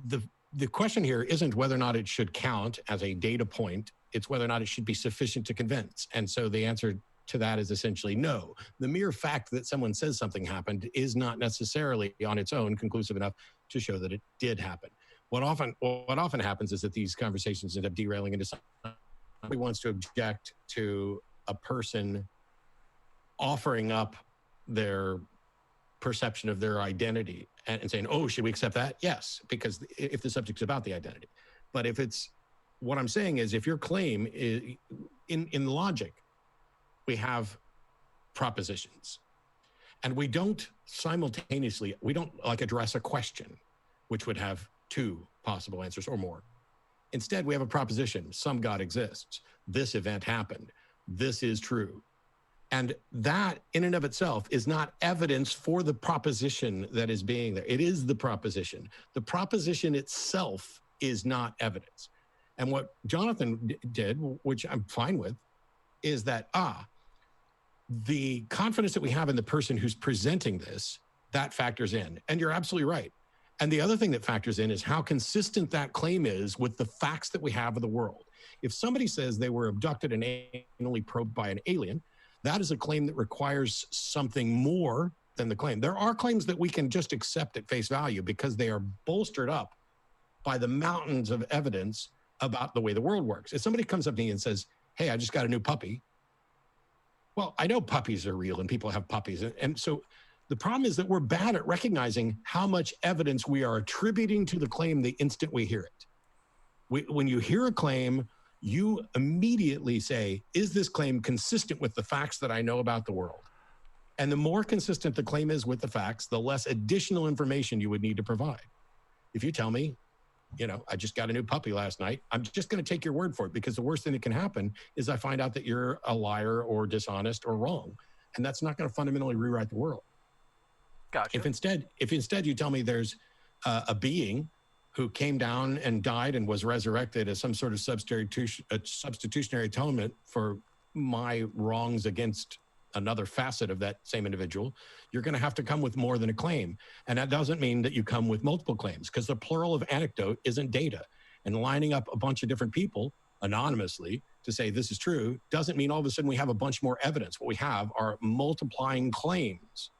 the question here isn't whether or not it should count as a data point. It's whether or not it should be sufficient to convince. And so the answer to that is essentially no. The mere fact that someone says something happened is not necessarily on its own conclusive enough to show that it did happen. What often happens is that these conversations end up derailing into somebody wants to object to a person offering up their perception of their identity and saying, oh, should we accept that? Yes, because if the subject's about the identity. But if it's, what I'm saying is, if your claim is, in logic, we have propositions. And we don't simultaneously, we don't like address a question, which would have two possible answers or more. Instead, we have a proposition. Some God exists. This event happened. This is true. And that in and of itself is not evidence for the proposition that is being there. It is the proposition. The proposition itself is not evidence. And what Jonathan did, which I'm fine with, is that, the confidence that we have in the person who's presenting this, that factors in. And you're absolutely right. And the other thing that factors in is how consistent that claim is with the facts that we have of the world. If somebody says they were abducted and anally probed by an alien, that is a claim that requires something more than the claim. There are claims that we can just accept at face value because they are bolstered up by the mountains of evidence about the way the world works. If somebody comes up to me and says, hey, I just got a new puppy. Well, I know puppies are real and people have puppies. And so the problem is that we're bad at recognizing how much evidence we are attributing to the claim the instant we hear it. When you hear a claim, you immediately say, is this claim consistent with the facts that I know about the world? And the more consistent the claim is with the facts, the less additional information you would need to provide. If you tell me, I just got a new puppy last night, I'm just going to take your word for it, because the worst thing that can happen is I find out that you're a liar or dishonest or wrong. And that's not going to fundamentally rewrite the world. Gotcha. If instead you tell me there's a being who came down and died and was resurrected as some sort of substitutionary atonement for my wrongs against another facet of that same individual, you're going to have to come with more than a claim. And that doesn't mean that you come with multiple claims, because the plural of anecdote isn't data. And lining up a bunch of different people anonymously to say this is true doesn't mean all of a sudden we have a bunch more evidence. What we have are multiplying claims,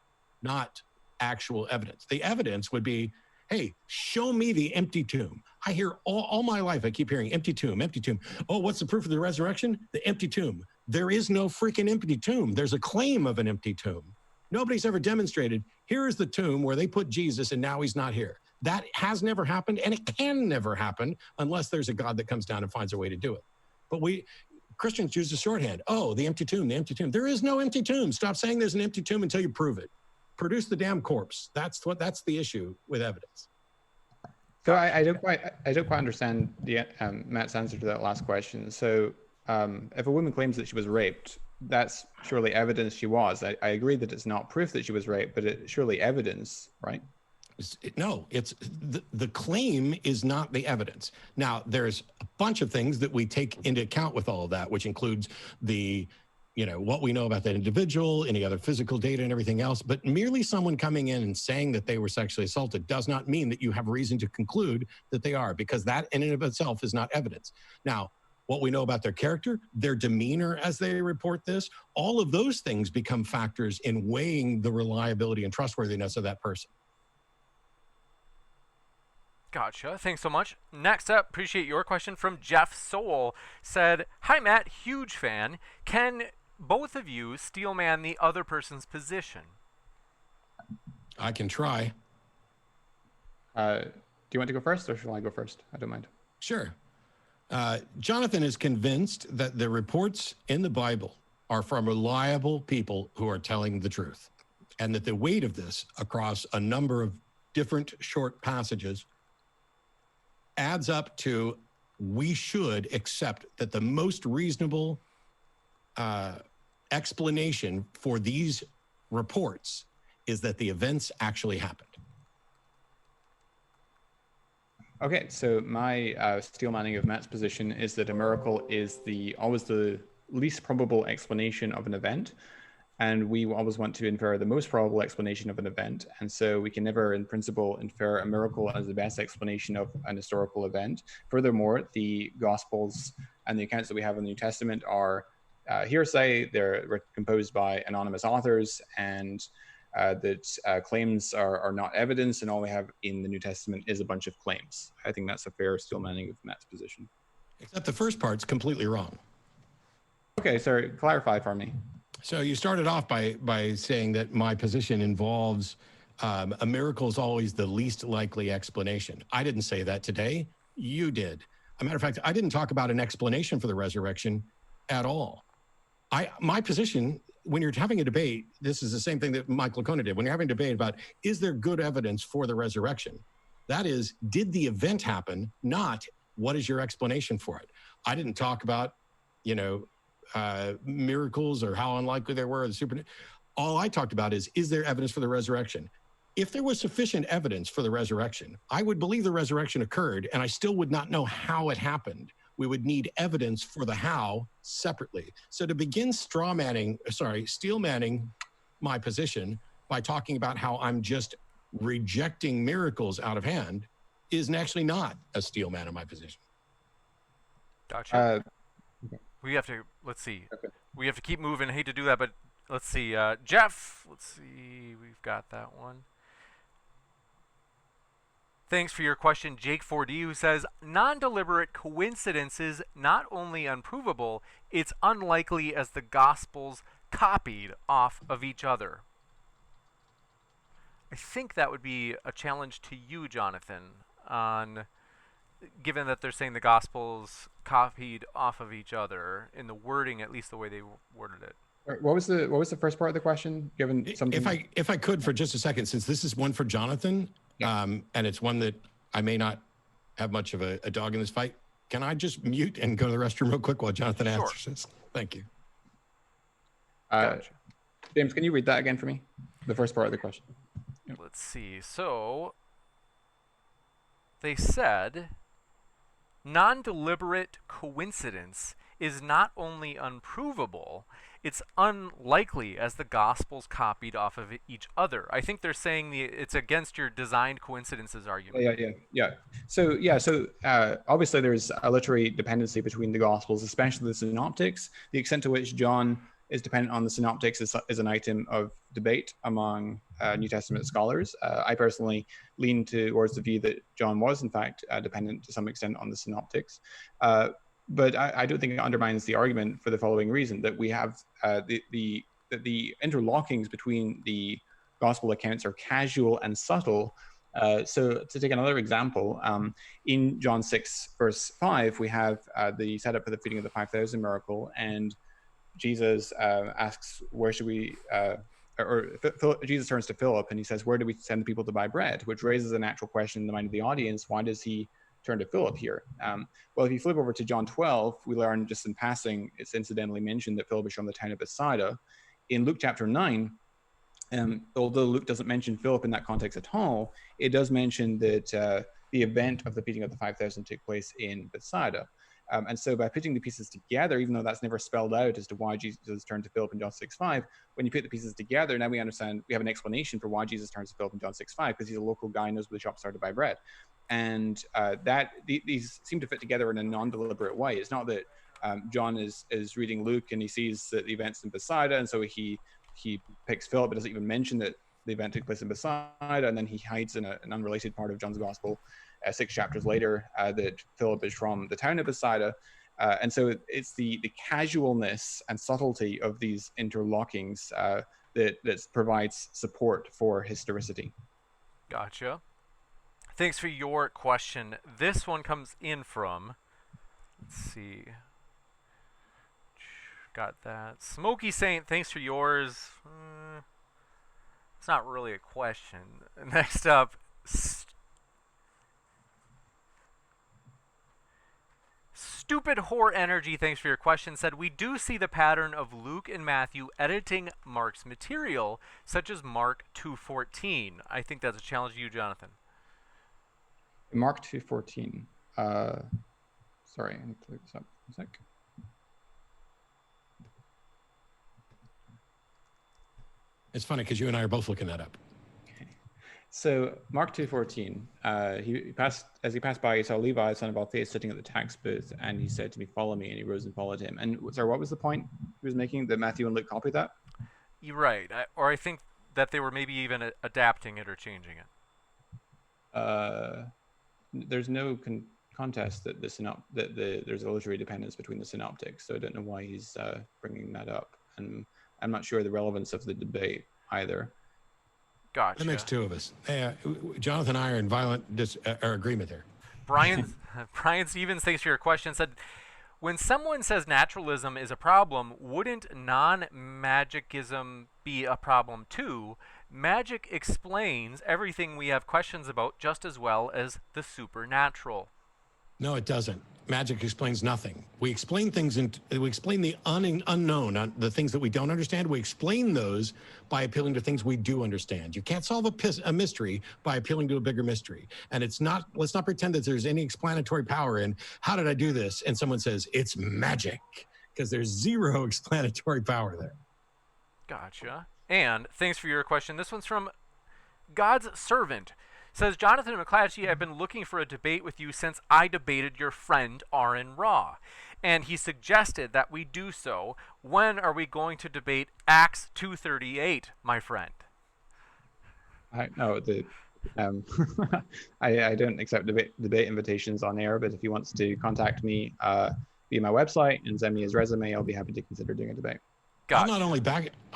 not actual evidence. The evidence would be, hey, show me the empty tomb. I hear all my life, I keep hearing empty tomb, empty tomb. Oh, what's the proof of the resurrection? The empty tomb. There is no freaking empty tomb. There's a claim of an empty tomb. Nobody's ever demonstrated, here is the tomb where they put Jesus and now he's not here. That has never happened, and it can never happen unless there's a God that comes down and finds a way to do it. But Christians use the shorthand. Oh, the empty tomb, the empty tomb. There is no empty tomb. Stop saying there's an empty tomb until you prove it. Produce the damn corpse. That's the issue with evidence. So I don't quite understand Matt's answer to that last question. So if a woman claims that she was raped, that's surely evidence she was. I agree that it's not proof that she was raped, but it's surely evidence, right? No, it's the claim is not the evidence. Now, there's a bunch of things that we take into account with all of that, which includes what we know about that individual, any other physical data and everything else. But merely someone coming in and saying that they were sexually assaulted does not mean that you have reason to conclude that they are, because that in and of itself is not evidence. Now, what we know about their character, their demeanor as they report this. All of those things become factors in weighing the reliability and trustworthiness of that person. Gotcha. Thanks so much. Next up, appreciate your question from Jeff Soul. Said, "Hi Matt, huge fan. Can both of you steelman the other person's position?" I can try. Do you want to go first, or shall I go first? I don't mind. Sure. Jonathan is convinced that the reports in the Bible are from reliable people who are telling the truth, and that the weight of this across a number of different short passages adds up to we should accept that the most reasonable explanation for these reports is that the events actually happened. Okay, so my steel manning of Matt's position is that a miracle is always the least probable explanation of an event, and we always want to infer the most probable explanation of an event, and so we can never, in principle, infer a miracle as the best explanation of an historical event. Furthermore, the Gospels and the accounts that we have in the New Testament are hearsay. They're composed by anonymous authors, and that claims are not evidence, and all we have in the New Testament is a bunch of claims. I think that's a fair steel manning of Matt's position. Except the first part's completely wrong. Okay, so clarify for me. So you started off by saying that my position involves a miracle is always the least likely explanation. I didn't say that today. You did. As a matter of fact, I didn't talk about an explanation for the resurrection at all. My position, when you're having a debate, this is the same thing that Mike Lacona did. When you're having a debate about, is there good evidence for the resurrection? That is, did the event happen? Not, what is your explanation for it? I didn't talk about, miracles or how unlikely they were. All I talked about is there evidence for the resurrection? If there was sufficient evidence for the resurrection, I would believe the resurrection occurred, and I still would not know how it happened. We would need evidence for the how separately. So to begin steel manning my position by talking about how I'm just rejecting miracles out of hand is actually not a steel man in my position. Gotcha. We have to, let's see. Okay. We have to keep moving. I hate to do that, but let's see. Jeff, let's see. We've got that one. Thanks for your question, Jake 4D, who says, non-deliberate coincidence is not only unprovable, it's unlikely as the Gospels copied off of each other. I think that would be a challenge to you, Jonathan, given that they're saying the Gospels copied off of each other in the wording, at least the way they worded it. What was the first part of the question? Given something, if I could for just a second, since this is one for Jonathan, yeah. And it's one that I may not have much of a dog in this fight, can I just mute and go to the restroom real quick while Jonathan answers this? Thank you. Gotcha. James, can you read that again for me? The first part of the question. Yep. Let's see. So they said non-deliberate coincidence is not only unprovable, it's unlikely as the Gospels copied off of each other. I think they're saying it's against your designed coincidences argument. Yeah. So obviously there's a literary dependency between the Gospels, especially the synoptics. The extent to which John is dependent on the synoptics is an item of debate among New Testament scholars. I personally lean towards the view that John was, in fact, dependent to some extent on the synoptics. But I don't think it undermines the argument for the following reason, that we have the interlockings between the gospel accounts are casual and subtle. So to take another example, in John 6, verse 5, we have the setup for the feeding of the 5,000 miracle, and Jesus asks, where should we, Jesus turns to Philip and he says, where do we send people to buy bread? Which raises a natural question in the mind of the audience. Why does he turn to Philip here? Well, if you flip over to John 12, we learn just in passing, it's incidentally mentioned that Philip is from the town of Bethsaida. In Luke chapter 9, although Luke doesn't mention Philip in that context at all, it does mention that the event of the feeding of the 5,000 took place in Bethsaida. And so by putting the pieces together, even though that's never spelled out as to why Jesus turned to Philip in John 6:5, when you put the pieces together, now we understand, we have an explanation for why Jesus turns to Philip in John 6:5, because he's a local guy, knows where the shops are to buy bread. and these seem to fit together in a non-deliberate way. It's not that John is reading Luke and he sees that the events in Bethsaida, and so he picks Philip, but doesn't even mention that the event took place in Bethsaida, and then he hides in an unrelated part of John's Gospel 6 chapters later that Philip is from the town of Bethsaida. And so it's the casualness and subtlety of these interlockings that provides support for historicity. Gotcha. Thanks for your question. This one comes in from, let's see. Got that. Smoky Saint, thanks for yours. It's not really a question. Next up, Stupid Whore Energy, thanks for your question, said, we do see the pattern of Luke and Matthew editing Mark's material, such as Mark 2:14. I think that's a challenge to you, Jonathan. Mark 2:14. Sorry, I need to look this up a sec. It's funny because you and I are both looking that up. So Mark 2:14, as he passed by, he saw Levi, son of Alphaeus, sitting at the tax booth, and he said to me, follow me, and he rose and followed him. And sorry, what was the point he was making, that Matthew and Luke copied that? You're right. Or I think that they were maybe even adapting it or changing it. There's no contest that there's a literary dependence between the synoptics, so I don't know why he's bringing that up. And I'm not sure the relevance of the debate either. Gotcha. That makes two of us. Hey, Jonathan and I are in violent agreement there. Brian Stevens, thanks for your question, said, when someone says naturalism is a problem, wouldn't non-magicism be a problem too? Magic explains everything we have questions about just as well as the supernatural. No, it doesn't. Magic explains nothing. We explain things, we explain the unknown, the things that we don't understand. We explain those by appealing to things we do understand. You can't solve a mystery by appealing to a bigger mystery. And let's not pretend that there's any explanatory power in, how did I do this? And someone says, it's magic, because there's zero explanatory power there. Gotcha. And thanks for your question. This one's from God's Servant. Says, Jonathan McClatchie, I've been looking for a debate with you since I debated your friend Aaron Raw. And he suggested that we do so. When are we going to debate Acts 2:38, my friend? I don't accept debate invitations on air, but if he wants to contact me via my website and send me his resume, I'll be happy to consider doing a debate. Gotcha. I'll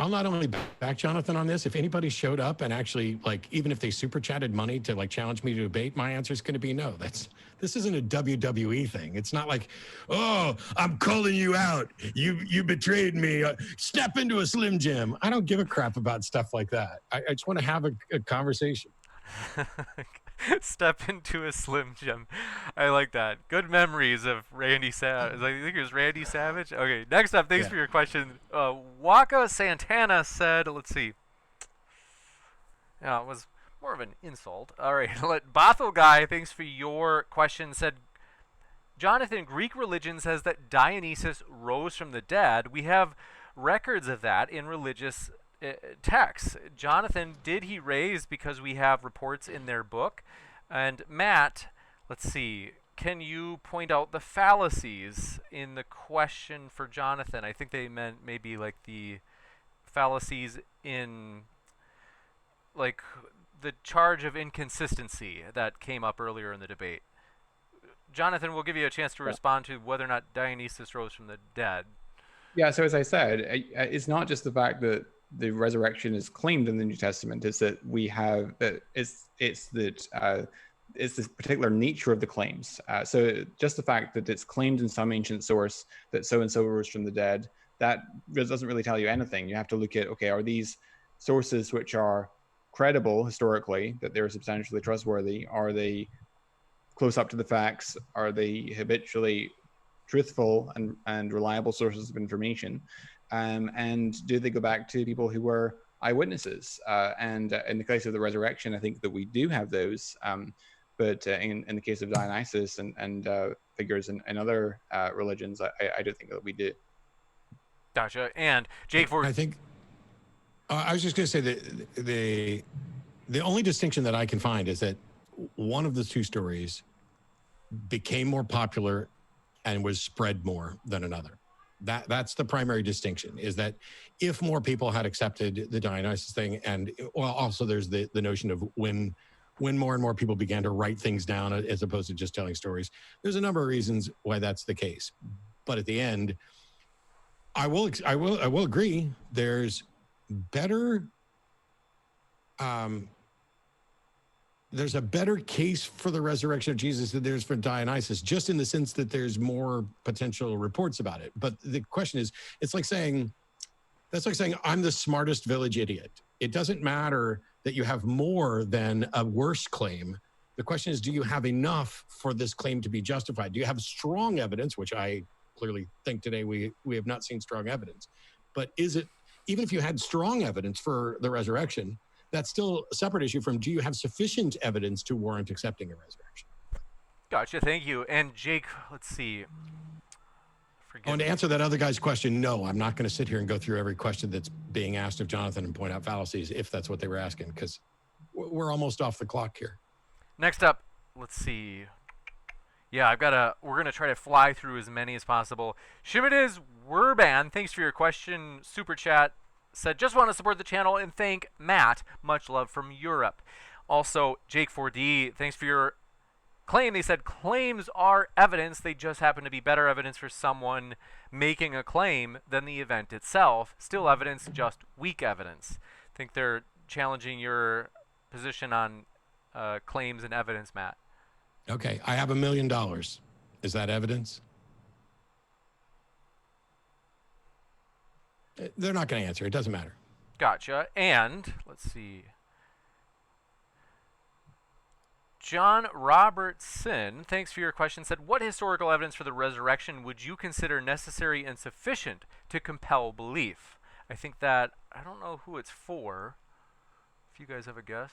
not only back Jonathan on this. If anybody showed up and actually, like, even if they super chatted money to like challenge me to debate, my answer is going to be no. This isn't a WWE thing. It's not like, oh, I'm calling you out. You betrayed me. Step into a Slim Jim. I don't give a crap about stuff like that. I just want to have a conversation. Step into a Slim Jim. I like that. Good memories of Randy Savage. I think it was Randy Savage. Okay, next up, thanks for your question. Waka Santana said, let's see. Yeah, it was more of an insult. All right, Bothell Guy, thanks for your question, said, Jonathan, Greek religion says that Dionysus rose from the dead. We have records of that in religious texts. Jonathan, did he raise because we have reports in their book? And Matt, let's see, can you point out the fallacies in the question for Jonathan? I think they meant maybe like the fallacies in like the charge of inconsistency that came up earlier in the debate. Jonathan, we'll give you a chance to respond to whether or not Dionysus rose from the dead. Yeah, so as I said, it's not just the fact that the resurrection is claimed in the New Testament. It's that we have that it's this particular nature of the claims. So just the fact that it's claimed in some ancient source that so and so rose from the dead, that doesn't really tell you anything. You have to look at, okay, are these sources which are credible historically, that they're substantially trustworthy? Are they close up to the facts? Are they habitually truthful and reliable sources of information? And do they go back to people who were eyewitnesses? And in the case of the resurrection, I think that we do have those. But in the case of Dionysus and figures in other religions, I don't think that we do. Gotcha. And Jake, I think I was just going to say that the only distinction that I can find is that one of the two stories became more popular and was spread more than another. That's the primary distinction, is that if more people had accepted the Dionysus thing, and well, also there's the notion of when more and more people began to write things down as opposed to just telling stories. There's a number of reasons why that's the case. But at the end, I will agree, there's better there's a better case for the resurrection of Jesus than there's for Dionysus, just in the sense that there's more potential reports about it. But the question is, that's like saying I'm the smartest village idiot. It doesn't matter that you have more than a worse claim. The question is, do you have enough for this claim to be justified? Do you have strong evidence, which I clearly think today we have not seen strong evidence. But is it, even if you had strong evidence for the resurrection, that's still a separate issue from, do you have sufficient evidence to warrant accepting a resurrection? Gotcha, thank you. And Jake, let's see. And to answer that other guy's question, no, I'm not going to sit here and go through every question that's being asked of Jonathan and point out fallacies, if that's what they were asking, because we're almost off the clock here. Next up, let's see. Yeah, we're going to try to fly through as many as possible. Shimoniz Werban, thanks for your question. Super chat said, just want to support the channel and thank Matt. Much love from Europe. Also, Jake 4D, thanks for your claim. They said claims are evidence. They just happen to be better evidence for someone making a claim than the event itself. Still evidence, just weak evidence. I think they're challenging your position on claims and evidence, Matt. Okay, I have $1 million. Is that evidence? They're not going to answer. It doesn't matter. Gotcha. And let's see. John Robertson, thanks for your question, said, what historical evidence for the resurrection would you consider necessary and sufficient to compel belief? I think that, I don't know who it's for. If you guys have a guess.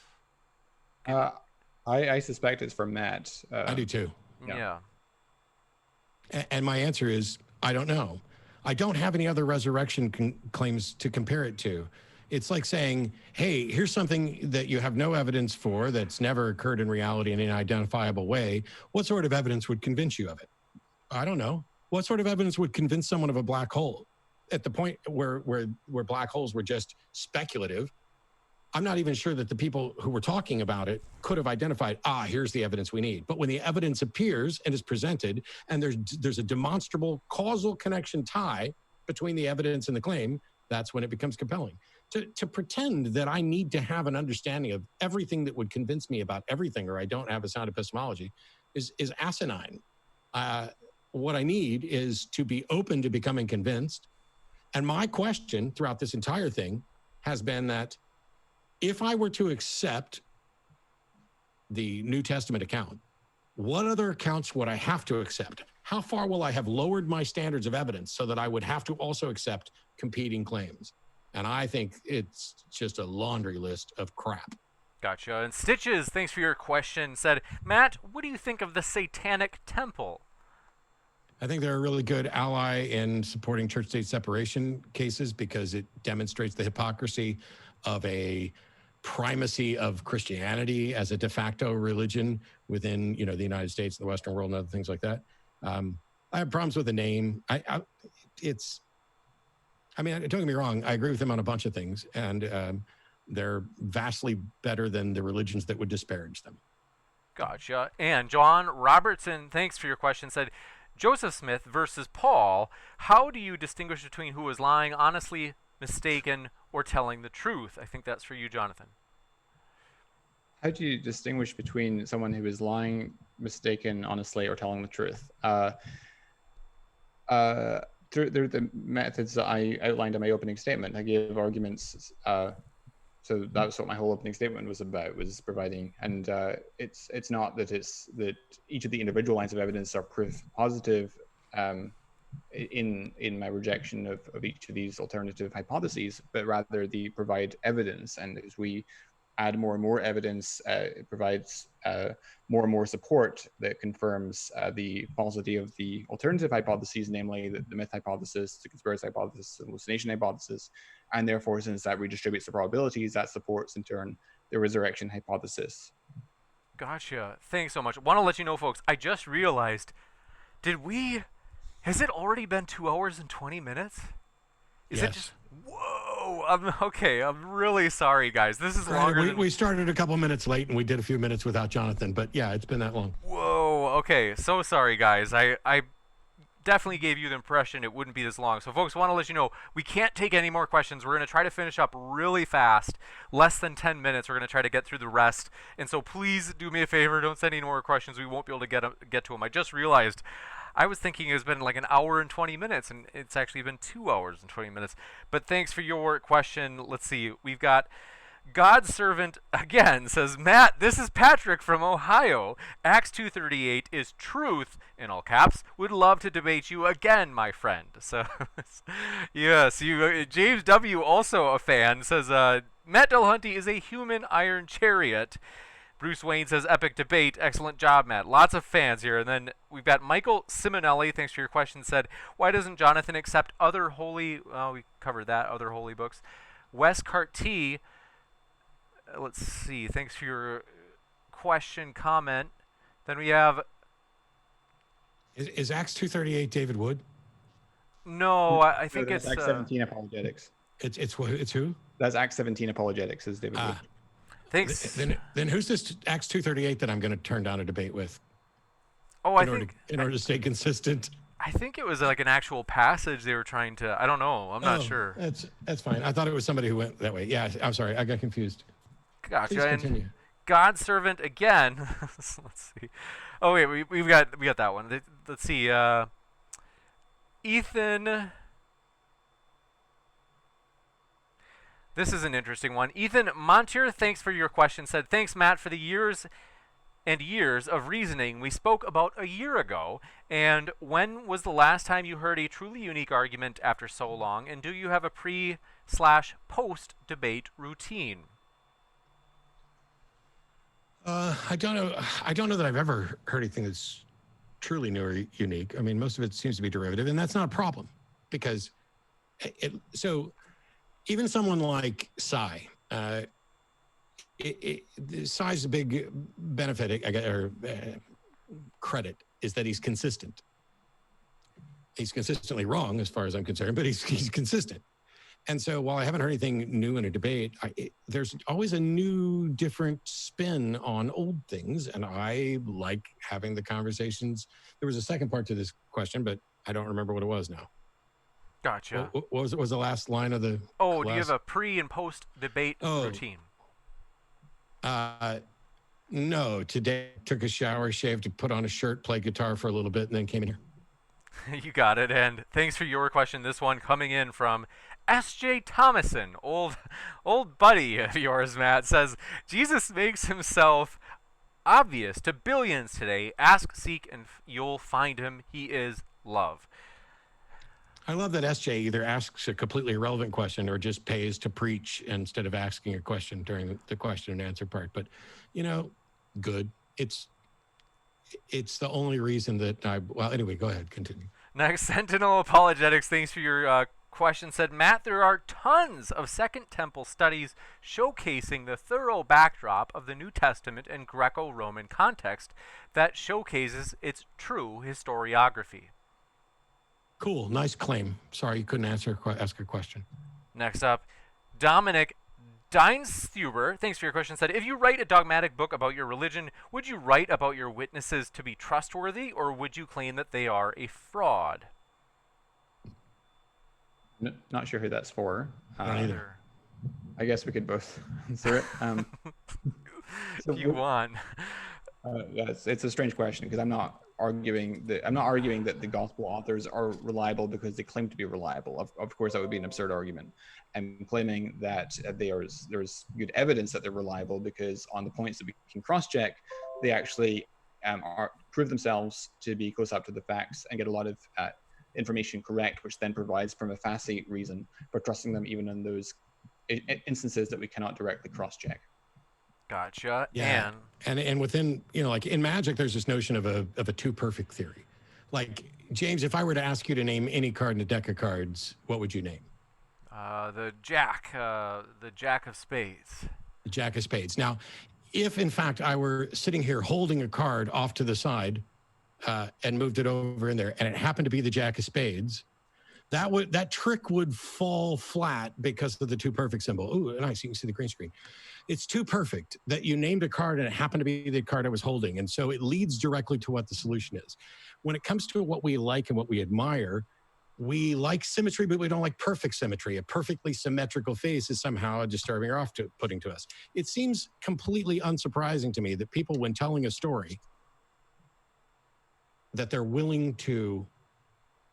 I suspect it's for Matt. I do too. Yeah. And my answer is, I don't know. I don't have any other resurrection claims to compare it to. It's like saying, hey, here's something that you have no evidence for, that's never occurred in reality in an identifiable way. What sort of evidence would convince you of it? I don't know. What sort of evidence would convince someone of a black hole? At the point where black holes were just speculative, I'm not even sure that the people who were talking about it could have identified, here's the evidence we need. But when the evidence appears and is presented, and there's a demonstrable causal connection tie between the evidence and the claim, that's when it becomes compelling. To pretend that I need to have an understanding of everything that would convince me about everything, or I don't have a sound epistemology, is asinine. What I need is to be open to becoming convinced. And my question throughout this entire thing has been that, if I were to accept the New Testament account, what other accounts would I have to accept? How far will I have lowered my standards of evidence so that I would have to also accept competing claims? And I think it's just a laundry list of crap. Gotcha. And Stitches, thanks for your question, said, Matt, what do you think of the Satanic Temple? I think they're a really good ally in supporting church-state separation cases, because it demonstrates the hypocrisy of a primacy of Christianity as a de facto religion within, the United States, the Western world, and other things like that. I have problems with the name. Don't get me wrong. I agree with them on a bunch of things, and they're vastly better than the religions that would disparage them. Gotcha. And John Robertson, thanks for your question, said, Joseph Smith versus Paul, how do you distinguish between who is lying honestly, mistaken, or telling the truth? I think that's for you, Jonathan. How do you distinguish between someone who is lying, mistaken, honestly, or telling the truth? Through the methods that I outlined in my opening statement, I gave arguments. So that's what my whole opening statement was about, was providing. And it's not that that each of the individual lines of evidence are proof positive in my rejection of each of these alternative hypotheses, but rather they provide evidence. And as we add more and more evidence, it provides more and more support that confirms the falsity of the alternative hypotheses, namely the myth hypothesis, the conspiracy hypothesis, the hallucination hypothesis. And therefore, since that redistributes the probabilities, that supports in turn the resurrection hypothesis. Gotcha. Thanks so much. Want to let you know, folks, I just realized, has it already been 2 hours and 20 minutes? Is it Yes. just, whoa, okay, I'm really sorry, guys. This is longer than... We started a couple minutes late and we did a few minutes without Jonathan, but yeah, it's been that long. Whoa, okay, so sorry, guys. I definitely gave you the impression it wouldn't be this long. So, folks, want to let you know, we can't take any more questions. We're going to try to finish up really fast, less than 10 minutes. We're going to try to get through the rest. And so please do me a favor, don't send any more questions. We won't be able to get to them. I just realized I was thinking it's been like an hour and 20 minutes, and it's actually been 2 hours and 20 minutes. But thanks for your question. Let's see. We've got God's servant again says, Matt, this is Patrick from Ohio. Acts 2:38 is truth, in all caps. Would love to debate you again, my friend. So, yes, James W., also a fan, says, Matt Dillahunty is a human iron chariot. Bruce Wayne says, epic debate. Excellent job, Matt. Lots of fans here. And then we've got Michael Simonelli, thanks for your question, said, why doesn't Jonathan accept other holy, we covered that, other holy books. Wes Carty, let's see, thanks for your question, comment. Then we have... Is Acts 2:38 David Wood? No, I think that's it's... Acts 17 Apologetics. It's who? That's Acts 17 Apologetics, is David Wood. Thanks. Then who's this Acts 2:38 that I'm going to turn down a debate with? Oh, in order to stay consistent. I think it was like an actual passage they were trying to... I don't know. I'm not sure. That's fine. I thought it was somebody who went that way. Yeah, I'm sorry. I got confused. Gotcha. Please continue. And God's servant again. Let's see. Oh wait, we got that one. Let's see. Ethan. This is an interesting one. Ethan Montier, thanks for your question. Said, thanks, Matt, for the years and years of reasoning we spoke about a year ago. And when was the last time you heard a truly unique argument after so long? And do you have a pre/post debate routine? I don't know. I don't know that I've ever heard anything that's truly new or unique. I mean, most of it seems to be derivative, and that's not a problem because even someone like Cy, Cy's a big benefit or credit is that he's consistent. He's consistently wrong as far as I'm concerned, but he's consistent. And so while I haven't heard anything new in a debate, there's always a new, different spin on old things. And I like having the conversations. There was a second part to this question, but I don't remember what it was now. Gotcha. What was the last line of the... Oh, do you have a pre and post debate routine? No. Today, took a shower, shaved, put on a shirt, played guitar for a little bit, and then came in here. You got it. And thanks for your question. This one coming in from S.J. Thomason, old buddy of yours, Matt, says, Jesus makes himself obvious to billions today. Ask, seek, and you'll find him. He is love. I love that SJ either asks a completely irrelevant question or just pays to preach instead of asking a question during the question and answer part. But, good. It's the only reason that anyway, go ahead, continue. Next, Sentinel Apologetics, thanks for your question, said, Matt, there are tons of Second Temple studies showcasing the thorough backdrop of the New Testament and Greco-Roman context that showcases its true historiography. Cool. Nice claim. Sorry you couldn't ask a question. Next up, Dominic Deinstuber, thanks for your question, said, if you write a dogmatic book about your religion, would you write about your witnesses to be trustworthy, or would you claim that they are a fraud? Not sure who that's for. Not either. I guess we could both answer it. If you want. It's a strange question because I'm not arguing that the gospel authors are reliable because they claim to be reliable. Of course, that would be an absurd argument. I'm claiming that there's good evidence that they're reliable because on the points that we can cross-check, they actually prove themselves to be close up to the facts and get a lot of information correct, which then provides prima facie reason for trusting them even in those instances that we cannot directly cross-check. Gotcha. Yeah. And within, like in magic, there's this notion of a too perfect theory. Like, James, if I were to ask you to name any card in a deck of cards, what would you name? The Jack of Spades. The Jack of Spades. Now, if in fact I were sitting here holding a card off to the side and moved it over in there, and it happened to be the Jack of Spades, that trick would fall flat because of the too perfect symbol. Ooh, nice. You can see the green screen. It's too perfect that you named a card and it happened to be the card I was holding. And so it leads directly to what the solution is. When it comes to what we like and what we admire, we like symmetry, but we don't like perfect symmetry. A perfectly symmetrical face is somehow disturbing or off-putting to us. It seems completely unsurprising to me that people, when telling a story, that they're willing to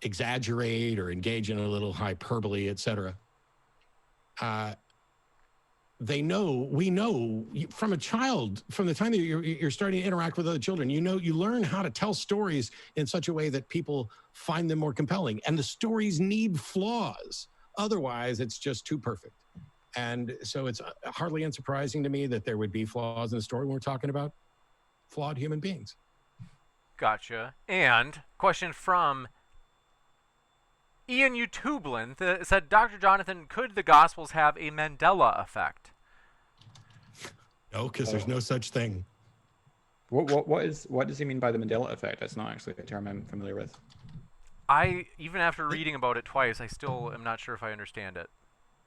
exaggerate or engage in a little hyperbole, etc. We know from a child, from the time that you're starting to interact with other children, you learn how to tell stories in such a way that people find them more compelling. And the stories need flaws. Otherwise, it's just too perfect. And so it's hardly unsurprising to me that there would be flaws in the story when we're talking about flawed human beings. Gotcha. And question from Ian Utublin said, Dr. Jonathan, could the Gospels have a Mandela effect? No, because there's no such thing. What does he mean by the Mandela effect? That's not actually a term I'm familiar with. Even after reading about it twice, I still am not sure if I understand it.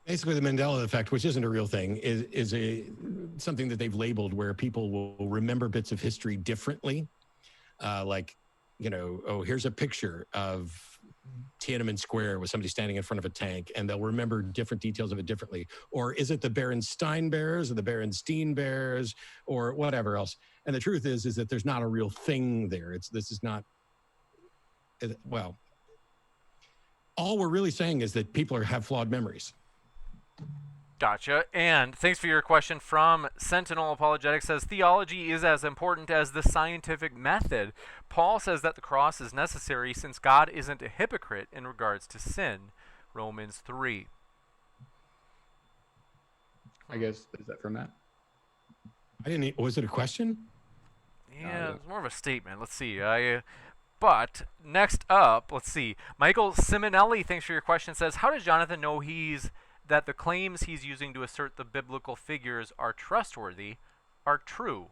Basically, the Mandela effect, which isn't a real thing, is something that they've labeled where people will remember bits of history differently. Here's a picture of Tiananmen Square with somebody standing in front of a tank, and they'll remember different details of it differently. Or is it the Berenstain Bears or the Berenstein Bears or whatever else? And the truth is that there's not a real thing there. All we're really saying is that people have flawed memories. Gotcha. And thanks for your question from Sentinel Apologetics. Says theology is as important as the scientific method. Paul says that the cross is necessary since God isn't a hypocrite in regards to sin. Romans 3. I guess, is that for Matt? Was it a question? Yeah, it's more of a statement. Let's see. But next up, let's see. Michael Simonelli, thanks for your question, says, how does Jonathan know that the claims he's using to assert the biblical figures are trustworthy are true?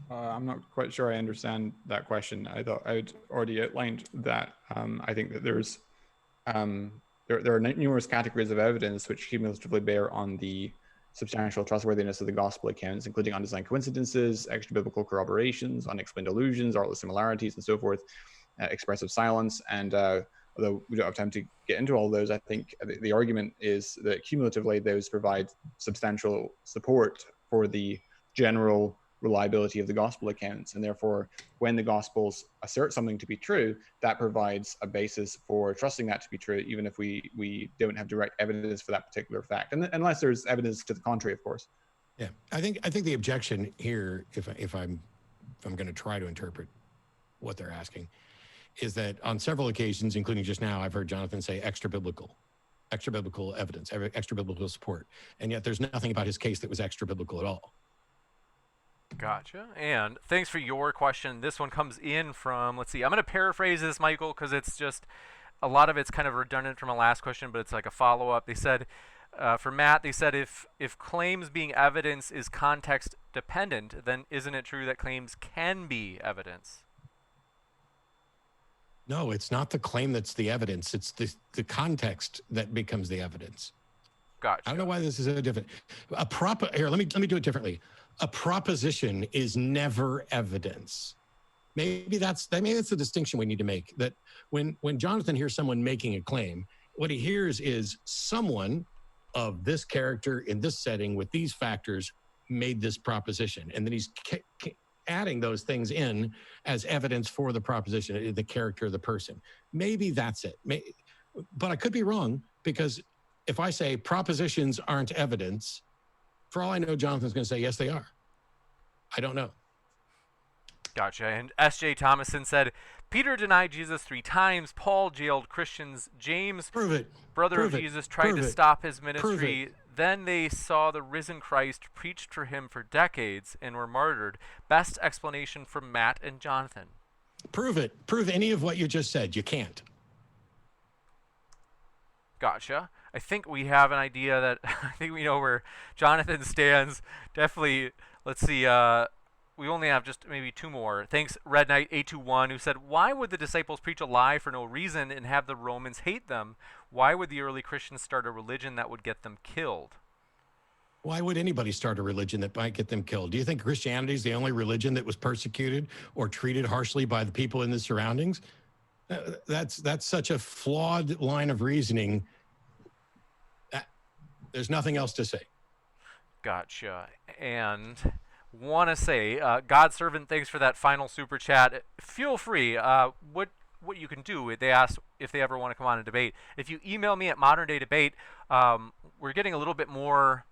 I'm not quite sure I understand that question. I thought I'd already outlined that. I think that there's there are numerous categories of evidence which cumulatively bear on the substantial trustworthiness of the gospel accounts, including undesigned coincidences, extra-biblical corroborations, unexplained allusions, artless similarities, and so forth, expressive silence. And although we don't have time to get into all those, I think the argument is that cumulatively those provide substantial support for the general reliability of the gospel accounts. And therefore, when the gospels assert something to be true, that provides a basis for trusting that to be true, even if we don't have direct evidence for that particular fact, and unless there's evidence to the contrary, of course. Yeah, I think the objection here, if I'm going to try to interpret what they're asking, is that on several occasions, including just now, I've heard Jonathan say extra biblical evidence, extra biblical support, and yet there's nothing about his case that was extra biblical at all. Gotcha. And thanks for your question. This one comes in from, let's see, I'm going to paraphrase this, Michael, because it's just, a lot of it's kind of redundant from a last question, but it's like a follow-up. They said, for Matt, they said, if claims being evidence is context dependent, then isn't it true that claims can be evidence? No, it's not the claim that's the evidence. It's the context that becomes the evidence. Gotcha. I don't know why this is so different. Here, let me do it differently. A proposition is never evidence. Maybe that's the distinction we need to make. That when Jonathan hears someone making a claim, what he hears is someone of this character in this setting with these factors made this proposition, and then he's adding those things in as evidence for the proposition, the character of the person. Maybe that's it. But I could be wrong, because if I say propositions aren't evidence, for all I know, Jonathan's going to say, yes, they are. I don't know. Gotcha. And S.J. Thomason said, Peter denied Jesus 3 times. Paul jailed Christians. James, brother of Jesus, tried to stop his ministry. Then they saw the risen Christ, preached for him for decades, and were martyred. Best explanation from Matt and Jonathan. Prove it. Prove any of what you just said. You can't. Gotcha. I think we have an idea that I think we know where Jonathan stands. Definitely, let's see. We only have just maybe two more. Thanks, Red Knight 821, who said, "Why would the disciples preach a lie for no reason and have the Romans hate them? Why would the early Christians start a religion that would get them killed?" Why would anybody start a religion that might get them killed? Do you think Christianity is the only religion that was persecuted or treated harshly by the people in the surroundings? That's such a flawed line of reasoning. There's nothing else to say. Gotcha. And want to say, God's servant, thanks for that final super chat. Feel free. What you can do, they asked if they ever want to come on and debate. If you email me at Modern Day Debate, we're getting a little bit more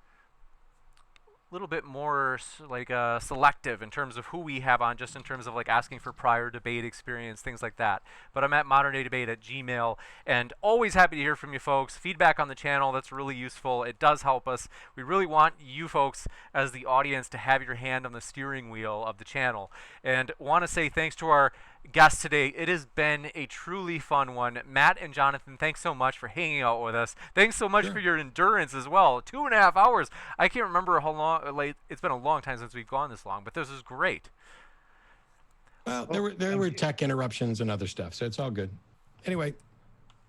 like selective in terms of who we have on, just in terms of like asking for prior debate experience, things like that. But I'm at moderndaydebate@gmail.com, and always happy to hear from you folks. Feedback on the channel, that's really useful. It does help us. We really want you folks as the audience to have your hand on the steering wheel of the channel. And want to say thanks to our guests today. It has been a truly fun one. Matt and Jonathan, thanks so much for hanging out with us. Thanks so much for your endurance as well. 2.5 hours. I can't remember how long. Like, it's been a long time since we've gone this long, but this is great. Well, there were tech interruptions and other stuff, so it's all good. Anyway.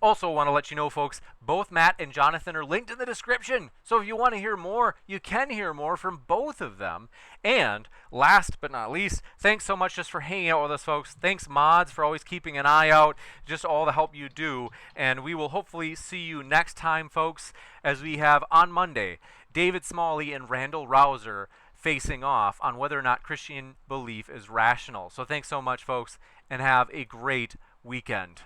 Also want to let you know, folks, both Matt and Jonathan are linked in the description. So if you want to hear more, you can hear more from both of them. And last but not least, thanks so much just for hanging out with us, folks. Thanks, mods, for always keeping an eye out, just all the help you do. And we will hopefully see you next time, folks, as we have on Monday, David Smalley and Randall Rouser facing off on whether or not Christian belief is rational. So thanks so much, folks, and have a great weekend.